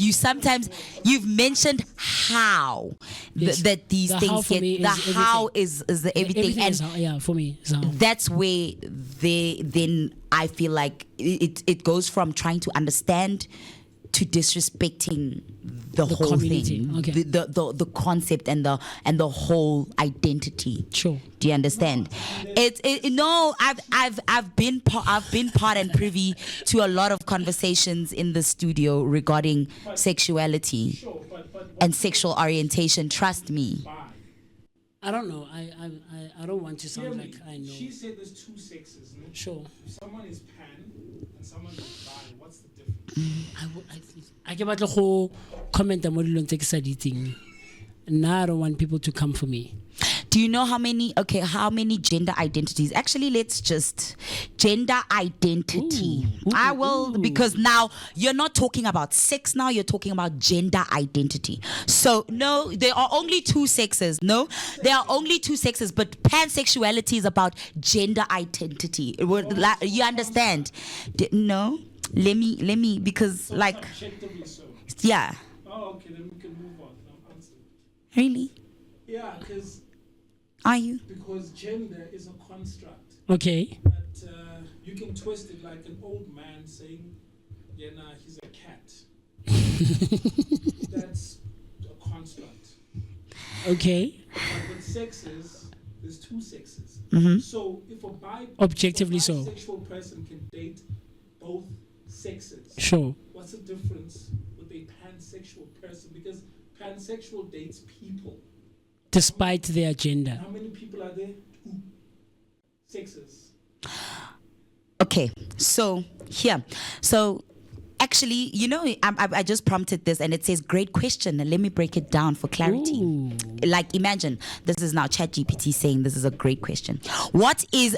you've mentioned how that these things get. The how is the everything, and for me, is how. That's where then I feel like it goes from trying to understand to disrespecting the whole community. thing, okay. the concept and the whole identity. Sure. Do you understand? I've been part and privy to a lot of conversations in the studio regarding sexuality and sexual orientation. Trust me. I don't know. I don't want to sound like I know. She said there's 2 sexes. No? Sure. If someone is pan and someone is bi, what's the difference? I ke batla go comment mo dilong tse ke sa di itseng. Now I don't want people to come for me. Do you know how many gender identities? Actually, let's just gender identity. I will, because now you're not talking about sex, now you're talking about gender identity. So no, there are only two sexes. No, there are only two sexes, but pansexuality is about gender identity. You understand? No? Let me, because like, Objectively so. yeah. Oh, okay, then we can move on. I'm answering. Really? Yeah, because Are you? gender is a construct. Okay. But you can twist it like an old man saying, yeah, nah, he's a cat. That's a construct. Okay. But with sexes, there's two sexes. Mm-hmm. So if a Objectively so. bisexual person can date both sexes, Sure. what's the difference with a pansexual person? Because pansexual dates people. Despite their gender. How many people are there? Two sexes. Okay, so here. So actually, you know, I just prompted this and it says, great question. And let me break it down for clarity. Ooh. Like, imagine, this is now ChatGPT saying this is a great question. What is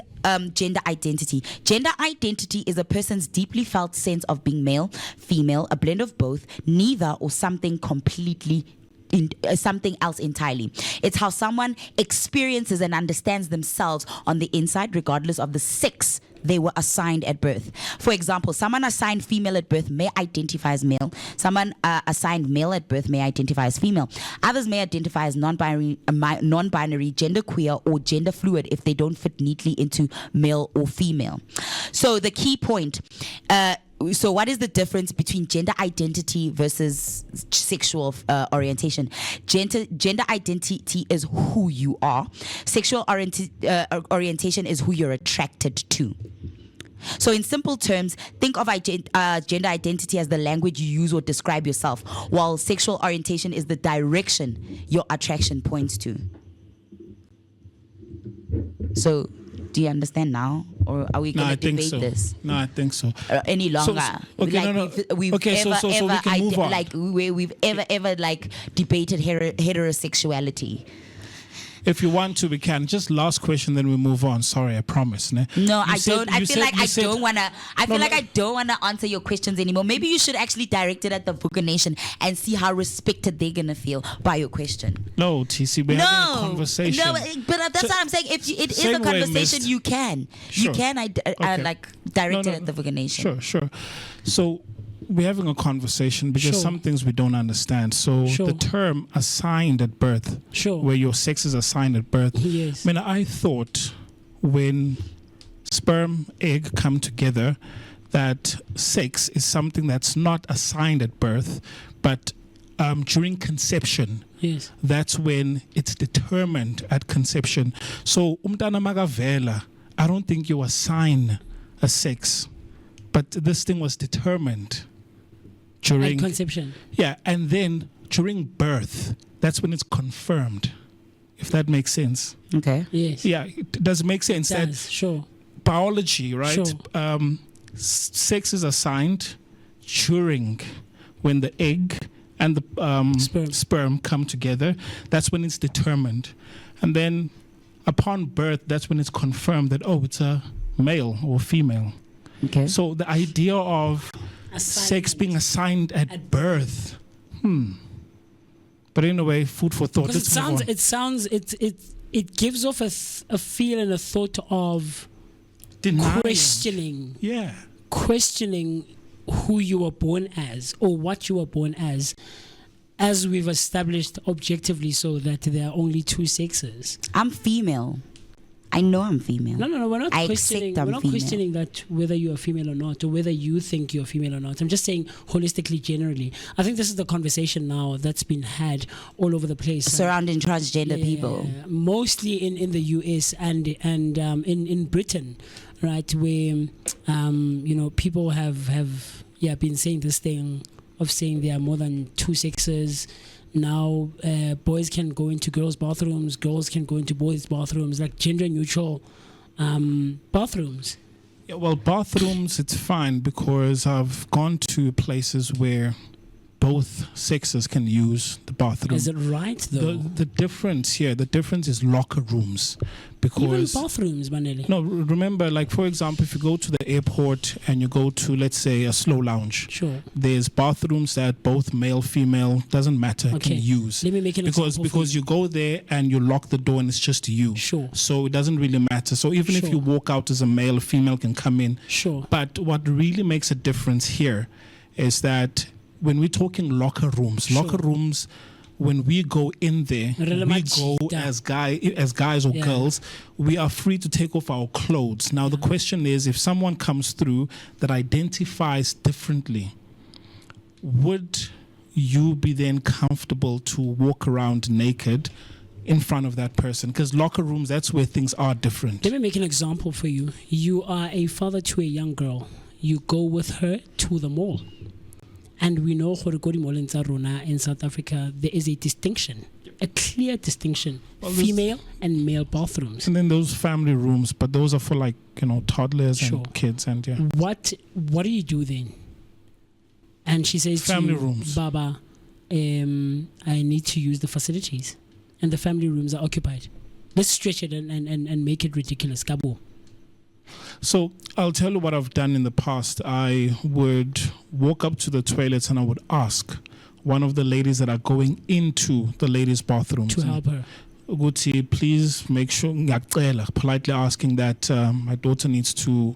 gender identity? Gender identity is a person's deeply felt sense of being male, female, a blend of both, neither, or something completely something else entirely. It's how someone experiences and understands themselves on the inside, regardless of the sex they were assigned at birth. For example, someone assigned female at birth may identify as male. Someone assigned male at birth may identify as female. Others may identify as non-binary, genderqueer, or gender fluid if they don't fit neatly into male or female. So the key point. So what is the difference between gender identity versus sexual orientation? Gender identity is who you are. Sexual orientation is who you're attracted to. So in simple terms, think of gender identity as the language you use or describe yourself, while sexual orientation is the direction your attraction points to. So do you understand now? Or are we going to debate this? No, I think so. Any longer? We've we can move on. Like we've ever like debated heterosexuality. If you want to, we can. Just last question, then we move on. Sorry, I promise. Ne? No, I don't. I feel like I don't wanna. I feel like I don't wanna answer your questions anymore. Maybe you should actually direct it at the Vooka Nation and see how respected they're gonna feel by your question. No, TC, we're having a conversation. No, but that's what I'm saying. If it is a conversation, you can. Sure. You can. Okay. Like direct it at the Vooka Nation. Sure. So we're having a conversation because some things we don't understand. So the term assigned at birth, where your sex is assigned at birth. Yes. I mean, I thought when sperm, egg come together, that sex is something that's not assigned at birth, but during conception. Yes. That's when it's determined at conception. So umntana magavela, I don't think you assign a sex, but this thing was determined during conception. Yeah, and then during birth, that's when it's confirmed. If that makes sense. Okay. Yes. Yeah, it does make sense. It does, sure. Biology, right? Sure. Sex is assigned during when the egg and the sperm come together. That's when it's determined. And then upon birth, that's when it's confirmed that, oh, it's a male or female. Okay. So the idea of sex being assigned at birth. But in a way, food for thought. Because it gives off a feel and a thought of denying. Questioning. Yeah. Questioning who you were born as or what you were born as we've established objectively, so that there are only two sexes. I'm female. I know I'm female. No, we're not questioning. We're not female. questioning that whether you are female or not, or whether you think you're female or not. I'm just saying holistically, generally. I think this is the conversation now that's been had all over the place surrounding transgender people, mostly in the US and in Britain, right? Where people have been saying this thing of saying there are more than two sexes. Now boys can go into girls' bathrooms, girls can go into boys' bathrooms, like gender neutral bathrooms. Yeah, well, bathrooms, it's fine because I've gone to places where both sexes can use the bathroom. Is it right though? The difference is locker rooms, because even bathrooms, Manele. No, remember, like for example, if you go to the airport and you go to, let's say, a slow lounge, sure, there's bathrooms that both male, female, doesn't matter, can use. Let me make an example because you go there and you lock the door and it's just you. Sure. So it doesn't really matter. So even if you walk out as a male, a female can come in. Sure. But what really makes a difference here is that when we're talking locker rooms, when we go in there, we go as guys or girls, we are free to take off our clothes. Now the question is, if someone comes through that identifies differently, would you be then comfortable to walk around naked in front of that person? Because locker rooms, that's where things are different. Let me make an example for you. You are a father to a young girl. You go with her to the mall. And we know in South Africa, there is a distinction, a clear distinction, female and male bathrooms. And then those family rooms, but those are for toddlers and kids. And What do you do then? And she says, family rooms. Baba, I need to use the facilities. And the family rooms are occupied. Let's stretch it and make it ridiculous. Kabo. So I'll tell you what I've done in the past. I would walk up to the toilets and I would ask one of the ladies that are going into the ladies' bathrooms to help her. Guti, please make sure, politely asking that my daughter needs to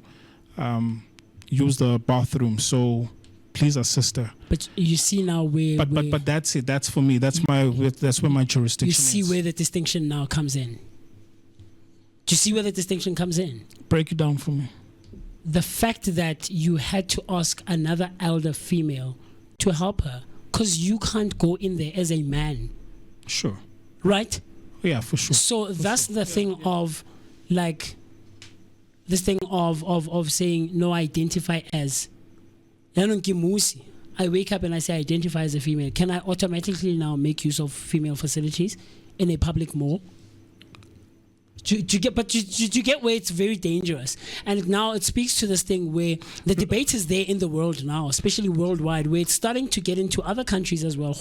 use the bathroom. So please assist her. But you see now where. But that's it. That's for me. That's where my jurisdiction is. You see where the distinction now comes in. Do you see where the distinction comes in? Break it down for me. The fact that you had to ask another elder female to help her because you can't go in there as a man. Sure. Right? Yeah, for sure. So that's the thing of like this thing of saying no, identify as. I wake up and I say identify as a female. Can I automatically now make use of female facilities in a public mall? Do you get where it's very dangerous? And now it speaks to this thing where the debate is there in the world now, especially worldwide, where it's starting to get into other countries as well.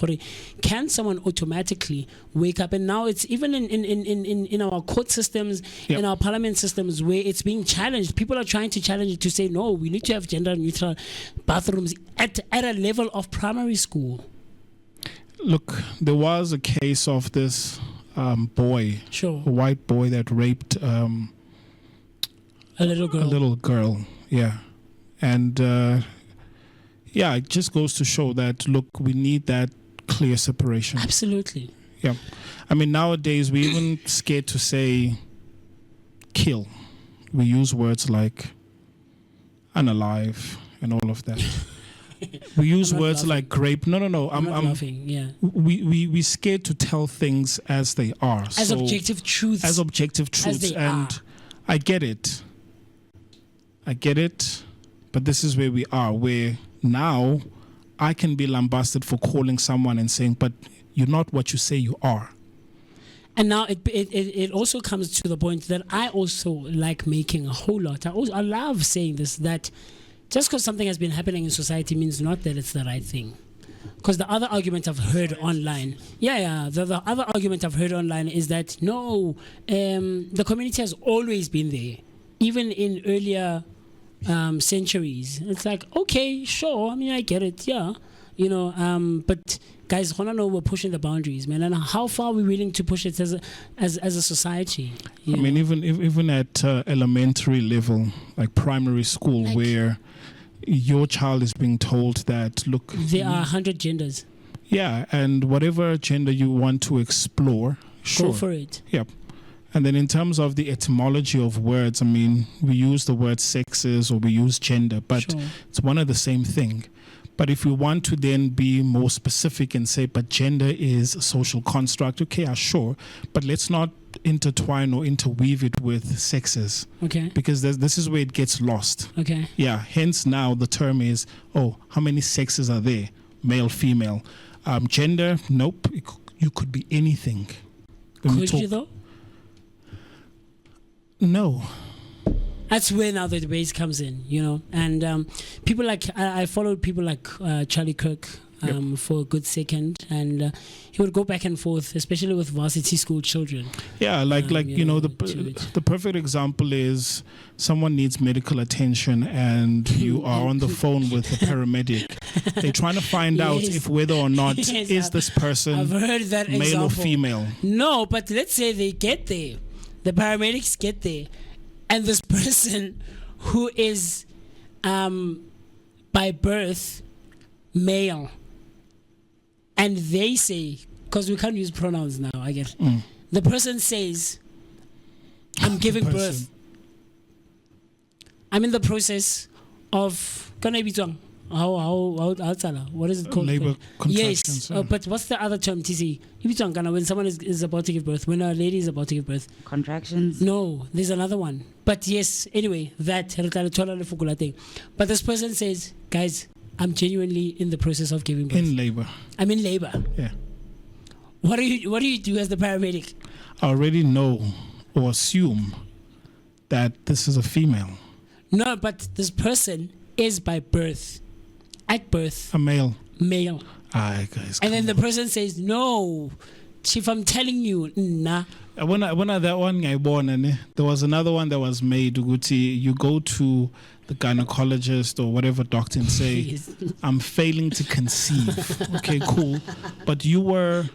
Can someone automatically wake up? And now it's even in our court systems, in our parliament systems, where it's being challenged. People are trying to challenge it to say, no, we need to have gender neutral bathrooms at a level of primary school. Look, there was a case of this boy, a white boy that raped a little girl. Yeah. And it just goes to show that, look, we need that clear separation. Absolutely. Yeah. I mean, nowadays we're even scared to say kill. We use words like unalive and all of that. We use words like grape. No. I'm laughing. Yeah. We scared to tell things as they are. As objective truths. As objective truths. And I get it. But this is where we are, where now I can be lambasted for calling someone and saying, but you're not what you say you are. And now it also comes to the point that I also like making a whole lot. I love saying this, that just because something has been happening in society means not that it's the right thing. Because the other argument I've heard online, the other argument I've heard online is that no, the community has always been there, even in earlier centuries. It's like, okay, sure, I mean, I get it, but guys, we're pushing the boundaries, man. And how far are we willing to push it as a society? I mean, even at elementary level, like primary school, where your child is being told that, look, there are 100 genders. Yeah, and whatever gender you want to explore, sure. Go for it. Yep. And then in terms of the etymology of words, I mean, we use the word sexes or we use gender, but it's one and the same thing. But if we want to then be more specific and say, but gender is a social construct, okay, sure. But let's not intertwine or interweave it with sexes. Okay. Because this is where it gets lost. Okay. Yeah, hence now the term is, how many sexes are there? Male, female. Gender, nope. You could be anything. Could you though? No. That's where now the debate comes in, and people like I followed people like Charlie Kirk, for a good second, and he would go back and forth, especially with varsity school children. Yeah, the perfect example is someone needs medical attention and you are on the phone with a paramedic. They're trying to find out if whether or not is this person I've heard that male example. or female. No, but let's say they get there, the paramedics get there, and this person who is by birth male, and they say, because we can't use pronouns now, I guess. The person says, I'm giving birth. I'm in the process of what is it called? Labor Yes, contractions. but what's the other term, TC? When someone is about to give birth, when a lady is about to give birth. Contractions? No, there's another one. But yes, anyway, that. But this person says, guys, I'm genuinely in the process of giving birth. In labor. I'm in labor. Yeah. What do you do as the paramedic? I already know or assume that this is a female. No, but this person is by birth, at birth, a male. Male. Aye, guys. And then the person says, no, Chief, I'm telling you, nah. When I that one I born, and there was another one that was made. Uguti, you go to the gynecologist or whatever doctor and say, Yes. I'm failing to conceive. Okay, cool. But you were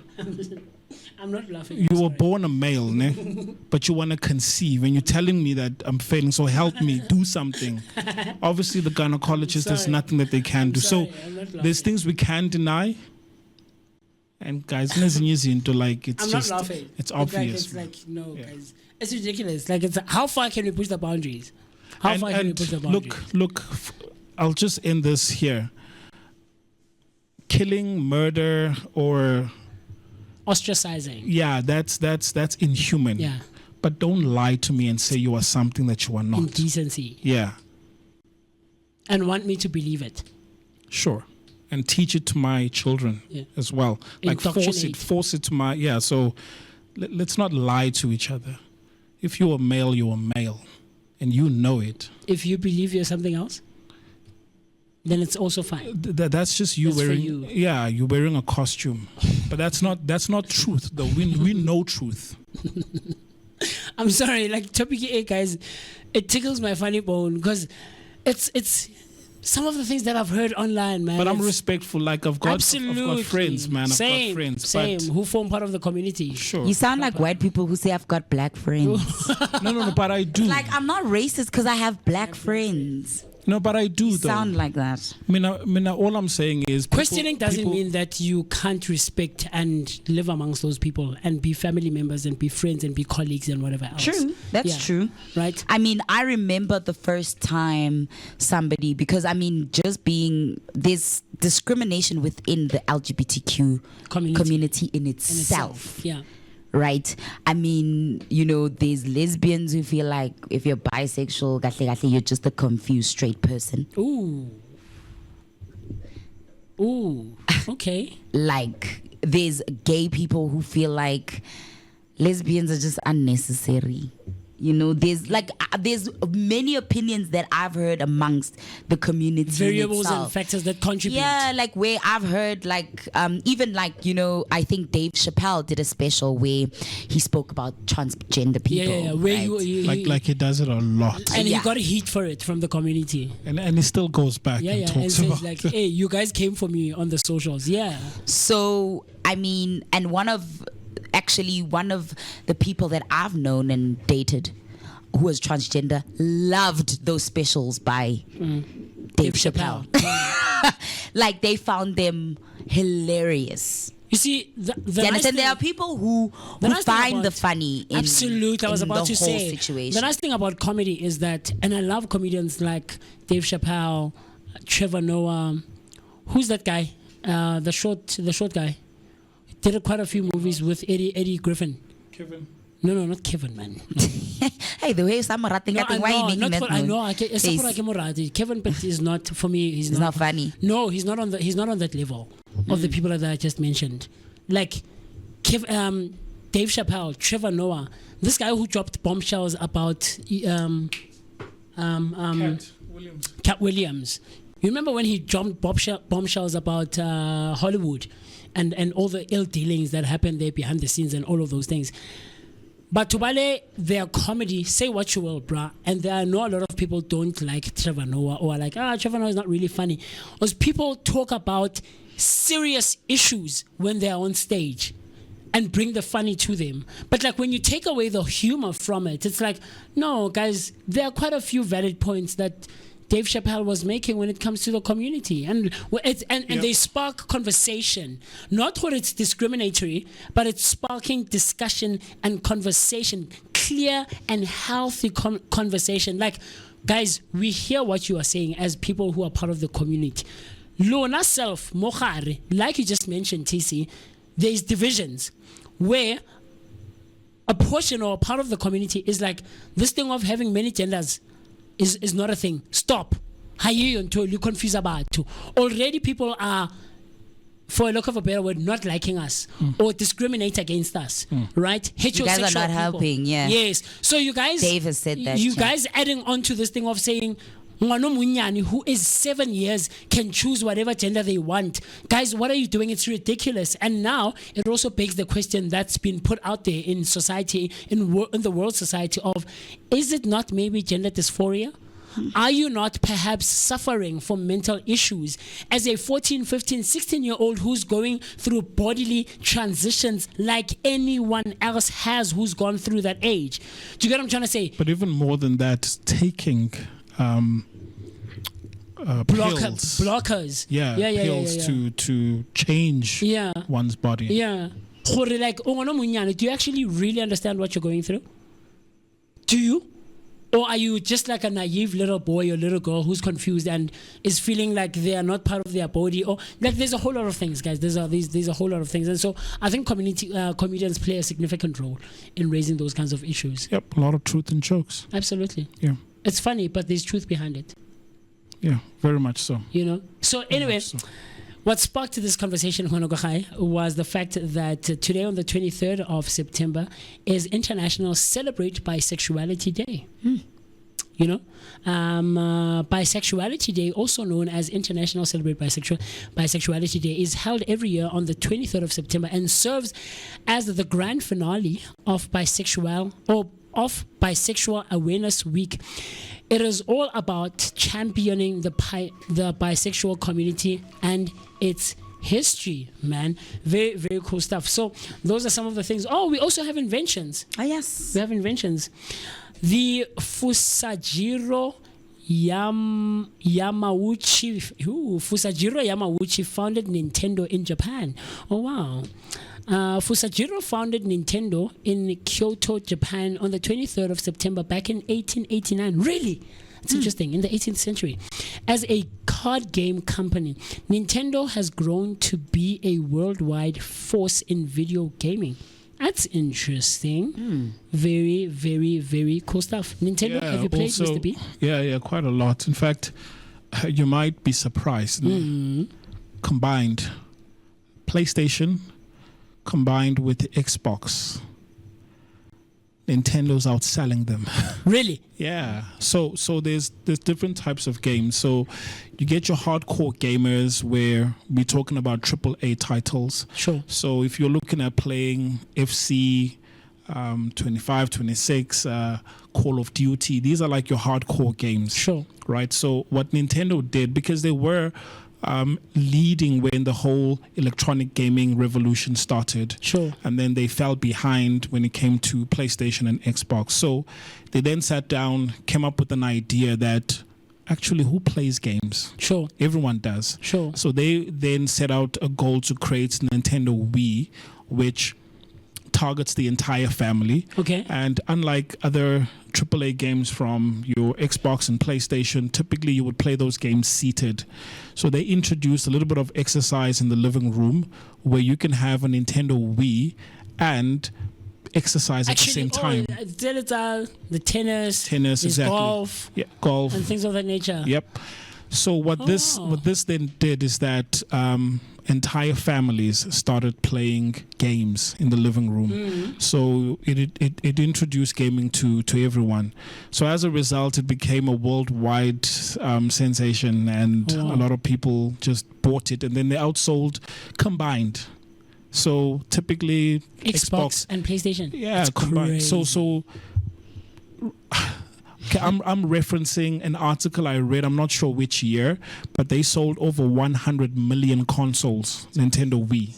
I'm not laughing. You were born a male, ne? But you want to conceive, and you're telling me that I'm failing, so help me, do something. Obviously, the gynecologist, there's nothing that they can do. So there's things we can deny. And guys, it's I'm just, not laughing. it's obvious. It's like, no, guys. It's ridiculous. Like, it's how far can we push the boundaries? How far can we push the boundaries? Look, I'll just end this here. Killing, murder, or ostracizing. Yeah, that's inhuman. Yeah. But don't lie to me and say you are something that you are not. Indecency. Yeah. And want me to believe it. Sure. And teach it to my children as well. Like force it to my, so let's not lie to each other. If you're a male, you're a male. And you know it. If you believe you're something else, then it's also fine. That's just you wearing. You. Yeah, you're wearing a costume, but that's not truth. Though we know truth. I'm sorry, like topic A, guys, it tickles my funny bone because it's some of the things that I've heard online, man. But I'm respectful. Like I've got friends, man. I've got friends, same who form part of the community. Sure. You sound like white people who say I've got black friends. No, but I do. Like I'm not racist because I have black friends. No, but I do though. Sound like that. I mean, all I'm saying is questioning doesn't mean that you can't respect and live amongst those people and be family members and be friends and be colleagues and whatever else. True, that's true. Right. I mean, I remember the first time somebody, because I mean, just being this discrimination within the LGBTQ community in itself. Yeah. Right? I mean, there's lesbians who feel like if you're bisexual, you're just a confused straight person. Ooh, okay. Like, there's gay people who feel like lesbians are just unnecessary. There's many opinions that I've heard amongst the community. Variables and factors that contribute. Yeah, like where I've heard even I think Dave Chappelle did a special where he spoke about transgender people. Yeah. Where like he does it a lot. And he got heat for it from the community. And he still goes back and talks and about says like, hey, you guys came for me on the socials. Yeah. So, I mean, and one of the people that I've known and dated who was transgender loved those specials by Dave Chappelle. Like they found them hilarious. You see, there are people who find the funny in absolutely. I was about to say situation. The nice thing about comedy is that, and I love comedians like Dave Chappelle, Trevor Noah. Who's that guy? The short guy. Did quite a few movies with Eddie Griffin. Kevin. No, not Kevin, man. No. Hey, the way some rating, why are you making that noise? Kevin, but is not for me. He's not funny. No, he's not on that level of the people that I just mentioned. Like, Dave Chappelle, Trevor Noah, this guy who dropped bombshells about Cat Williams. You remember when he jumped bombshells about Hollywood and all the ill dealings that happened there behind the scenes and all of those things. But Tubale, their comedy, say what you will, bruh, and I know a lot of people don't like Trevor Noah or are like, Trevor Noah is not really funny. Because people talk about serious issues when they're on stage and bring the funny to them. But like when you take away the humor from it, it's like, no, guys, there are quite a few valid points that Dave Chappelle was making when it comes to the community, and they spark conversation. Not what it's discriminatory, but it's sparking discussion and conversation, clear and healthy conversation. Like, guys, we hear what you are saying as people who are part of the community. Lona self, Mohare, like you just mentioned, TC, there's divisions where a portion or a part of the community is like, this thing of having many genders is not a thing. Stop. Until you confuse about it. Already people are, for a lack of a better word, not liking us or discriminate against us. Right? You guys are not helping, yeah. Yes. So you guys, Dave has said that. You guys adding on to this thing of saying Ngwano Munyani, who is 7 years, can choose whatever gender they want. Guys, what are you doing? It's ridiculous. And now it also begs the question that's been put out there in society, in the world society of, is it not maybe gender dysphoria? Are you not perhaps suffering from mental issues as a 14, 15, 16-year-old who's going through bodily transitions like anyone else has who's gone through that age? Do you get what I'm trying to say? But even more than that, taking blockers. Pills to change one's body. Yeah. Like, do you actually really understand what you're going through? Do you? Or are you just like a naive little boy or little girl who's confused and is feeling like they are not part of their body? Or like, there's a whole lot of things, guys. There's a whole lot of things, and so I think comedians play a significant role in raising those kinds of issues. Yep, a lot of truth in jokes. Absolutely. Yeah. It's funny, but there's truth behind it. Yeah, very much so. You know. So anyway. What sparked this conversation, was the fact that today, on the 23rd of September, is International Celebrate Bisexuality Day. You know, Bisexuality Day, also known as International Celebrate Bisexuality Day, is held every year on the 23rd of September and serves as the grand finale of Bisexual Awareness Week. It is all about championing the bisexual community and its history, man. Very, very cool stuff. So those are some of the things. Oh, we also have inventions. Oh, yes. We have inventions. The Fusajiro Yamauchi founded Nintendo in Japan. Oh, wow. Fusajiro founded Nintendo in Kyoto, Japan on the 23rd of September back in 1889. Really? It's interesting. In the 18th century. As a card game company, Nintendo has grown to be a worldwide force in video gaming. That's interesting. Very, very, very cool stuff. Nintendo, have you played, also, Mr. B? Yeah, quite a lot. In fact, you might be surprised. Combined PlayStation combined with the Xbox, Nintendo's outselling them. Really? Yeah. So there's different types of games. So you get your hardcore gamers where we're talking about AAA titles. Sure. So if you're looking at playing FC 25, 26, Call of Duty, these are like your hardcore games. Sure. Right? So what Nintendo did, because they were leading when the whole electronic gaming revolution started. Sure. And then they fell behind when it came to PlayStation and Xbox. So they then sat down, came up with an idea that actually who plays games? Sure. Everyone does. Sure. So they then set out a goal to create Nintendo Wii, which targets the entire family. Okay. And unlike other AAA games from your Xbox and PlayStation, typically you would play those games seated. So they introduced a little bit of exercise in the living room where you can have a Nintendo Wii and exercise at the same time. The tennis, exactly. golf, golf, and things of that nature. Yep. So what this then did is that entire families started playing games in the living room. So it introduced gaming to everyone. So as a result, it became a worldwide sensation, and a lot of people just bought it, and then they outsold combined. So typically Xbox and PlayStation. Yeah, That's combined. crazy. So okay, I'm referencing an article I read. I'm not sure which year, but they sold over 100 million consoles, Nintendo Wii,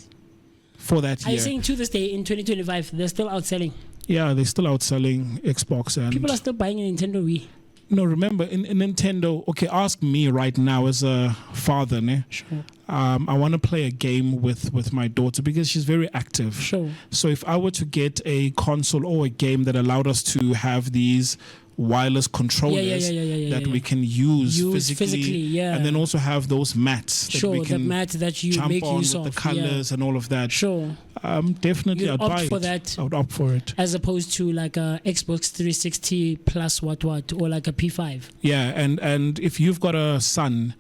for that Are year. you saying to this day in 2025 they're still outselling? Yeah, they're still outselling Xbox, and People are still buying a Nintendo Wii. no, remember in Nintendo. Okay, ask me right now as a father, ne? Sure. I want to play a game with my daughter because she's very active. Sure. So if I were to get a console or a game that allowed us to have these wireless controllers that we can use physically, yeah. and then also have those mats that we can that mat that you jump make on use with of. the colors and all of that. Sure. Definitely, You'd I'd opt buy for it. that. I would opt for it. As opposed to like a Xbox 360 plus what, or like a P5. Yeah, and if you've got a son,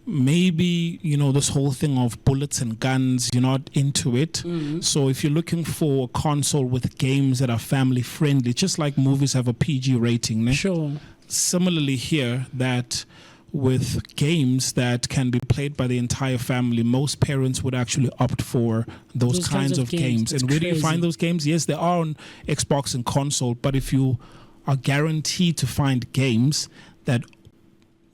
maybe this whole thing of bullets and guns, you're not into it. So if you're looking for a console with games that are family friendly, just like movies have a PG rating, ne? Sure. Similarly here, that with games that can be played by the entire family, most parents would actually opt for those kinds of games. That's And where do you crazy. find those games? Yes, they are on Xbox and console, but if you are guaranteed to find games that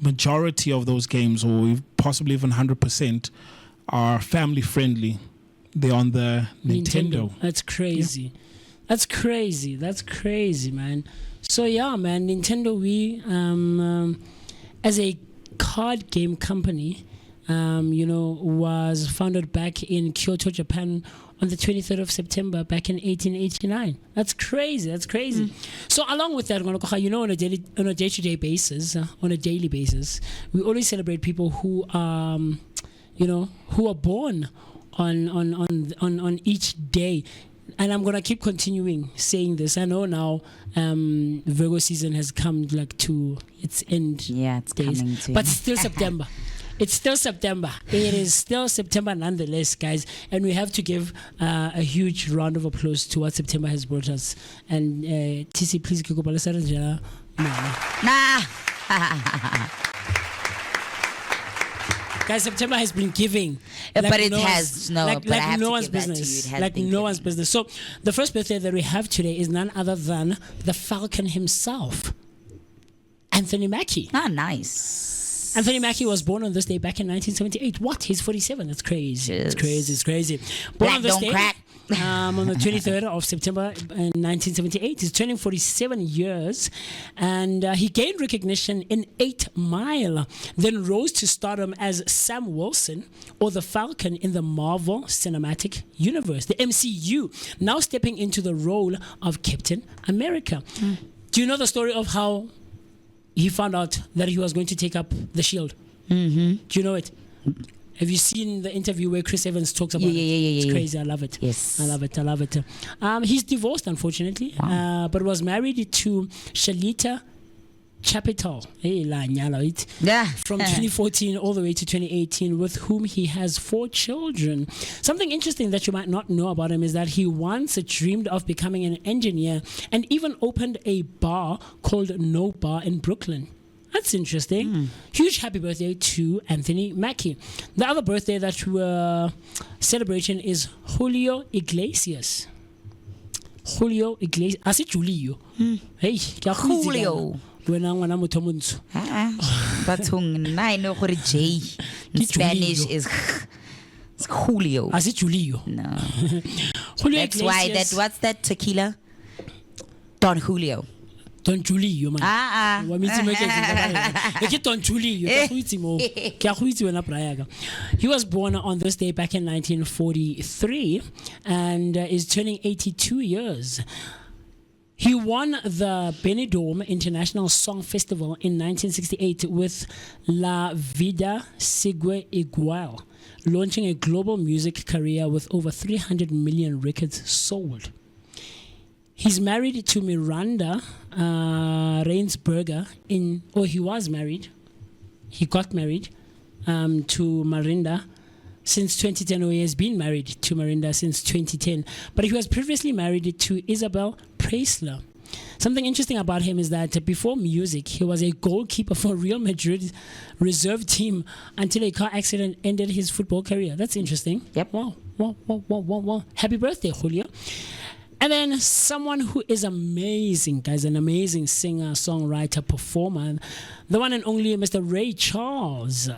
majority of those games, or possibly even 100%, are family friendly, they're on the Nintendo. That's crazy. Yeah. That's crazy, man. So yeah, man, Nintendo Wii, as a card game company, was founded back in Kyoto, Japan, on the 23rd of September back in 1889. That's crazy. So along with that, on a day-to-day basis, on a daily basis, we always celebrate people who who are born on each day. And I'm gonna keep continuing saying this. I know now Virgo season has come to its end. Yeah, it's days, coming to but still September. It's still September. It is still September nonetheless, guys. And we have to give a huge round of applause to what September has brought us. And TC, please go Guys, September has been giving. But it has no. Like but I have no to one's give that to you. business. It has Like been no one's giving. business. So the first birthday that we have today is none other than the Falcon himself, Anthony Mackie. Ah, nice. Anthony Mackie was born on this day back in 1978. What? He's 47. That's crazy. Yes. It's crazy. Born Black on this don't day, crack. on the 23rd of September in 1978. He's turning 47 years, and he gained recognition in 8 Mile, then rose to stardom as Sam Wilson, or the Falcon in the Marvel Cinematic Universe, the MCU, now stepping into the role of Captain America. Do you know the story of how he found out that he was going to take up the shield? Do you know it? Have you seen the interview where Chris Evans talks about it? It's crazy. I love it. Yes. I love it. He's divorced, unfortunately, but was married to Shalita Chapital. From 2014 all the way to 2018, with whom he has 4 children. Something interesting that you might not know about him is that he once dreamed of becoming an engineer and even opened a bar called No Bar in Brooklyn. That's interesting. Huge happy birthday to Anthony Mackie. The other birthday that we're celebrating is Julio Iglesias. Asi Julio. Hey, Julio. Wena ngwana motho mo ntsho. Bathong I know gore J in Spanish is Julio. Asi Julio. No. Julio That's why Iglesias. what's that tequila? Don Julio. Don Julio, man. Wa mitse mo ke tseng ke Don Julio. Ke go itse mo. Ke a go itse wena Brian. He was born on this day back in 1943 and is turning 82 years. He won the Benidorm International Song Festival in 1968 with La Vida Sigue Igual, launching a global music career with over 300 million records sold. He's married to Miranda Reinsberger he was married. He got married to Marinda since 2010, or he has been married to Marinda since 2010. But he was previously married to Isabel Preisler. Something interesting about him is that before music, he was a goalkeeper for Real Madrid reserve team until a car accident ended his football career. That's interesting. Yep. Wow. Happy birthday, Julio. And then someone who is amazing, guys, an amazing singer, songwriter, performer, the one and only Mr. Ray Charles.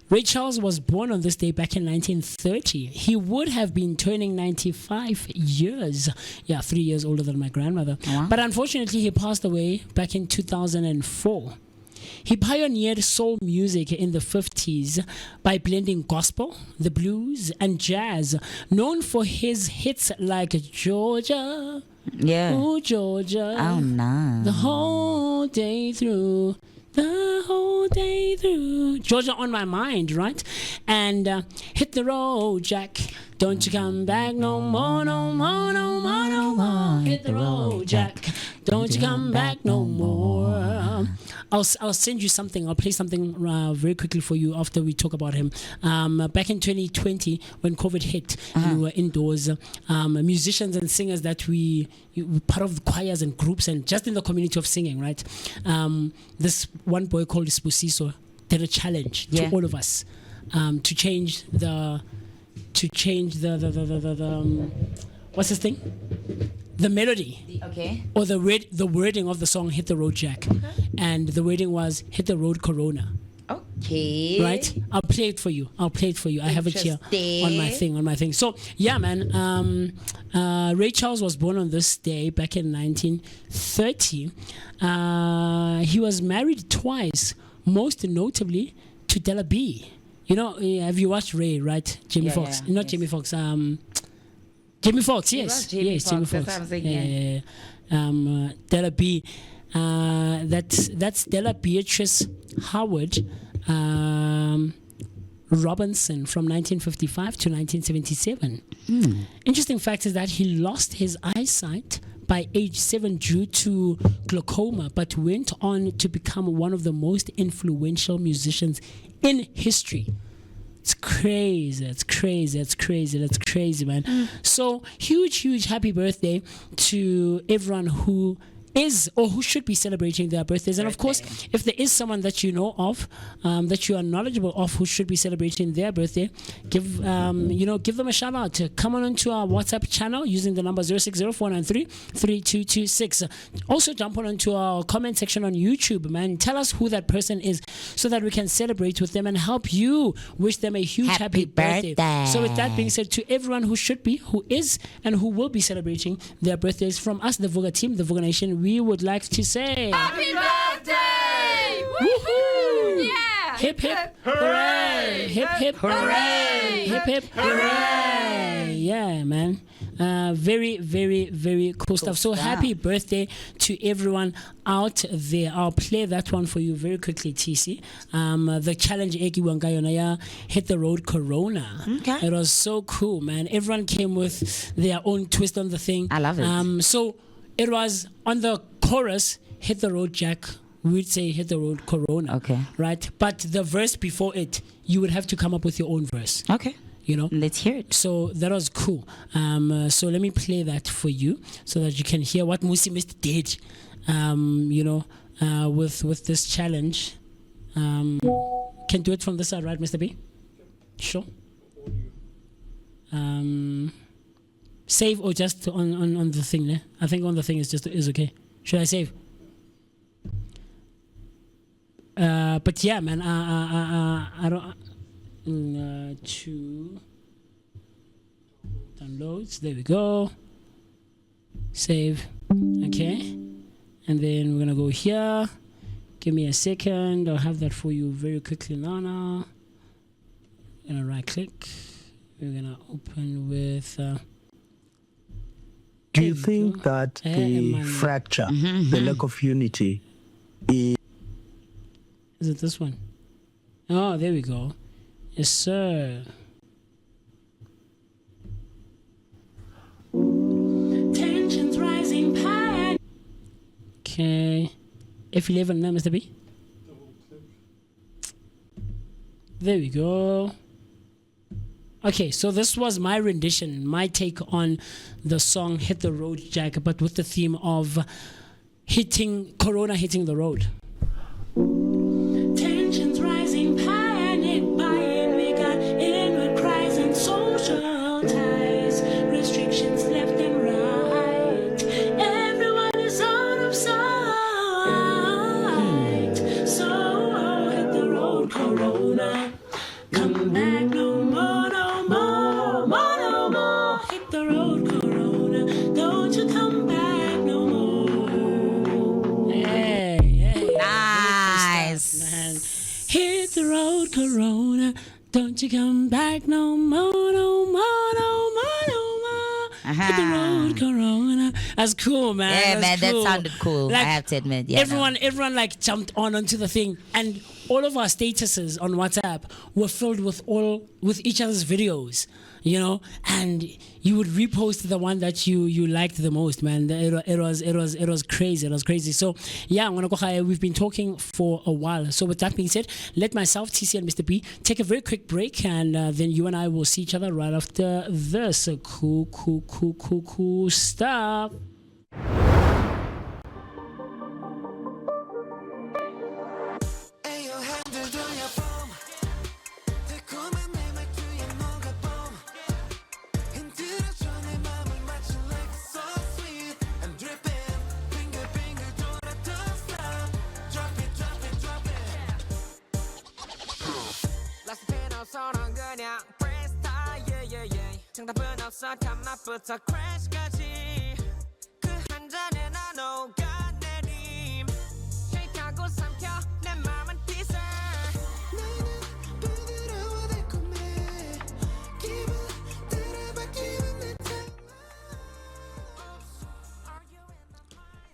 Ray Charles was born on this day back in 1930. He would have been turning 95 years. Yeah, 3 years older than my grandmother. Wow. But unfortunately, he passed away back in 2004. He pioneered soul music in the 50s by blending gospel, the blues, and jazz, known for his hits like Georgia. Yeah. Oh, Georgia. Oh, no. The whole day through. The whole day through. Georgia on my mind, right? And hit the road, Jack. Don't you come back no more, no more, no more, no more. Hit the road, Jack. Don't you come back no more. I'll send you something. I'll play something very quickly for you after we talk about him. Back in 2020, when COVID hit, and we were indoors, musicians and singers that we part of the choirs and groups and just in the community of singing, right? This one boy called Spusiso did a challenge to all of us to change the what's this thing? The melody, or the wording of the song "Hit the Road, Jack," and the wording was "Hit the Road, Corona." Okay. Right? I'll play it for you. I have it here on my thing. So yeah, man. Ray Charles was born on this day back in 1930. He was married twice, most notably to Della B. You know, have you watched Ray? Right, Jamie Foxx. Not yes. Jamie Foxx. Jamie Foxx, yes. Jamie Foxx. Yeah. Della B. That's Della Beatrice Howard Robinson from 1955 to 1977. Interesting fact is that he lost his eyesight by age 7 due to glaucoma, but went on to become one of the most influential musicians in history. It's crazy, man. So huge happy birthday to everyone who is or who should be celebrating their birthdays. And of course, if there is someone that you know of, that you are knowledgeable of, who should be celebrating their birthday, give them a shout out. Come on into our WhatsApp channel using the number 0604933226. Also jump on into our comment section on YouTube, man. Tell us who that person is so that we can celebrate with them and help you wish them a huge happy birthday. So with that being said, to everyone who should be, who is, and who will be celebrating their birthdays, from us, the Vooka team, the Vooka Nation, we would like to say happy birthday! Woohoo! Yeah! Hip hip hooray! Hip hip hooray! Hip hip hooray! Yeah, man. Very cool stuff. So happy birthday to everyone out there. I'll play that one for you very quickly, TC. The challenge Eki Wangayonaya hit the road Corona. Okay. It was so cool, man. Everyone came with their own twist on the thing. I love it. So it was on the chorus, hit the road, Jack. We would say hit the road, Corona. Okay. Right? But the verse before it, you would have to come up with your own verse. Okay. You know? Let's hear it. So that was cool. So let me play that for you so that you can hear what Musi Mist did, with this challenge. Can do it from this side, right, Mr. B? Sure. Save or just on the thing, né? I think on the thing is okay. Should I save? But yeah, man, I don't. To downloads. There we go. Save. Okay, and then we're gonna go here. Give me a second. I'll have that for you very quickly now. Gonna right click. We're gonna open with. Do you think that the fracture, the lack of unity, is it this one? Oh, there we go. Yes, sir. Tensions rising, panic. Okay. F11 now, Mr. B. There we go. Okay, so this was my rendition, my take on the song Hit the Road Jack, but with the theme of Corona hitting the road. Tensions rising, panic buying, we got inward cries and social ties, restrictions left and right, everyone is out of sight, so hit the road, Corona, come back no more, no more, more, no more, hit the road, Corona, don't you come back no more. Hey, hey. Nice. Man. Hit the road, Corona, don't you come back no more, no more, no more, no more. Hit the road, Corona. That's cool, man. Yeah, That's man, cool. that sounded cool. Like, I have to admit. Yeah, everyone like jumped onto the thing, and all of our statuses on WhatsApp were filled with each other's videos, you know, and you would repost the one that you liked the most, man. It was crazy. It was crazy. So yeah, we've been talking for a while. So with that being said, let myself, TC, and Mr. B take a very quick break, and then you and I will see each other right after this. Cool stuff.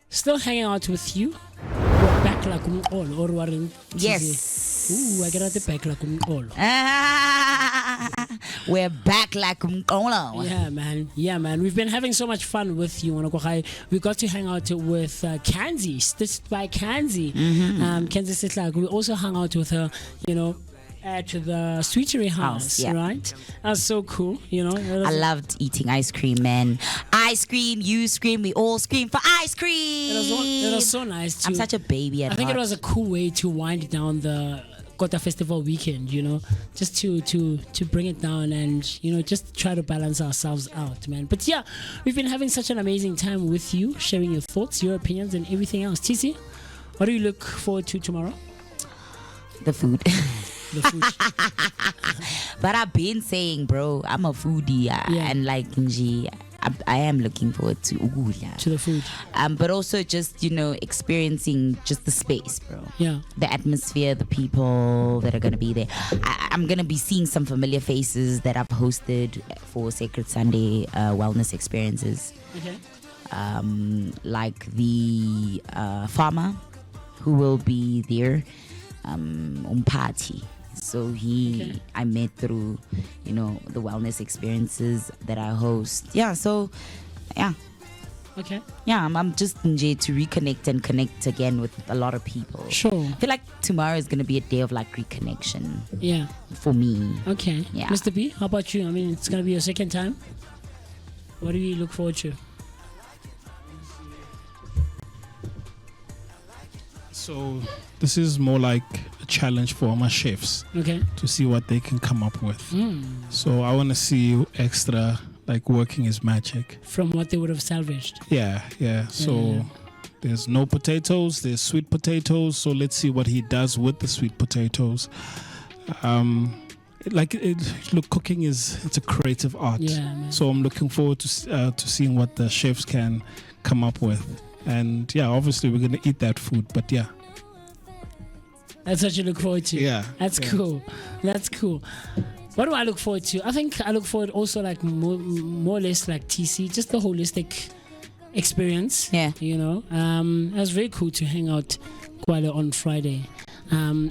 Still hanging out with you. We're back like all or we're yes. Ooh, I got the back like all. We're back like all. Yeah, man. We've been having so much fun with you. We got to hang out with Kanzi, stitched by Kanzi. Kanzi Sitlak. We also hung out with her, you know, at the Sweetery House, yeah. Right? That's so cool, you know. I loved eating ice cream, man. Ice cream, you scream, we all scream for ice cream. It was so nice. I'm such a baby at I think heart. it was a cool way to wind down the Kota Festival weekend, you know, just to bring it down and, you know, just try to balance ourselves out, man. But yeah, we've been having such an amazing time with you, sharing your thoughts, your opinions, and everything else. TC, what do you look forward to tomorrow? The food. But I've been saying, bro, I'm a foodie, and like I am looking forward to the food, but also just, you know, experiencing just the space, bro. Yeah, the atmosphere, the people that are gonna be there. I'm gonna be seeing some familiar faces that I've hosted for Sacred Sunday wellness experiences. Okay. Like the farmer who will be there, Umpati. So I met through, you know, the wellness experiences that I host. Yeah, so, yeah. Okay. Yeah, I'm just to reconnect and connect again with a lot of people. Sure. I feel like tomorrow is going to be a day of like reconnection. Yeah. For me. Okay. Yeah. Mr. B, how about you? I mean, it's going to be your second time. What do you look forward to? So this is more like a challenge for my chefs. Okay. To see what they can come up with. So I want to see extra, like working his magic. From what they would have salvaged. Yeah. So there's no potatoes, there's sweet potatoes. So let's see what he does with the sweet potatoes. Look, cooking it's a creative art. Yeah, man. So I'm looking forward to seeing what the chefs can come up with. And yeah, obviously we're gonna eat that food, but yeah. That's what you look forward to. Yeah. That's cool. That's cool. What do I look forward to? I think I look forward also like more or less like TC, just the holistic experience. Yeah. You know, it was very cool to hang out Kuala on Friday.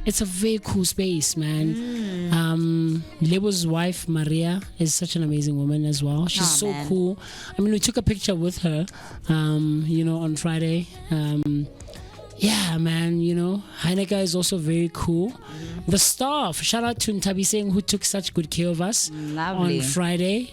It's a very cool space, man. Lebo's wife, Maria, is such an amazing woman as well. She's so cool. I mean, we took a picture with her, you know, on Friday. Yeah, man, Heineke is also very cool. The staff, shout out to Ntabi Singh, who took such good care of us Lovely. on Friday.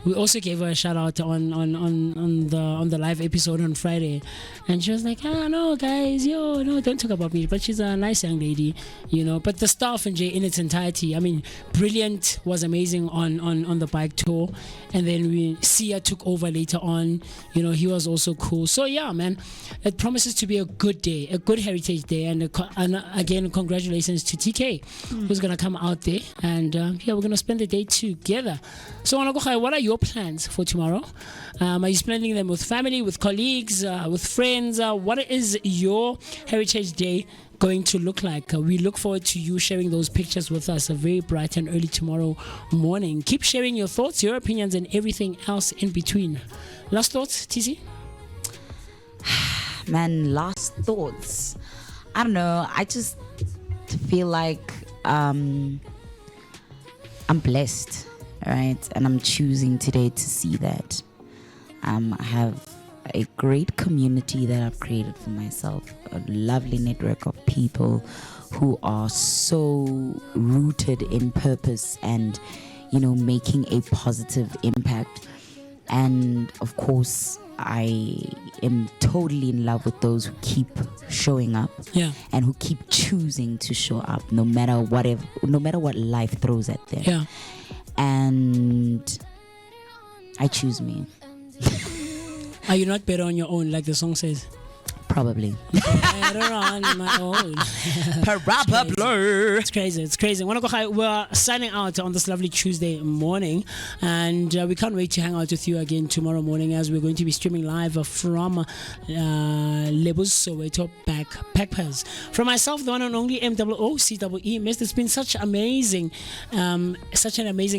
We also gave her a shout out on the live episode on Friday, and she was like, no guys, no, don't talk about me, but she's a nice young lady, But the staff in its entirety, I mean, Brilliant was amazing on the bike tour, and then Sia took over later on. He was also cool. So yeah, man, it promises to be a good day, a good Heritage Day, and again, congratulations to TK, who's gonna come out there, and we're gonna spend the day together. So Wanagokhaya, what are your plans for tomorrow? Are you spending them with family, with colleagues, with friends? What is your Heritage Day going to look like? We look forward to you sharing those pictures with us very bright and early tomorrow morning. Keep sharing your thoughts, your opinions, and everything else in between. Last thoughts, TC? Man, last thoughts. I don't know. I just feel like I'm blessed, right? And I'm choosing today to see that. I have a great community that I've created for myself, a lovely network of people who are so rooted in purpose and, making a positive impact. And of course, I am totally in love with those who keep showing up, and who keep choosing to show up no matter what life throws at them. Yeah. And I choose me. Are you not better on your own, like the song says? Probably. Better on my own. Probably. It's crazy. We're signing out on this lovely Tuesday morning, and we can't wait to hang out with you again tomorrow morning, as we're going to be streaming live from Lebus Soweto Backpackers. From myself, the one and only MOOCEE, Miss, it's been such an amazing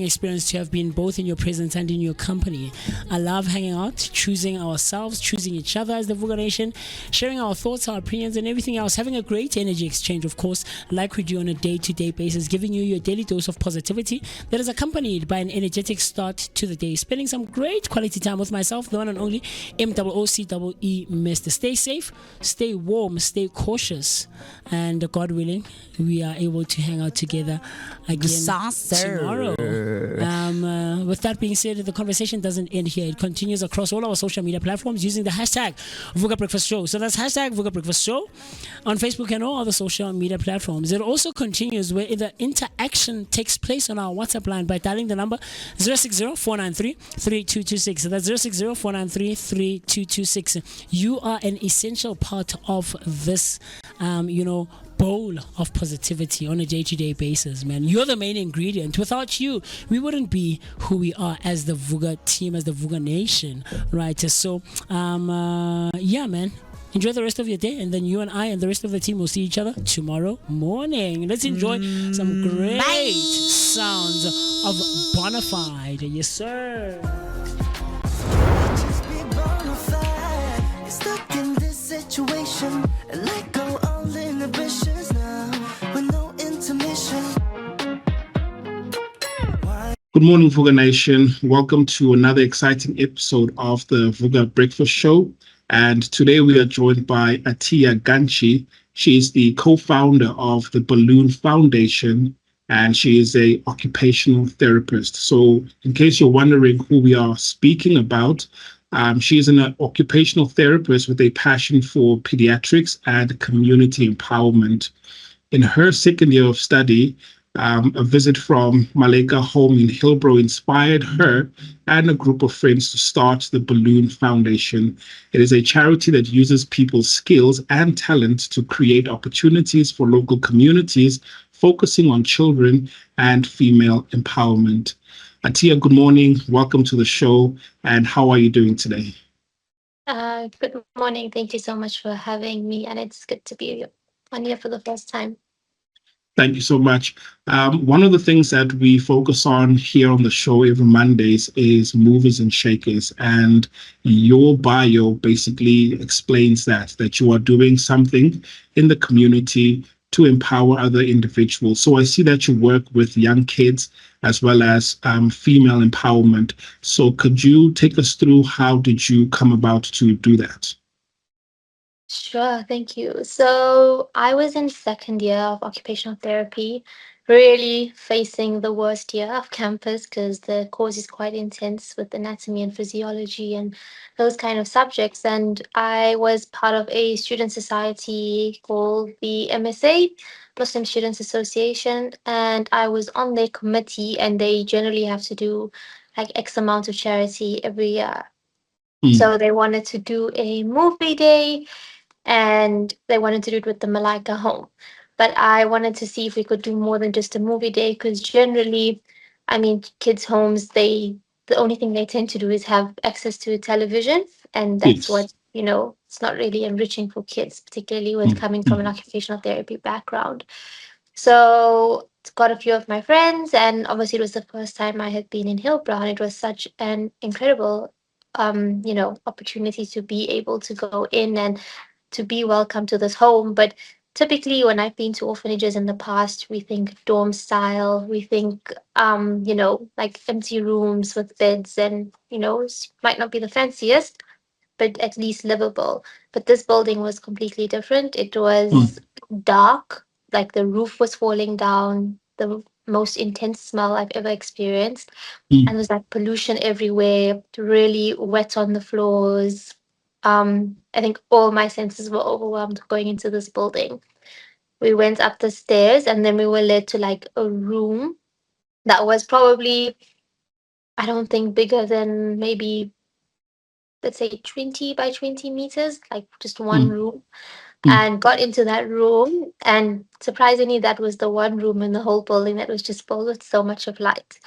experience to have been both in your presence and in your company. I love hanging out, choosing ourselves, choosing each other as the Vooka Nation, sharing our thoughts, our opinions, and everything else, having a great energy exchange, of course, like we do on a day-to-day basis, giving you your daily dose of positivity that is accompanied by an energetic start to the day, spending some great quality time with myself, the one and only MOOCEE, Mr. Stay safe, stay warm, stay cautious, and God willing, we are able to hang out together again tomorrow. With that being said, the conversation doesn't end here. It continues across all our social media platforms using the hashtag Vooka Breakfast Show. So that's hashtag Vooka Breakfast Show on Facebook and all other social media platforms. It also continues where the interaction takes place on our WhatsApp line by dialing the number 060-493-3226. So that's 060-493-3226. You are an essential part of this, bowl of positivity on a day-to-day basis, man. You're the main ingredient. Without you, we wouldn't be who we are as the Vooka team, as the Vooka Nation, right? So, yeah, man. Enjoy the rest of your day, and then you and I and the rest of the team will see each other tomorrow morning. Let's enjoy some great sounds of Bonafide. Yes, sir. Just be bona fide. You're stuck in this situation, and let go all inhibitions now with no intermission. Good morning, Vooka Nation. Welcome to another exciting episode of the Vooka Breakfast Show. And today we are joined by Atiya Ganchi. She is the co-founder of the Balloon Foundation, and she is a occupational therapist. So in case you're wondering who we are speaking about, she is an occupational therapist with a passion for pediatrics and community empowerment. In her second year of study, a visit from Maleka home in Hillbrow inspired her and a group of friends to start the Balloon Foundation. It is a charity that uses people's skills and talent to create opportunities for local communities, focusing on children and female empowerment. Atiya, good morning. Welcome to the show. And how are you doing today? Good morning. Thank you so much for having me. And it's good to be on here for the first time. Thank you so much. One of the things that we focus on here on the show every Mondays is movers and shakers. And your bio basically explains that you are doing something in the community to empower other individuals. So I see that you work with young kids as well as female empowerment. So could you take us through how did you come about to do that? Sure, thank you. So I was in second year of occupational therapy, really facing the worst year of campus because the course is quite intense with anatomy and physiology and those kind of subjects. And I was part of a student society called the MSA, Muslim Students Association, and I was on their committee, and they generally have to do like X amount of charity every year. So they wanted to do a movie day and they wanted to do it with the Malika home. But I wanted to see if we could do more than just a movie day because generally, I mean, kids' homes, the only thing they tend to do is have access to television, and that's Yes. what, it's not really enriching for kids, particularly with coming from an occupational therapy background. So got a few of my friends, and obviously it was the first time I had been in Hillbrow, and it was such an incredible, opportunity to be able to go in and to be welcome to this home. But typically, when I've been to orphanages in the past, we think dorm style, we think, like empty rooms with beds, and might not be the fanciest, but at least livable. But this building was completely different. It was dark, like the roof was falling down, the most intense smell I've ever experienced. And there's like pollution everywhere, really wet on the floors. I think all my senses were overwhelmed going into this building. We went up the stairs and then we were led to like a room that was probably, I don't think, bigger than maybe, let's say, 20 by 20 meters, like just one room. And got into that room, and surprisingly, that was the one room in the whole building that was just filled with so much of light.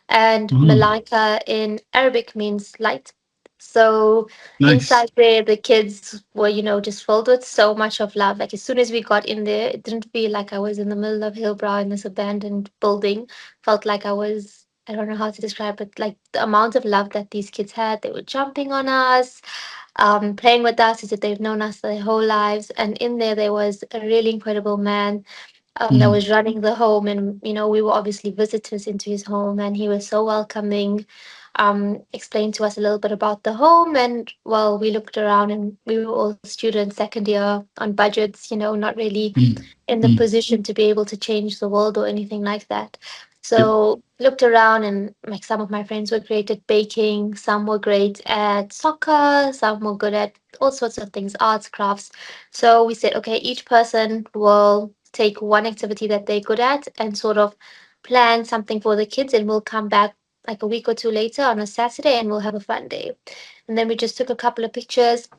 And Malaika in Arabic means light. So Nice. inside there, the kids were, just filled with so much of love. Like as soon as we got in there, it didn't feel like I was in the middle of Hillbrow in this abandoned building. Felt like I was, I don't know how to describe it, like the amount of love that these kids had. They were jumping on us, playing with us as if they've known us their whole lives. And in there was a really incredible man that was running the home, and we were obviously visitors into his home, and he was so welcoming. Explained to us a little bit about the home, and well, we looked around, and we were all students, second year on budgets, not really in the position to be able to change the world or anything like that. So looked around, and like some of my friends were great at baking, some were great at soccer, some were good at all sorts of things, arts, crafts. So we said, okay, each person will take one activity that they're good at and sort of plan something for the kids, and we'll come back like a week or two later on a Saturday and we'll have a fun day. And then we just took a couple of pictures,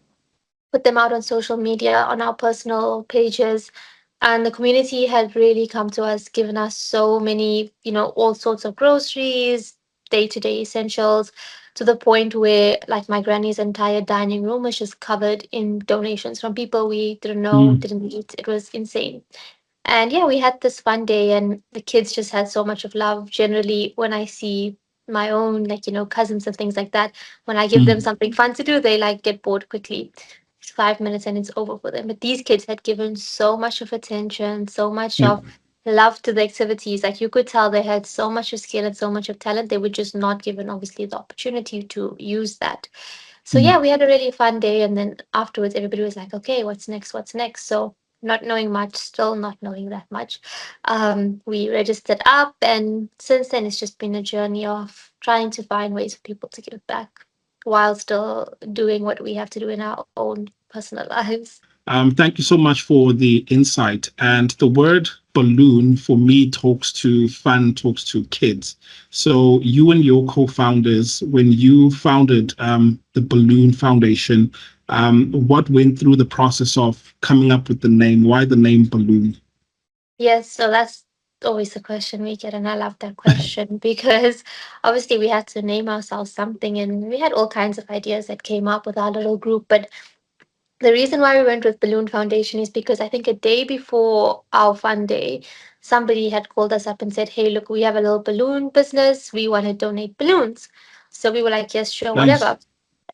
put them out on social media, on our personal pages. And the community had really come to us, given us so many, all sorts of groceries, day to day essentials, to the point where, like, my granny's entire dining room was just covered in donations from people we didn't know, didn't meet. It was insane. And yeah, we had this fun day, and the kids just had so much of love. Generally, when I see my own, like, cousins and things like that, when I give them something fun to do, they like get bored quickly. It's 5 minutes and it's over for them. But these kids had given so much of attention, so much of love to the activities. Like you could tell they had so much of skill and so much of talent. They were just not given, obviously, the opportunity to use that. So yeah, we had a really fun day, and then afterwards, everybody was like, "Okay, what's next? What's next?" So not knowing much, still not knowing that much, we registered up, and since then it's just been a journey of trying to find ways for people to give back while still doing what we have to do in our own personal lives. Thank you so much for the insight. And the word balloon for me talks to fun, talks to kids. So you and your co-founders, when you founded the Balloon Foundation, what went through the process of coming up with the name? Why the name Balloon? Yes, so that's always the question we get, and I love that question because obviously we had to name ourselves something, and we had all kinds of ideas that came up with our little group. But the reason why we went with Balloon Foundation is because I think a day before our fun day, somebody had called us up and said, "Hey, look, we have a little balloon business. We want to donate balloons." So we were like, "Yes, sure, Nice. whatever."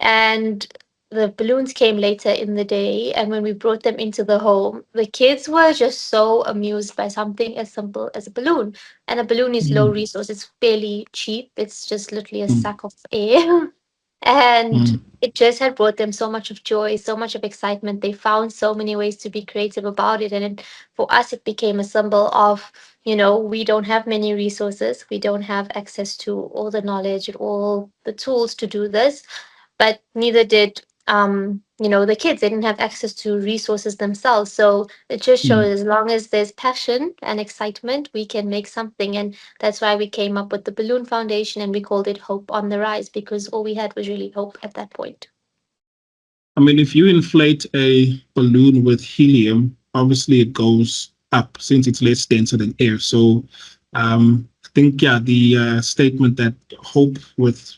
And the balloons came later in the day, and when we brought them into the home, the kids were just so amused by something as simple as a balloon. And a balloon is low resource, it's fairly cheap, it's just literally a sack of air. And it just had brought them so much of joy, so much of excitement. They found so many ways to be creative about it. And for us, it became a symbol of, we don't have many resources. We don't have access to all the knowledge and all the tools to do this, but neither did the kids. They didn't have access to resources themselves. So it just shows as long as there's passion and excitement, we can make something. And that's why we came up with the Balloon Foundation, and we called it Hope on the Rise, because all we had was really hope at that point. I mean, if you inflate a balloon with helium, obviously it goes up since it's less denser than air. So I think, yeah, the statement that hope with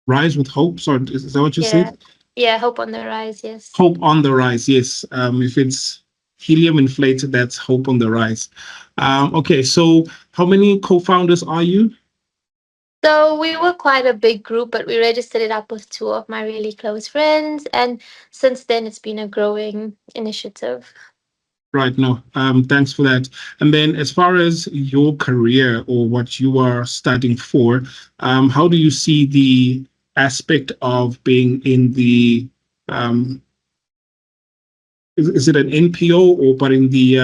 rise with hope, sorry, is that what you said? Yeah, Hope on the Rise, yes. Hope on the rise, yes. If it's helium inflated, that's hope on the rise. Okay, so how many co-founders are you? So we were quite a big group, but we registered it up with two of my really close friends. And since then, it's been a growing initiative. Right, no, thanks for that. And then as far as your career or what you are studying for, how do you see the aspect of being in the, is it an NPO or but in the,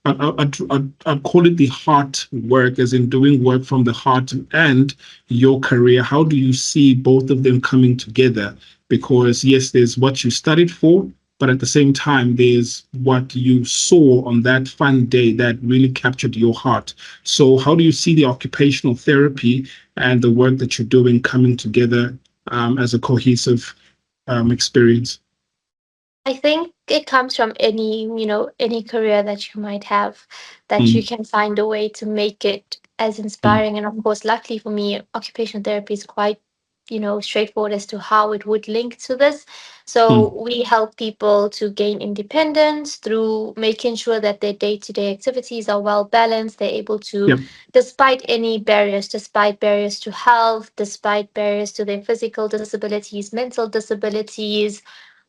I'd call it the heart work, as in doing work from the heart, and your career? How do you see both of them coming together? Because yes, there's what you studied for, but at the same time, there's what you saw on that fun day that really captured your heart. So how do you see the occupational therapy and the work that you're doing coming together as a cohesive experience? I think it comes from any career that you might have, that you can find a way to make it as inspiring. And of course, luckily for me, occupational therapy is quite, straightforward as to how it would link to this. So we help people to gain independence through making sure that their day-to-day activities are well balanced. They're able to, despite any barriers, despite barriers to health, despite barriers to their physical disabilities, mental disabilities,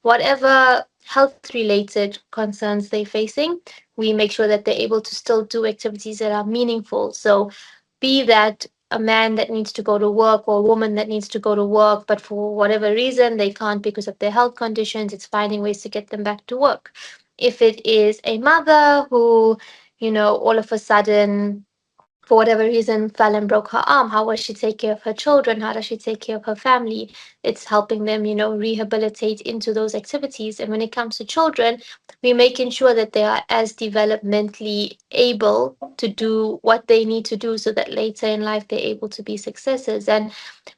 whatever health related concerns they're facing, we make sure that they're able to still do activities that are meaningful. So, be that a man that needs to go to work or a woman that needs to go to work, but for whatever reason they can't because of their health conditions, it's finding ways to get them back to work. If it is a mother who, all of a sudden, for whatever reason, fell and broke her arm, how will she take care of her children? How does she take care of her family? It's helping them, rehabilitate into those activities. And when it comes to children, we're making sure that they are as developmentally able to do what they need to do so that later in life they're able to be successes. And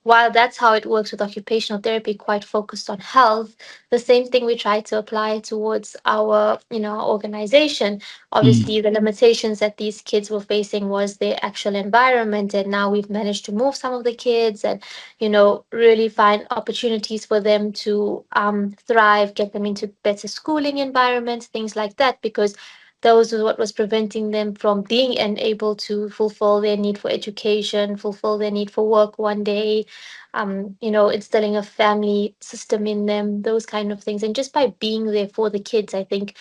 while that's how it works with occupational therapy, quite focused on health, the same thing we try to apply towards our, our organization. Obviously, the limitations that these kids were facing was their actual environment, and now we've managed to move some of the kids and, really find opportunities for them to thrive, get them into better schooling environments, things like that, because those was what was preventing them from being unable to fulfill their need for education, fulfill their need for work one day, instilling a family system in them, those kind of things. And just by being there for the kids, I think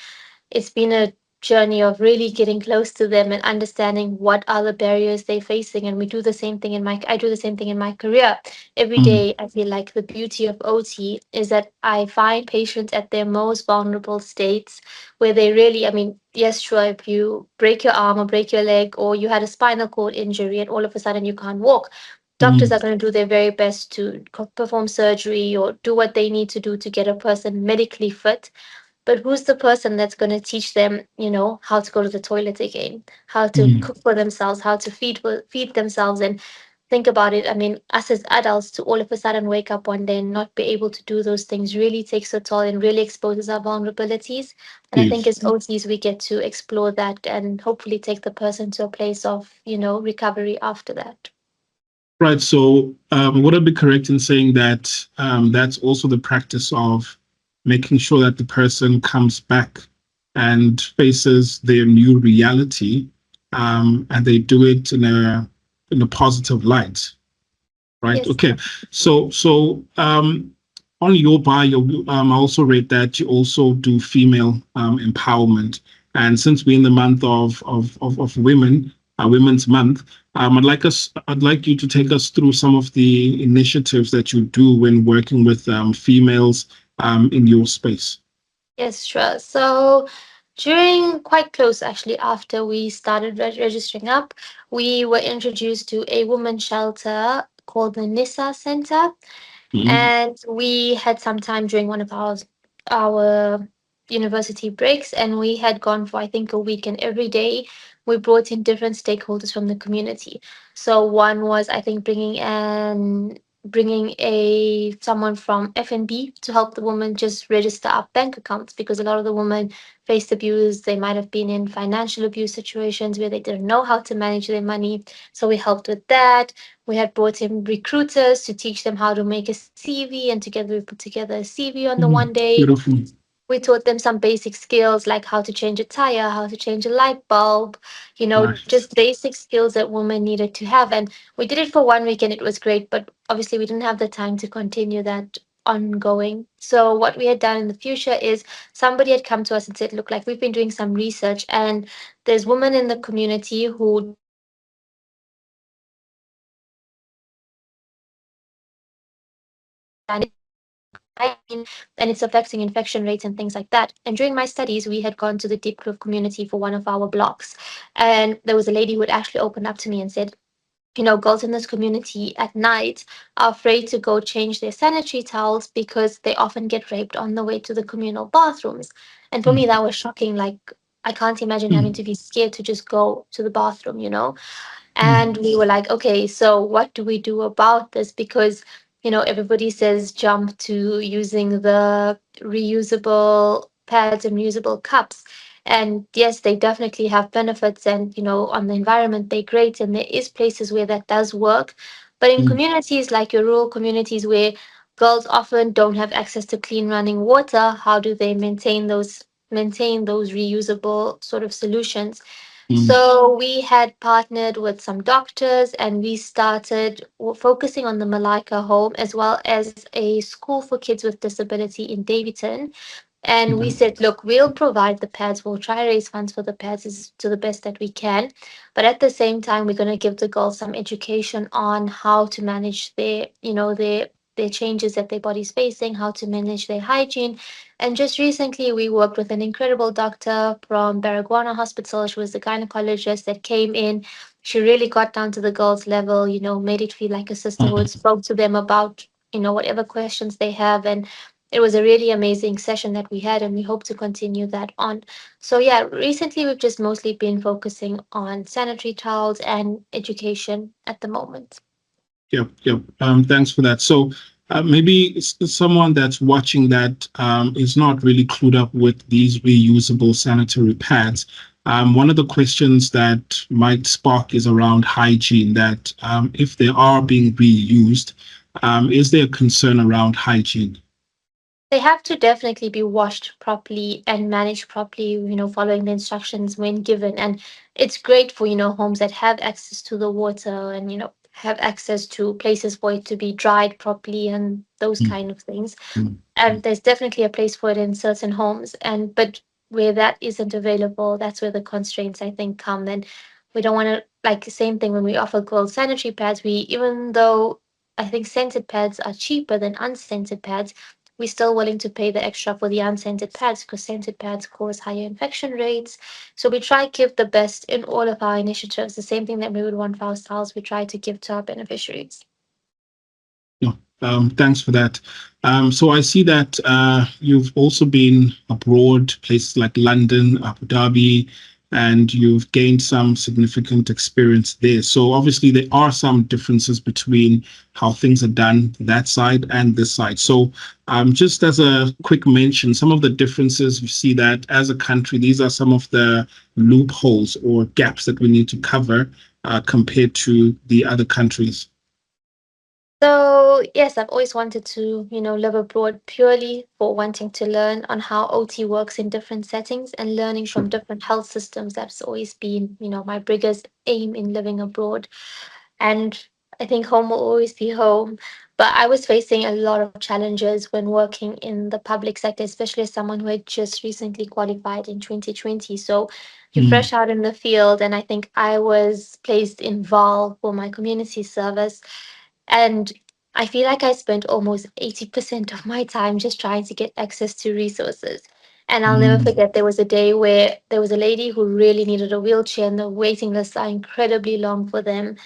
it's been a journey of really getting close to them and understanding what are the barriers they're facing. And we do the same thing I do the same thing in my career. Every day, I feel like the beauty of OT is that I find patients at their most vulnerable states where they really, I mean, yes, sure, if you break your arm or break your leg or you had a spinal cord injury and all of a sudden you can't walk, doctors are going to do their very best to perform surgery or do what they need to do to get a person medically fit. But who's the person that's going to teach them, how to go to the toilet again, how to cook for themselves, how to feed themselves? And think about it. I mean, us as adults to all of a sudden wake up one day and not be able to do those things really takes a toll and really exposes our vulnerabilities. And I think as OTs, we get to explore that and hopefully take the person to a place of, recovery after that. Right. So would I be correct in saying that that's also the practice of making sure that the person comes back and faces their new reality, and they do it in a positive light, right? Yes. Okay. So on your bio, I also read that you also do female empowerment, and since we're in the month of women, Women's Month, I'd like you to take us through some of the initiatives that you do when working with females in your space. Yes, sure. So during quite close actually after we started registering up, we were introduced to a women's shelter called the Nissa Center. And we had some time during one of our university breaks, and we had gone for I think a week, and every day we brought in different stakeholders from the community. So one was I think bringing a someone from FNB to help the woman just register up bank accounts, because a lot of the women faced abuse. They might have been in financial abuse situations where they didn't know how to manage their money. So we helped with that. We had brought in recruiters to teach them how to make a CV, and together we put together a CV on the one day. Beautiful. We taught them some basic skills like how to change a tire, how to change a light bulb, you know, Nice. just basic skills that women needed to have. And we did it for one week and it was great, but obviously we didn't have the time to continue that ongoing. So what we had done in the future is somebody had come to us and said, look, like we've been doing some research and there's women in the community who and it's affecting infection rates and things like that. And during my studies, we had gone to the Deep Kloof community for one of our blocks. And there was a lady who had actually opened up to me and said, you know, girls in this community at night are afraid to go change their sanitary towels because they often get raped on the way to the communal bathrooms. And for me, that was shocking. Like, I can't imagine having to be scared to just go to the bathroom, you know? And we were like, okay, so what do we do about this? Because, you know, everybody says jump to using the reusable pads and reusable cups. And yes, they definitely have benefits, and, you know, on the environment, they're great. And there is places where that does work. But in communities like your rural communities where girls often don't have access to clean running water, how do they maintain those reusable sort of solutions? So we had partnered with some doctors and we started focusing on the Malika home as well as a school for kids with disability in Davidson. And we said, look, we'll provide the pads. We'll try to raise funds for the pads to the best that we can. But at the same time, we're going to give the girls some education on how to manage their changes that their body's facing, how to manage their hygiene. And just recently, we worked with an incredible doctor from Baragwana Hospital. She was the gynecologist that came in. She really got down to the girls' level, you know, made it feel like a sisterhood, spoke to them about, you know, whatever questions they have. And it was a really amazing session that we had, and we hope to continue that on. So, yeah, recently we've just mostly been focusing on sanitary towels and education at the moment. Yep. Thanks for that. So maybe someone that's watching that is not really clued up with these reusable sanitary pads. One of the questions that might spark is around hygiene, that if they are being reused, is there a concern around hygiene? They have to definitely be washed properly and managed properly, you know, following the instructions when given. And it's great for, you know, homes that have access to the water and, you know, have access to places for it to be dried properly and those kind of things. And there's definitely a place for it in certain homes. But where that isn't available, that's where the constraints I think come. And we don't want to, like, the same thing when we offer girls sanitary pads, even though I think scented pads are cheaper than unscented pads, we're still willing to pay the extra for the unscented pads because scented pads cause higher infection rates. So we try to give the best in all of our initiatives. The same thing that we would want for ourselves, we try to give to our beneficiaries. No, thanks for that. So I see that you've also been abroad, places like London, Abu Dhabi, and you've gained some significant experience there. So obviously there are some differences between how things are done that side and this side. So just as a quick mention, some of the differences, you see that as a country, these are some of the loopholes or gaps that we need to cover compared to the other countries. So yes, I've always wanted to, you know, live abroad purely for wanting to learn on how OT works in different settings and learning from different health systems. That's always been, you know, my biggest aim in living abroad. And I think home will always be home. But I was facing a lot of challenges when working in the public sector, especially as someone who had just recently qualified in 2020. So you're fresh out in the field, and I think I was placed in VAL for my community service. And I feel like I spent almost 80% of my time just trying to get access to resources. And I'll never forget there was a day where there was a lady who really needed a wheelchair, and the waiting lists are incredibly long for them.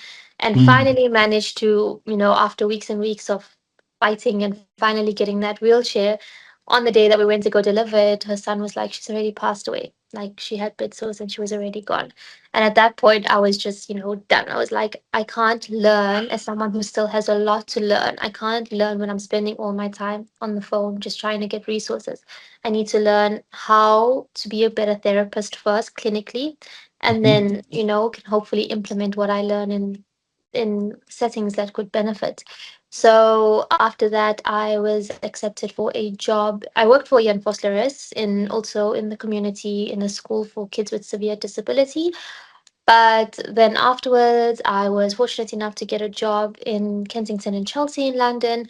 And finally managed to, after weeks and weeks of fighting and finally getting that wheelchair, on the day that we went to go deliver it, her son was like, she's already passed away. Like she had bed sores and she was already gone. And at that point, I was just, done. I was like, I can't learn as someone who still has a lot to learn. I can't learn when I'm spending all my time on the phone just trying to get resources. I need to learn how to be a better therapist first, clinically, and then, can hopefully implement what I learn in settings that could benefit. So after that, I was accepted for a job. I worked for Jan Vosleris in also in the community in a school for kids with severe disability. But then afterwards, I was fortunate enough to get a job in Kensington and Chelsea in London.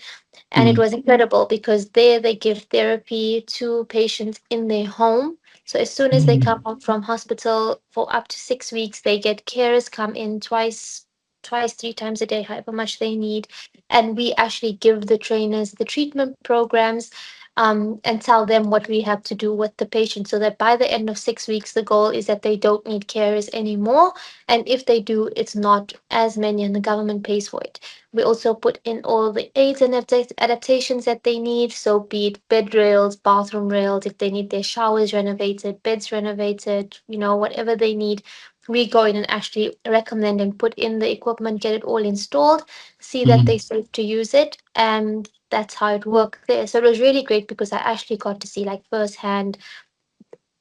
And it was incredible because there they give therapy to patients in their home. So as soon as they come home from hospital for up to 6 weeks, they get carers come in twice, 3 times a day, however much they need. And we actually give the trainers the treatment programs, and tell them what we have to do with the patient so that by the end of 6 weeks, the goal is that they don't need carers anymore. And if they do, it's not as many, and the government pays for it. We also put in all the aids and adaptations that they need. So, be it bed rails, bathroom rails, if they need their showers renovated, beds renovated, whatever they need, we go in and actually recommend and put in the equipment, get it all installed, see that they're safe to use it. And that's how it worked there. So, it was really great because I actually got to see, like, firsthand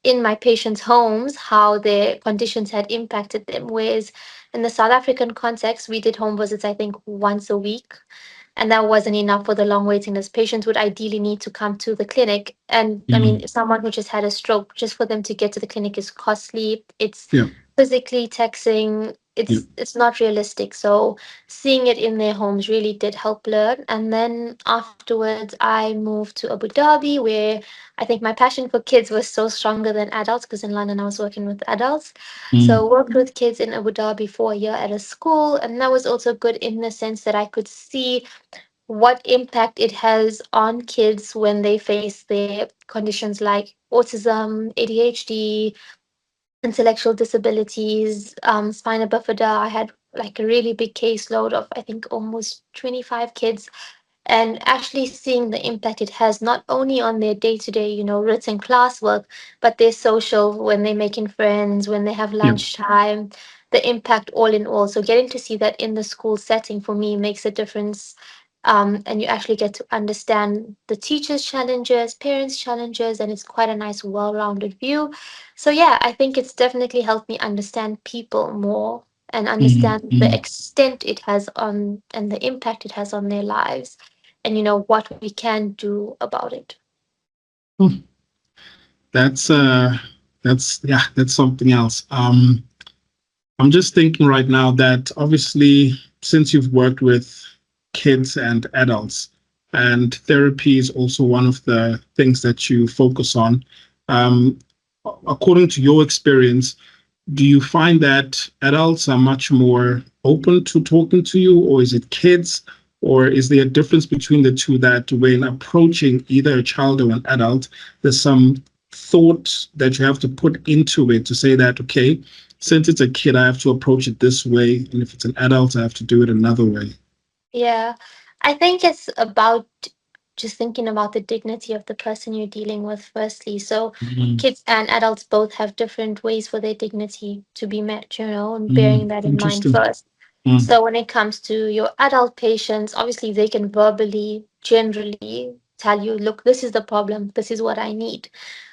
in my patients' homes how their conditions had impacted them. Whereas in the South African context, we did home visits, I think, once a week. And that wasn't enough for the long waiting list. Patients would ideally need to come to the clinic. And I mean, someone who just had a stroke, just for them to get to the clinic is costly. It's physically taxing. It's not realistic. So seeing it in their homes really did help learn. And then afterwards, I moved to Abu Dhabi, where I think my passion for kids was so stronger than adults, because in London I was working with adults. So worked with kids in Abu Dhabi for a year at a school, and that was also good in the sense that I could see what impact it has on kids when they face their conditions like autism, ADHD, intellectual disabilities, spina bifida. I had like a really big caseload of, I think, almost 25 kids, and actually seeing the impact it has not only on their day-to-day, written classwork, but their social, when they're making friends, when they have lunchtime, the impact all in all. So getting to see that in the school setting for me makes a difference. And you actually get to understand the teachers' challenges, parents' challenges, and it's quite a nice, well-rounded view. So yeah, I think it's definitely helped me understand people more and understand the extent it has on and the impact it has on their lives, and what we can do about it. That's that's something else. I'm just thinking right now that obviously, since you've worked with kids and adults, and therapy is also one of the things that you focus on. According to your experience, do you find that adults are much more open to talking to you, or is it kids? Or is there a difference between the two, that when approaching either a child or an adult, there's some thought that you have to put into it to say that, okay, since it's a kid, I have to approach it this way. And if it's an adult, I have to do it another way. Yeah, I think it's about just thinking about the dignity of the person you're dealing with, firstly. So, kids and adults both have different ways for their dignity to be met, and bearing that in mind Interesting. first. So, when it comes to your adult patients, obviously they can verbally, generally tell you, look, this is the problem, this is what I need.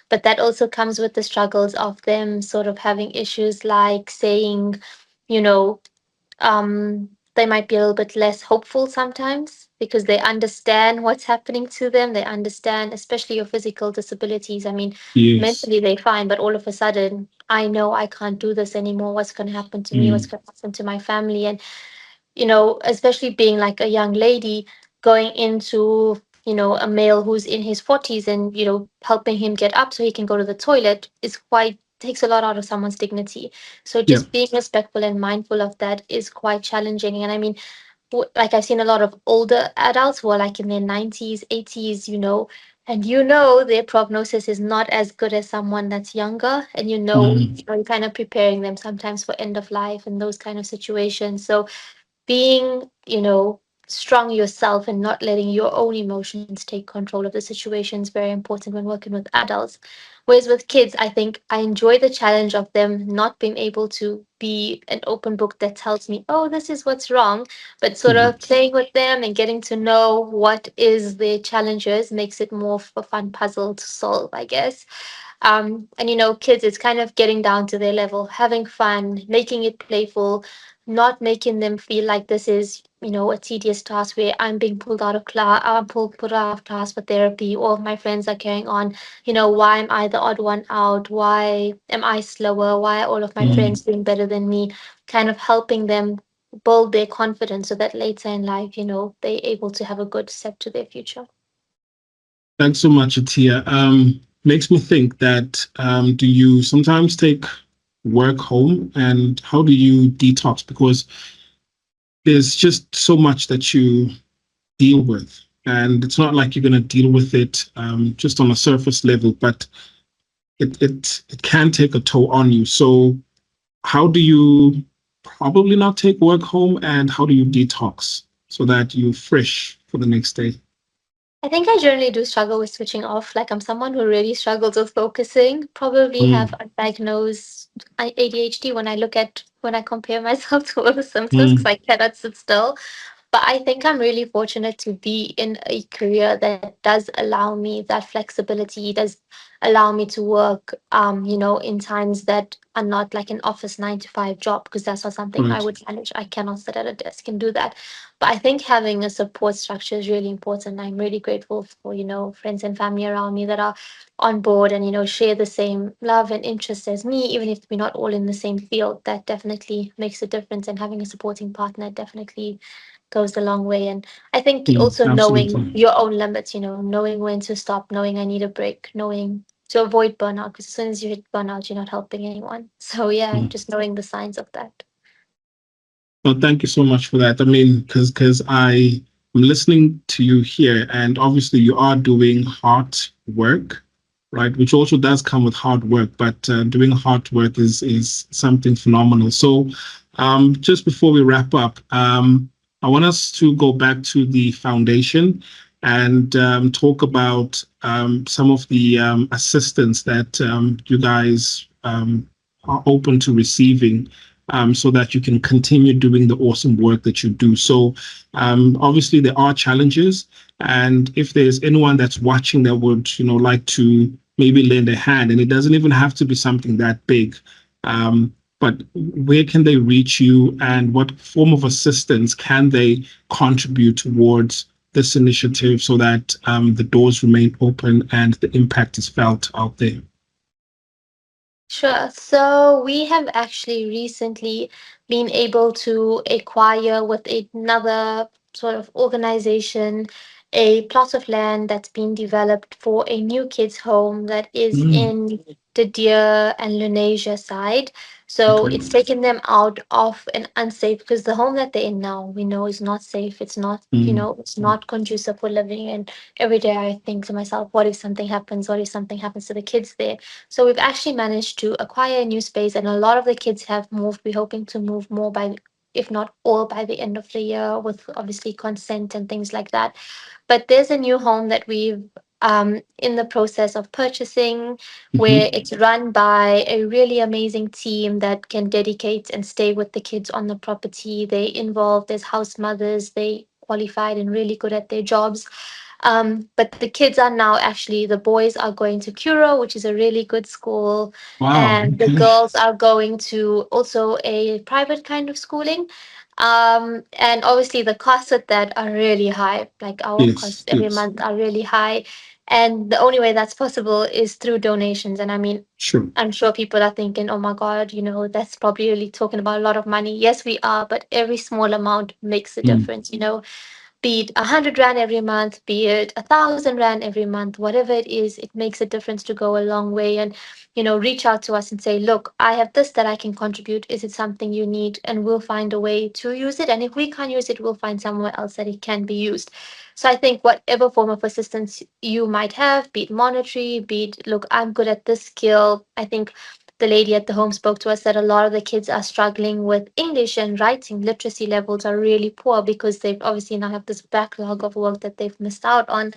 But that also comes with the struggles of them sort of having issues like saying, you know, they might be a little bit less hopeful sometimes because they understand what's happening to them. They understand, especially your physical disabilities. I mean, mentally they're fine, but all of a sudden, I know I can't do this anymore. What's going to happen to me? What's going to happen to my family? And, especially being like a young lady, going into, a male who's in his 40s and, helping him get up so he can go to the toilet is quite takes a lot out of someone's dignity. So Yeah. just being respectful and mindful of that is quite challenging. And I mean, like I've seen a lot of older adults who are like in their 90s, 80s, and their prognosis is not as good as someone that's younger. And you're kind of preparing them sometimes for end of life and those kind of situations. So being, strong yourself and not letting your own emotions take control of the situation is very important when working with adults. Whereas with kids, I think I enjoy the challenge of them not being able to be an open book that tells me, oh, this is what's wrong, but sort of playing with them and getting to know what is their challenges makes it more of a fun puzzle to solve, I guess. And kids, it's kind of getting down to their level, having fun, making it playful, not making them feel like this is, a tedious task where I'm being pulled out of class, I'm put out of class for therapy. All of my friends are carrying on. Why am I the odd one out? Why am I slower? Why are all of my friends doing better than me? Kind of helping them build their confidence so that later in life, they're able to have a good step to their future. Thanks so much, Atia. Makes me think that do you sometimes take work home, and how do you detox? Because there's just so much that you deal with, and it's not like you're going to deal with it just on a surface level, but it can take a toll on you. So how do you probably not take work home, and how do you detox so that you're fresh for the next day? I think I generally do struggle with switching off. Like I'm someone who really struggles with focusing. Probably have undiagnosed ADHD when I compare myself to all the symptoms because I cannot sit still. But I think I'm really fortunate to be in a career that does allow me that flexibility, does allow me to work, in times that are not like an office 9 to 5 job, because that's not something I Right. would manage. I cannot sit at a desk and do that. But I think having a support structure is really important. I'm really grateful for, friends and family around me that are on board and, share the same love and interest as me, even if we're not all in the same field. That definitely makes a difference. And having a supporting partner definitely goes a long way. And I think also knowing Absolutely. your own limits, knowing when to stop, knowing I need a break, knowing to avoid burnout, because as soon as you hit burnout, you're not helping anyone. So yeah, just knowing the signs of that. Well, thank you so much for that. I mean, because I am listening to you here, and obviously you are doing hard work, right? Which also does come with hard work, but doing hard work is something phenomenal. So, just before we wrap up, I want us to go back to the foundation and talk about some of the assistance that you guys are open to receiving, so that you can continue doing the awesome work that you do. So obviously there are challenges, and if there's anyone that's watching that would, like to maybe lend a hand, and it doesn't even have to be something that big, but where can they reach you, and what form of assistance can they contribute towards this initiative so that the doors remain open and the impact is felt out there? Sure. So we have actually recently been able to acquire with another sort of organization a plot of land that's been developed for a new kids home that is in the Deer and Lunasia side. So Okay. it's taken them out of an unsafe, because the home that they're in now we know is not safe. It's not, it's not conducive for living. And every day I think to myself, what if something happens? What if something happens to the kids there? So we've actually managed to acquire a new space, and a lot of the kids have moved. We're hoping to move more by, if not all, by the end of the year, with obviously consent and things like that. But there's a new home that we've in the process of purchasing, where it's run by a really amazing team that can dedicate and stay with the kids on the property. They involved, there's house mothers, they qualified and really good at their jobs. But the kids are now actually, the boys are going to Curo, which is a really good school, Wow. and the Okay. girls are going to also a private kind of schooling. And obviously the costs at that are really high. Like our costs Yes. every Yes. month are really high. And the only way that's possible is through donations. And I mean, Sure. I'm sure people are thinking, oh my God, that's probably really talking about a lot of money. Yes, we are, but every small amount makes a difference. be it 100 Rand every month, be it 1,000 Rand every month, whatever it is, it makes a difference to go a long way. And, reach out to us and say, look, I have this that I can contribute. Is it something you need? And we'll find a way to use it. And if we can't use it, we'll find somewhere else that it can be used. So I think whatever form of assistance you might have, be it monetary, be it, look, I'm good at this skill. I think the lady at the home spoke to us that a lot of the kids are struggling with English and writing. Literacy levels are really poor because they've obviously now have this backlog of work that they've missed out on.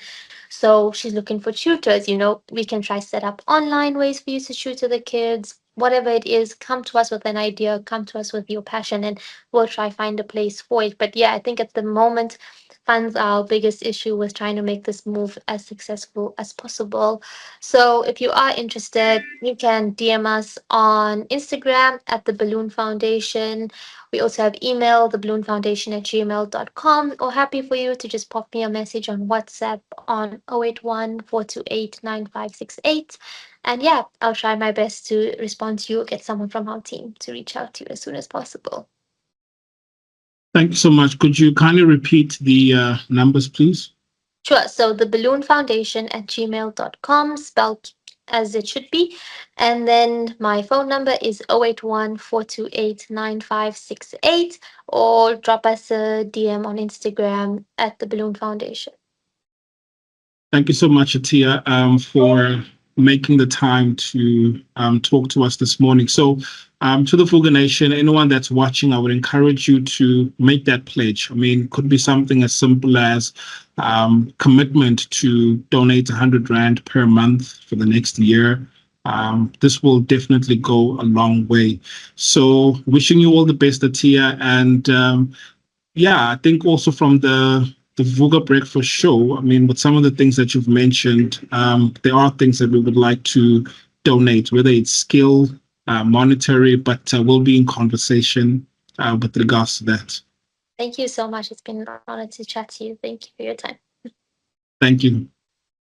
So she's looking for tutors. We can try set up online ways for you to tutor the kids. Whatever it is, come to us with an idea, come to us with your passion, and we'll try find a place for it. But yeah, I think at the moment, funds are our biggest issue with trying to make this move as successful as possible. So if you are interested, you can DM us on Instagram at the Balloon Foundation. We also have email, theballoonfoundation@gmail.com, or happy for you to just pop me a message on WhatsApp on 081-428-9568. And yeah, I'll try my best to respond to you or get someone from our team to reach out to you as soon as possible. Thank you so much. Could you kindly repeat the numbers, please? Sure. So the Balloon Foundation at gmail.com, spelled as it should be. And then my phone number is 081-428-9568, or drop us a DM on Instagram at the Balloon Foundation. Thank you so much, Atia, for making the time to talk to us this morning. So to the Vooka Nation, anyone that's watching, I would encourage you to make that pledge. I mean, it could be something as simple as commitment to donate 100 Rand per month for the next year. This will definitely go a long way. So wishing you all the best, Atia. And yeah, I think also from the Vooka Breakfast Show, I mean, with some of the things that you've mentioned, there are things that we would like to donate, whether it's skill, monetary, but we'll be in conversation with regards to that. Thank you so much. It's been an honor to chat to you. Thank you for your time. Thank you.